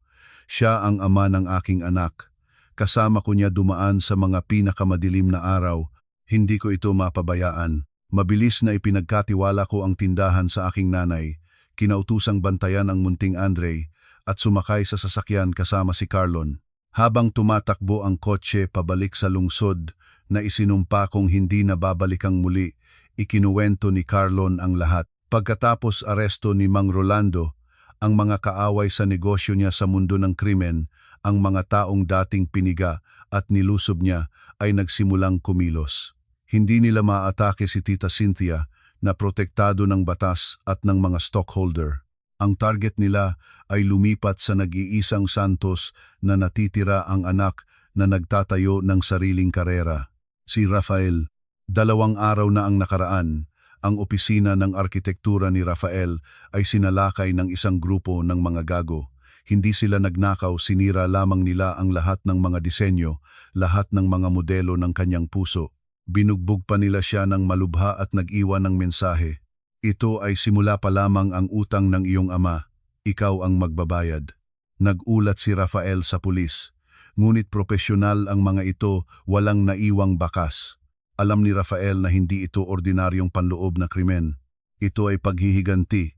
Speaker 1: Siya ang ama ng aking anak. Kasama ko niya dumaan sa mga pinakamadilim na araw. Hindi ko ito mapabayaan. Mabilis na ipinagkatiwala ko ang tindahan sa aking nanay. Kinautusang bantayan ang munting Andre at sumakay sa sasakyan kasama si Carlon. Habang tumatakbo ang kotse pabalik sa lungsod na isinumpa kong hindi na babalikang muli, ikinuwento ni Carlon ang lahat. Pagkatapos aresto ni Mang Rolando, ang mga kaaway sa negosyo niya sa mundo ng krimen, ang mga taong dating piniga at nilusob niya ay nagsimulang kumilos. Hindi nila maatake si Tita Cynthia na protektado ng batas at ng mga stockholder. Ang target nila ay lumipat sa nag-iisang Santos na natitira ang anak na nagtatayo ng sariling karera. Si Rafael. 2 araw na ang nakaraan, ang opisina ng arkitektura ni Rafael ay sinalakay ng isang grupo ng mga gago. Hindi sila nagnakaw, sinira lamang nila ang lahat ng mga disenyo, lahat ng mga modelo ng kanyang puso. Binugbog pa nila siya ng malubha at nag-iwan ng mensahe. Ito ay simula pa lamang ang utang ng iyong ama. Ikaw ang magbabayad. Nag-ulat si Rafael sa pulis. Ngunit propesyonal ang mga ito, walang naiwang bakas. Alam ni Rafael na hindi ito ordinaryong panloob na krimen. Ito ay paghihiganti.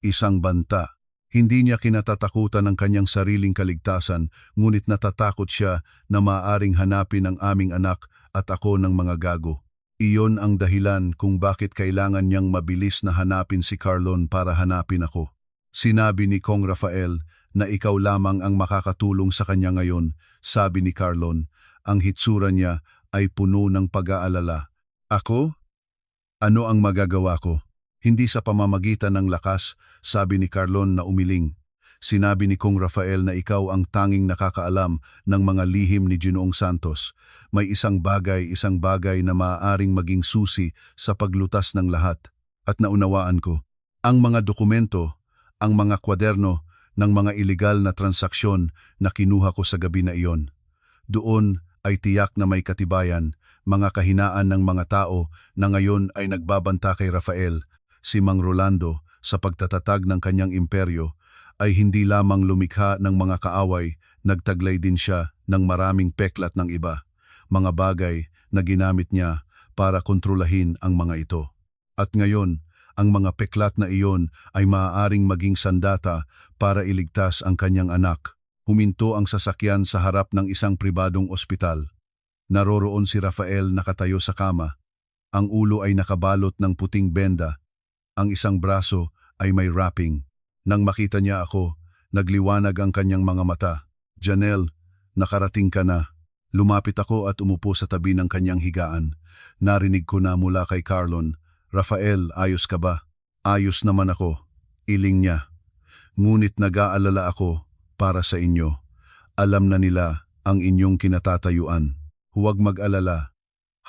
Speaker 1: Isang banta. Hindi niya kinatatakutan ang kanyang sariling kaligtasan, ngunit natatakot siya na maaaring hanapin ang aming anak at ako ng mga gago. Iyon ang dahilan kung bakit kailangan niyang mabilis na hanapin si Carlon para hanapin ako. Sinabi ni Kong Rafael na ikaw lamang ang makakatulong sa kanya ngayon, sabi ni Carlon. Ang hitsura niya ay puno ng pag-aalala. Ako? Ano ang magagawa ko? Hindi sa pamamagitan ng lakas, sabi ni Carlon na umiling. Sinabi ni Kong Rafael na ikaw ang tanging nakakaalam ng mga lihim ni Ginoong Santos. May isang bagay na maaaring maging susi sa paglutas ng lahat. At naunawaan ko, ang mga dokumento, ang mga kwaderno ng mga ilegal na transaksyon na kinuha ko sa gabi na iyon. Doon ay tiyak na may katibayan, mga kahinaan ng mga tao na ngayon ay nagbabanta kay Rafael, si Mang Rolando, sa pagtatatag ng kanyang imperyo, ay hindi lamang lumikha ng mga kaaway, nagtaglay din siya ng maraming peklat ng iba, mga bagay na ginamit niya para kontrolahin ang mga ito. At ngayon, ang mga peklat na iyon ay maaaring maging sandata para iligtas ang kanyang anak. Huminto ang sasakyan sa harap ng isang pribadong ospital. Naroroon si Rafael nakatayo sa kama. Ang ulo ay nakabalot ng puting benda. Ang isang braso ay may wrapping. Nang makita niya ako, nagliwanag ang kanyang mga mata. Janelle, nakarating ka na. Lumapit ako at umupo sa tabi ng kanyang higaan. Narinig ko na mula kay Carlon, Rafael, ayos ka ba? Ayos naman ako. Iling niya. Ngunit nag-aalala ako para sa inyo. Alam na nila ang inyong kinatatayuan. Huwag mag-alala.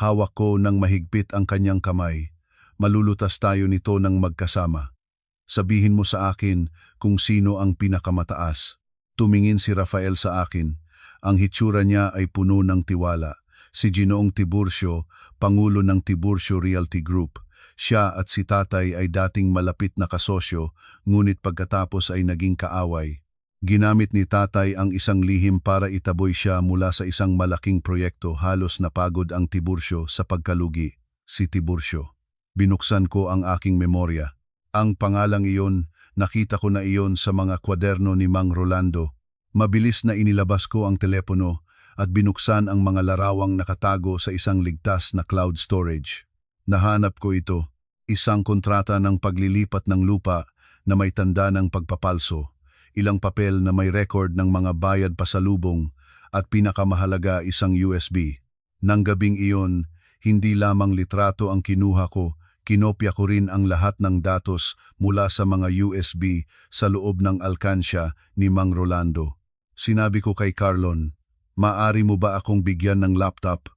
Speaker 1: Hawak ko ng mahigpit ang kanyang kamay. Malulutas tayo nito ng magkasama. Sabihin mo sa akin kung sino ang pinakamataas. Tumingin si Rafael sa akin. Ang hitsura niya ay puno ng tiwala. Si Ginoong Tiburcio, Pangulo ng Tiburcio Realty Group. Siya at si tatay ay dating malapit na kasosyo, ngunit pagkatapos ay naging kaaway. Ginamit ni tatay ang isang lihim para itaboy siya mula sa isang malaking proyekto. Halos napagod ang Tiburcio sa pagkalugi. Si Tiburcio. Binuksan ko ang aking memorya. Ang pangalang iyon, nakita ko na iyon sa mga kwaderno ni Mang Rolando. Mabilis na inilabas ko ang telepono at binuksan ang mga larawang nakatago sa isang ligtas na cloud storage. Nahanap ko ito, isang kontrata ng paglilipat ng lupa na may tanda ng pagpapalso, ilang papel na may record ng mga bayad pasalubong at pinakamahalaga isang USB. Nang gabing iyon, hindi lamang litrato ang kinuha ko, kinopya ko rin ang lahat ng datos mula sa mga USB sa loob ng alkansya ni Mang Rolando. Sinabi ko kay Carlon, maari mo ba akong bigyan ng laptop?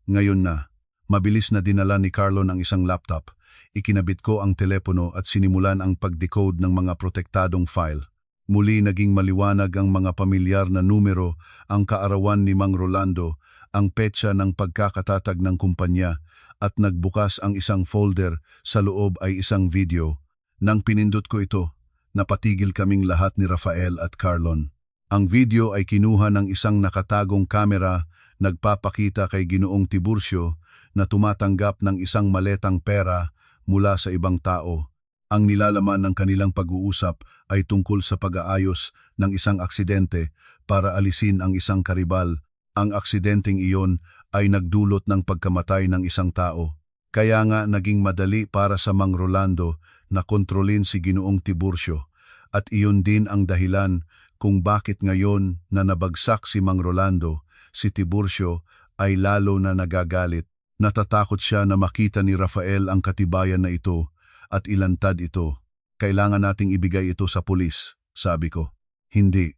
Speaker 1: Ngayon na. Mabilis na dinala ni Carlon ang isang laptop. Ikinabit ko ang telepono at sinimulan ang pag-decode ng mga protektadong file. Muli naging maliwanag ang mga pamilyar na numero, ang kaarawan ni Mang Rolando, ang petsa ng pagkakatatag ng kumpanya at nagbukas ang isang folder, sa loob ay isang video. Nang pinindot ko ito, napatigil kaming lahat ni Rafael at Carlon. Ang video ay kinuha ng isang nakatagong kamera, nagpapakita kay Ginoong Tiburcio na tumatanggap ng isang maletang pera mula sa ibang tao. Ang nilalaman ng kanilang pag-uusap ay tungkol sa pag-aayos ng isang aksidente para alisin ang isang karibal. Ang aksidenteng iyon ay nagdulot ng pagkamatay ng isang tao. Kaya nga naging madali para sa Mang Rolando na kontrolin si Ginoong Tiburcio. At iyon din ang dahilan kung bakit ngayon na nabagsak si Mang Rolando, si Tiburcio ay lalo na nagagalit. Natatakot siya na makita ni Rafael ang katibayan na ito at ilantad ito. Kailangan nating ibigay ito sa pulis, sabi ko. Hindi.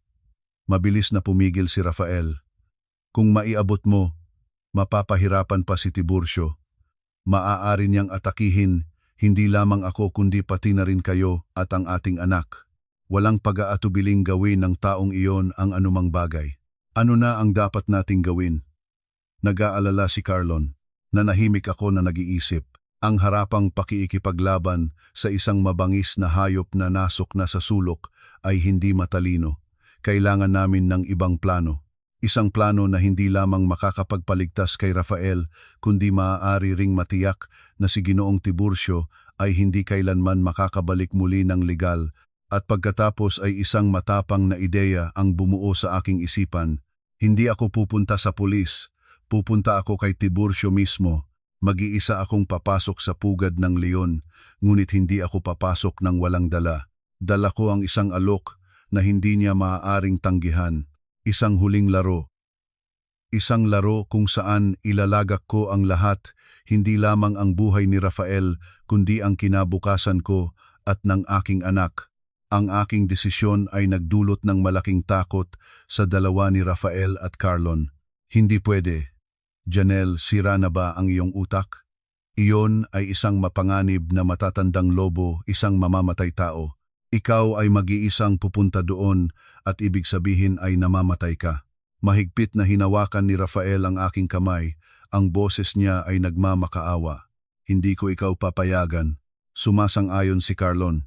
Speaker 1: Mabilis na pumigil si Rafael. Kung maiabot mo, mapapahirapan pa si Tiburcio. Maaari niyang atakihin, hindi lamang ako kundi pati na rin kayo at ang ating anak. Walang pag-aatubiling gawin ng taong iyon ang anumang bagay. Ano na ang dapat nating gawin? Nag-aalala si Carlon. Nanahimik ako na nag-iisip. Ang harapang pakiikipaglaban sa isang mabangis na hayop na nasok na sa sulok ay hindi matalino. Kailangan namin ng ibang plano. Isang plano na hindi lamang makakapagpaligtas kay Rafael, kundi maaari ring matiyak na si Ginoong Tiburcio ay hindi kailanman makakabalik muli ng legal. At pagkatapos ay isang matapang na ideya ang bumuo sa aking isipan. Hindi ako pupunta sa pulis, pupunta ako kay Tiburcio mismo. Mag-iisa akong papasok sa pugad ng leon, ngunit hindi ako papasok ng walang dala. Dala ko ang isang alok na hindi niya maaaring tanggihan. Isang huling laro. Isang laro kung saan ilalagak ko ang lahat, hindi lamang ang buhay ni Rafael, kundi ang kinabukasan ko at ng aking anak. Ang aking desisyon ay nagdulot ng malaking takot sa dalawa ni Rafael at Carlon. Hindi pwede. Janelle, sira na ba ang iyong utak? Iyon ay isang mapanganib na matatandang lobo, isang mamamatay tao. Ikaw ay mag-iisang pupunta doon at ibig sabihin ay namamatay ka. Mahigpit na hinawakan ni Rafael ang aking kamay, ang boses niya ay nagmamakaawa. Hindi ko ikaw papayagan. Sumasang-ayon si Carlon.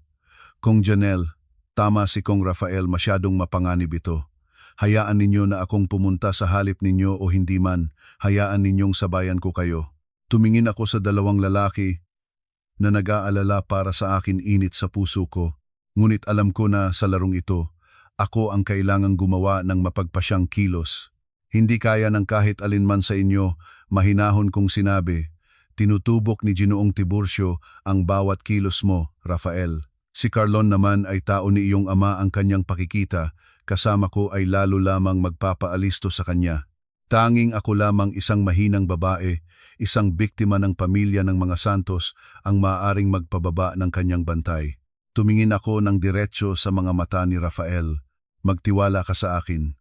Speaker 1: Kong Janelle, tama si Kong Rafael, masyadong mapanganib ito. Hayaan ninyo na akong pumunta sa halip ninyo o hindi man, hayaan ninyong sabayan ko kayo. Tumingin ako sa dalawang lalaki na nag-aalala para sa akin, init sa puso ko. Ngunit alam ko na sa larong ito, ako ang kailangang gumawa ng mapagpasyang kilos. Hindi kaya ng kahit alinman sa inyo, mahinahon kong sinabi. Tinutubok ni Ginoong Tiburcio ang bawat kilos mo, Rafael. Si Carlon naman ay tao ni iyong ama, ang kanyang pakikita, kasama ko ay lalo lamang magpapaalisto sa kanya. Tanging ako lamang, isang mahinang babae, isang biktima ng pamilya ng mga Santos, ang maaaring magpababa ng kanyang bantay. Tumingin ako ng diretso sa mga mata ni Rafael. Magtiwala ka sa akin.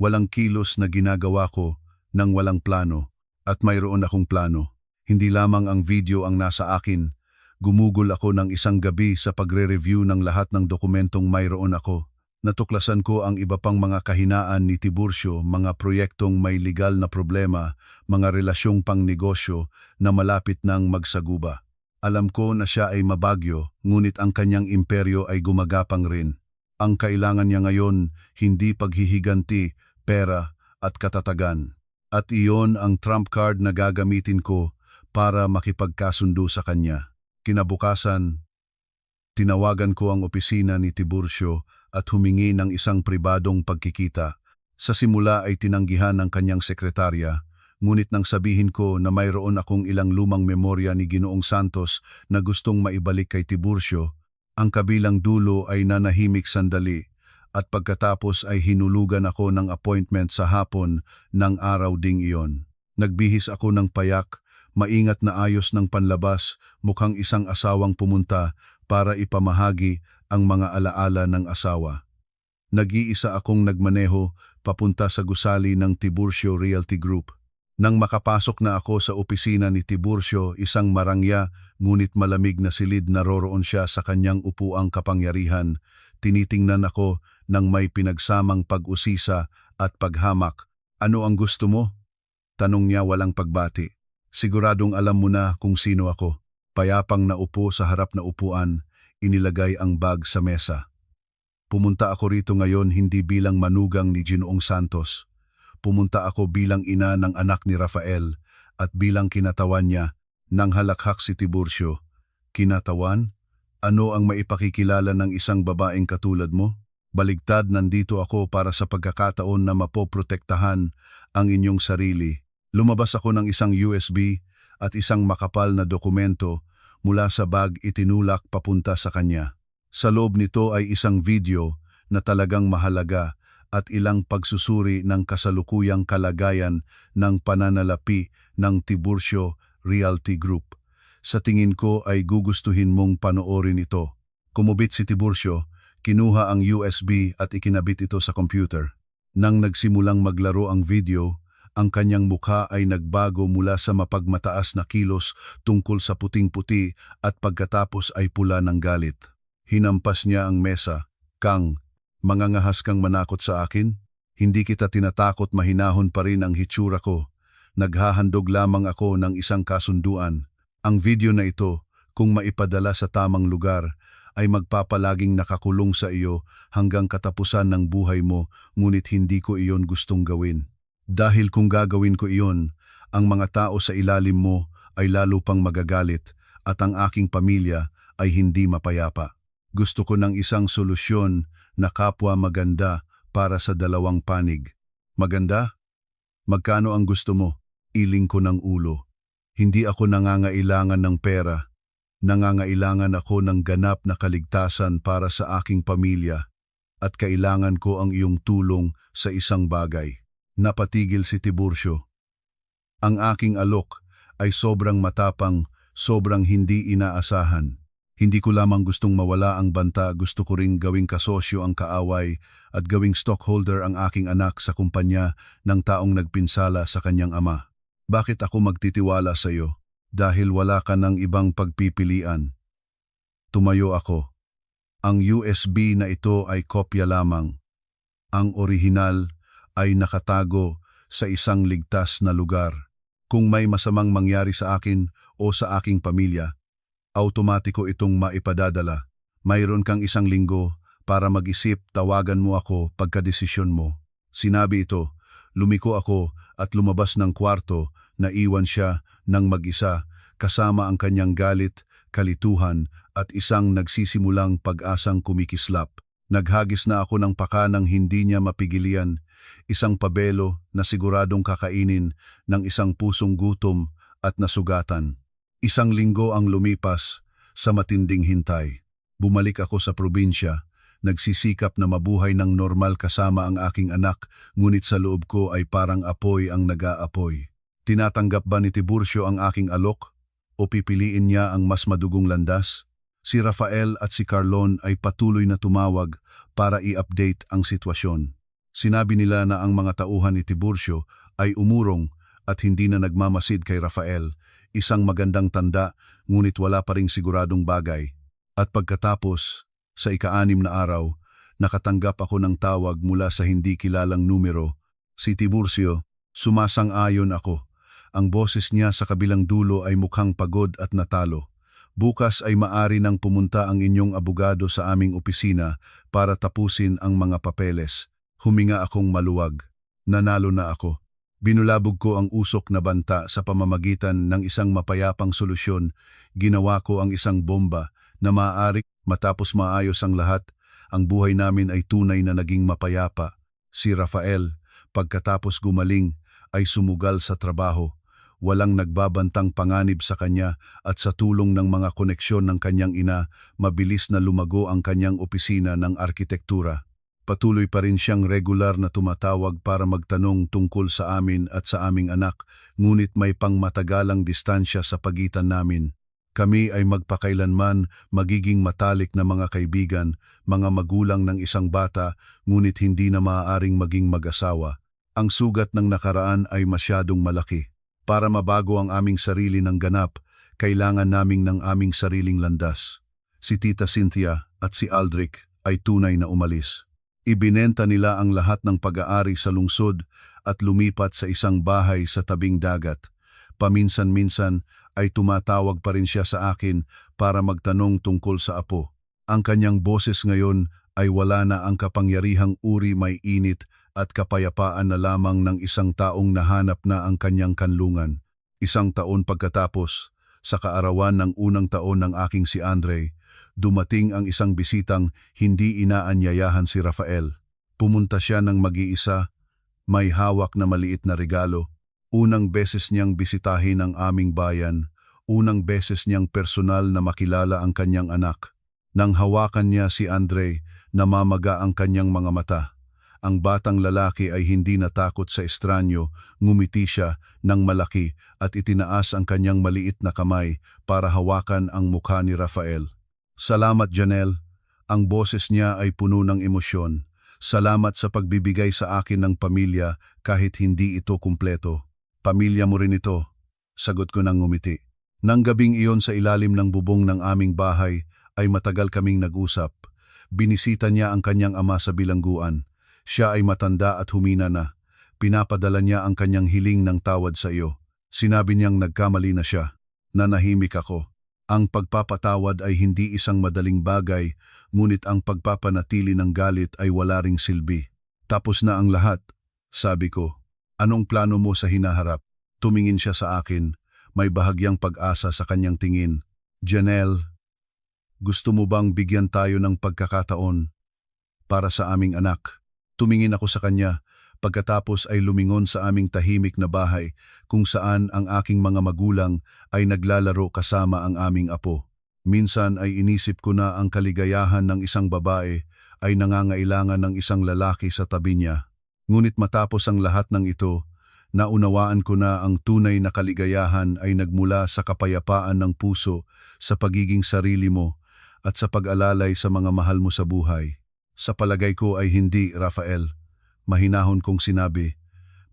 Speaker 1: Walang kilos na ginagawa ko nang walang plano, at mayroon akong plano. Hindi lamang ang video ang nasa akin. Gumugol ako ng isang gabi sa pagre-review ng lahat ng dokumentong mayroon ako. Natuklasan ko ang iba pang mga kahinaan ni Tiburcio, mga proyektong may legal na problema, mga relasyong pangnegosyo na malapit nang magsaguba. Alam ko na siya ay mabagyo, ngunit ang kanyang imperyo ay gumagapang rin. Ang kailangan niya ngayon, hindi paghihiganti, pera at katatagan. At iyon ang trump card na gagamitin ko para makipagkasundo sa kanya. Kinabukasan, tinawagan ko ang opisina ni Tiburcio at humingi ng isang pribadong pagkikita. Sa simula ay tinanggihan ng kanyang sekretarya. Ngunit nang sabihin ko na mayroon akong ilang lumang memorya ni Ginoong Santos na gustong maibalik kay Tiburcio, ang kabilang dulo ay nanahimik sandali at pagkatapos ay hinulugan ako ng appointment sa hapon ng araw ding iyon. Nagbihis ako ng payak, maingat na ayos ng panlabas, mukhang isang asawang pumunta para ipamahagi ang mga alaala ng asawa. Nag-iisa akong nagmaneho papunta sa gusali ng Tiburcio Realty Group. Nang makapasok na ako sa opisina ni Tiburcio, isang marangya ngunit malamig na silid naroroon siya sa kanyang upuang kapangyarihan. Tinitingnan ako ng may pinagsamang pag-usisa at paghamak. Ano ang gusto mo? Tanong niya walang pagbati. Siguradong alam mo na kung sino ako. Payapang naupo sa harap na upuan, inilagay ang bag sa mesa. Pumunta ako rito ngayon hindi bilang manugang ni Ginoong Santos. Pumunta ako bilang ina ng anak ni Rafael at bilang kinatawan niya nang halakhak si Tiburcio. Kinatawan? Ano ang maipakikilala ng isang babaeng katulad mo? Baligtad, nandito ako para sa pagkakataon na mapoprotektahan ang inyong sarili. Lumabas ako ng isang USB at isang makapal na dokumento mula sa bag, itinulak papunta sa kanya. Sa loob nito ay isang video na talagang mahalaga at ilang pagsusuri ng kasalukuyang kalagayan ng pananalapi ng Tiburcio Realty Group. Sa tingin ko ay gugustuhin mong panoorin ito. Kumubit si Tiburcio, kinuha ang USB at ikinabit ito sa computer. Nang nagsimulang maglaro ang video, ang kanyang mukha ay nagbago mula sa mapagmataas na kilos tungkol sa puting-puti at pagkatapos ay pula ng galit. Hinampas niya ang mesa. Kang, mangangahas kang manakot sa akin? Hindi kita tinatakot, mahinahon pa rin ang hitsura ko. Naghahandog lamang ako ng isang kasunduan. Ang video na ito, kung maipadala sa tamang lugar, ay magpapalaging nakakulong sa iyo hanggang katapusan ng buhay mo, ngunit hindi ko iyon gustong gawin. Dahil kung gagawin ko iyon, ang mga tao sa ilalim mo ay lalo pang magagalit at ang aking pamilya ay hindi mapayapa. Gusto ko ng isang solusyon na kapwa maganda para sa dalawang panig. Maganda? Magkano ang gusto mo? Iling ko ng ulo. Hindi ako nangangailangan ng pera. Nangangailangan ako ng ganap na kaligtasan para sa aking pamilya at kailangan ko ang iyong tulong sa isang bagay. Napatigil si Tiburcio. Ang aking alok ay sobrang matapang, sobrang hindi inaasahan. Hindi ko lamang gustong mawala ang banta, gusto ko ring gawing kasosyo ang kaaway at gawing stockholder ang aking anak sa kumpanya ng taong nagpinsala sa kanyang ama. Bakit ako magtitiwala sa iyo? Dahil wala ka ng ibang pagpipilian. Tumayo ako. Ang USB na ito ay kopya lamang. Ang orihinal ay nakatago sa isang ligtas na lugar. Kung may masamang mangyari sa akin o sa aking pamilya, automatiko itong maipadadala. Mayroon kang 1 linggo para mag-isip, tawagan mo ako pagkadesisyon mo. Sinabi ito, lumiko ako at lumabas ng kwarto, naiwan siya ng mag-isa kasama ang kanyang galit, kalituhan at isang nagsisimulang pag-asang kumikislap. Naghagis na ako ng paka nang hindi niya mapigilian, isang pabelo na siguradong kakainin ng isang pusong gutom at nasugatan. 1 linggo ang lumipas sa matinding hintay. Bumalik ako sa probinsya, nagsisikap na mabuhay ng normal kasama ang aking anak, ngunit sa loob ko ay parang apoy ang nag-aapoy. Tinatanggap ba ni Tiburcio ang aking alok? O pipiliin niya ang mas madugong landas? Si Rafael at si Carlon ay patuloy na tumawag para i-update ang sitwasyon. Sinabi nila na ang mga tauhan ni Tiburcio ay umurong at hindi na nagmamasid kay Rafael, isang magandang tanda ngunit wala pa ring siguradong bagay. At pagkatapos, sa ika-6 na araw, nakatanggap ako ng tawag mula sa hindi kilalang numero. Si Tiburcio, sumasang-ayon ako. Ang boses niya sa kabilang dulo ay mukhang pagod at natalo. Bukas ay maari nang pumunta ang inyong abogado sa aming opisina para tapusin ang mga papeles. Huminga akong maluwag. Nanalo na ako. Binulabog ko ang usok na banta sa pamamagitan ng isang mapayapang solusyon. Ginawa ko ang isang bomba na maaari matapos maayos ang lahat, ang buhay namin ay tunay na naging mapayapa. Si Rafael, pagkatapos gumaling, ay sumugal sa trabaho. Walang nagbabantang panganib sa kanya at sa tulong ng mga koneksyon ng kanyang ina, mabilis na lumago ang kanyang opisina ng arkitektura. Patuloy pa rin siyang regular na tumatawag para magtanong tungkol sa amin at sa aming anak, ngunit may pangmatagalang distansya sa pagitan namin. Kami ay magpakailanman magiging matalik na mga kaibigan, mga magulang ng isang bata, ngunit hindi na maaaring maging mag-asawa. Ang sugat ng nakaraan ay masyadong malaki. Para mabago ang aming sarili ng ganap, kailangan naming ng aming sariling landas. Si Tita Cynthia at si Aldrich ay tunay na umalis. Ibinenta nila ang lahat ng pag-aari sa lungsod at lumipat sa isang bahay sa tabing dagat. Paminsan-minsan ay tumatawag pa rin siya sa akin para magtanong tungkol sa apo. Ang kanyang boses ngayon ay wala na ang kapangyarihang uri, may init at kapayapaan na lamang ng isang taong nahanap na ang kanyang kanlungan. 1 taon pagkatapos, sa kaarawan ng unang taon ng aking si Andre, dumating ang isang bisitang hindi inaanyayahan si Rafael. Pumunta siya ng mag-iisa, may hawak na maliit na regalo. Unang beses niyang bisitahin ang aming bayan, unang beses niyang personal na makilala ang kanyang anak. Nang hawakan niya si Andre, namamaga ang kanyang mga mata. Ang batang lalaki ay hindi natakot sa estranyo, ngumiti siya ng malaki at itinaas ang kanyang maliit na kamay para hawakan ang mukha ni Rafael. Salamat, Janelle. Ang boses niya ay puno ng emosyon. Salamat sa pagbibigay sa akin ng pamilya kahit hindi ito kumpleto. Pamilya mo rin ito, sagot ko ng ngumiti. Nang gabing iyon sa ilalim ng bubong ng aming bahay ay matagal kaming nag-usap. Binisita niya ang kanyang ama sa bilangguan. Siya ay matanda at humina na. Pinapadala niya ang kanyang hiling ng tawad sa iyo. Sinabi niyang nagkamali na siya. Nanahimik ako. Ang pagpapatawad ay hindi isang madaling bagay, ngunit ang pagpapanatili ng galit ay wala ring silbi. Tapos na ang lahat, sabi ko. Anong plano mo sa hinaharap? Tumingin siya sa akin, may bahagyang pag-asa sa kanyang tingin. Janelle, gusto mo bang bigyan tayo ng pagkakataon para sa aming anak? Tumingin ako sa kanya, pagkatapos ay lumingon sa aming tahimik na bahay kung saan ang aking mga magulang ay naglalaro kasama ang aming apo. Minsan ay inisip ko na ang kaligayahan ng isang babae ay nangangailangan ng isang lalaki sa tabi niya. Ngunit matapos ang lahat ng ito, naunawaan ko na ang tunay na kaligayahan ay nagmula sa kapayapaan ng puso, sa pagiging sarili mo, at sa pag-alalay sa mga mahal mo sa buhay. Sa palagay ko ay hindi, Rafael. Mahinahon kong sinabi,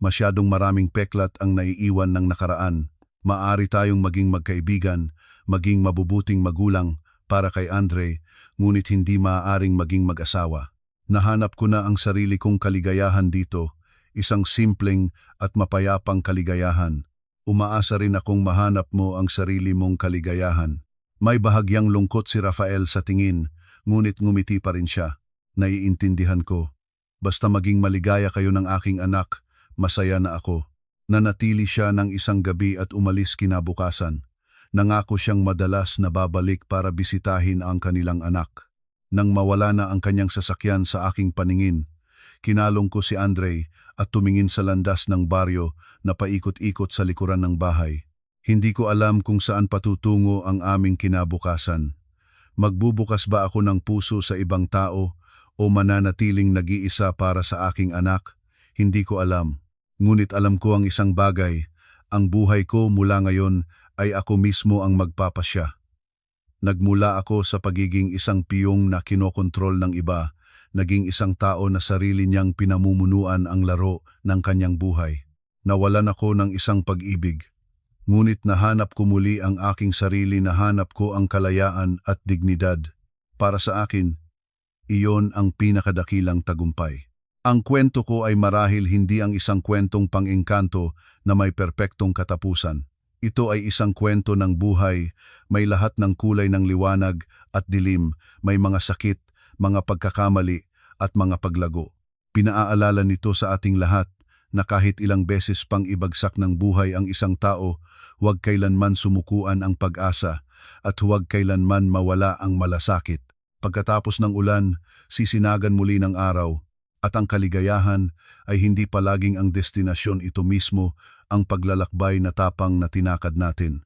Speaker 1: masyadong maraming peklat ang naiiwan ng nakaraan. Maari tayong maging magkaibigan, maging mabubuting magulang para kay Andre, ngunit hindi maaaring maging mag-asawa. Nahanap ko na ang sarili kong kaligayahan dito, isang simpleng at mapayapang kaligayahan. Umaasa rin akong mahanap mo ang sarili mong kaligayahan. May bahagyang lungkot si Rafael sa tingin, ngunit ngumiti pa rin siya. Naiintindihan ko. Basta maging maligaya kayo ng aking anak, masaya na ako. Nanatili siya ng isang gabi at umalis kinabukasan. Nangako siyang madalas na babalik para bisitahin ang kanilang anak. Nang mawala na ang kanyang sasakyan sa aking paningin, kinalong ko si Andre at tumingin sa landas ng baryo na paikot-ikot sa likuran ng bahay. Hindi ko alam kung saan patutungo ang aming kinabukasan. Magbubukas ba ako ng puso sa ibang tao o mananatiling nag-iisa para sa aking anak? Hindi ko alam. Ngunit alam ko ang isang bagay, ang buhay ko mula ngayon ay ako mismo ang magpapasya. Nagmula ako sa pagiging isang piyong na kinokontrol ng iba, naging isang tao na sarili niyang pinamumunuan ang laro ng kanyang buhay. Nawalan ako ng isang pag-ibig. Ngunit nahanap ko muli ang aking sarili, nahanap ko ang kalayaan at dignidad. Para sa akin, iyon ang pinakadakilang tagumpay. Ang kwento ko ay marahil hindi ang isang kwentong pang-engkanto na may perpektong katapusan. Ito ay isang kwento ng buhay, may lahat ng kulay ng liwanag at dilim, may mga sakit, mga pagkakamali at mga paglago. Pinaaalala nito sa ating lahat na kahit ilang beses pang ibagsak ng buhay ang isang tao, huwag kailanman sumukuan ang pag-asa at huwag kailanman mawala ang malasakit. Pagkatapos ng ulan, sisinagan muli ng araw, at ang kaligayahan ay hindi palaging ang destinasyon, ito mismo ang paglalakbay na tapang na tinakad natin.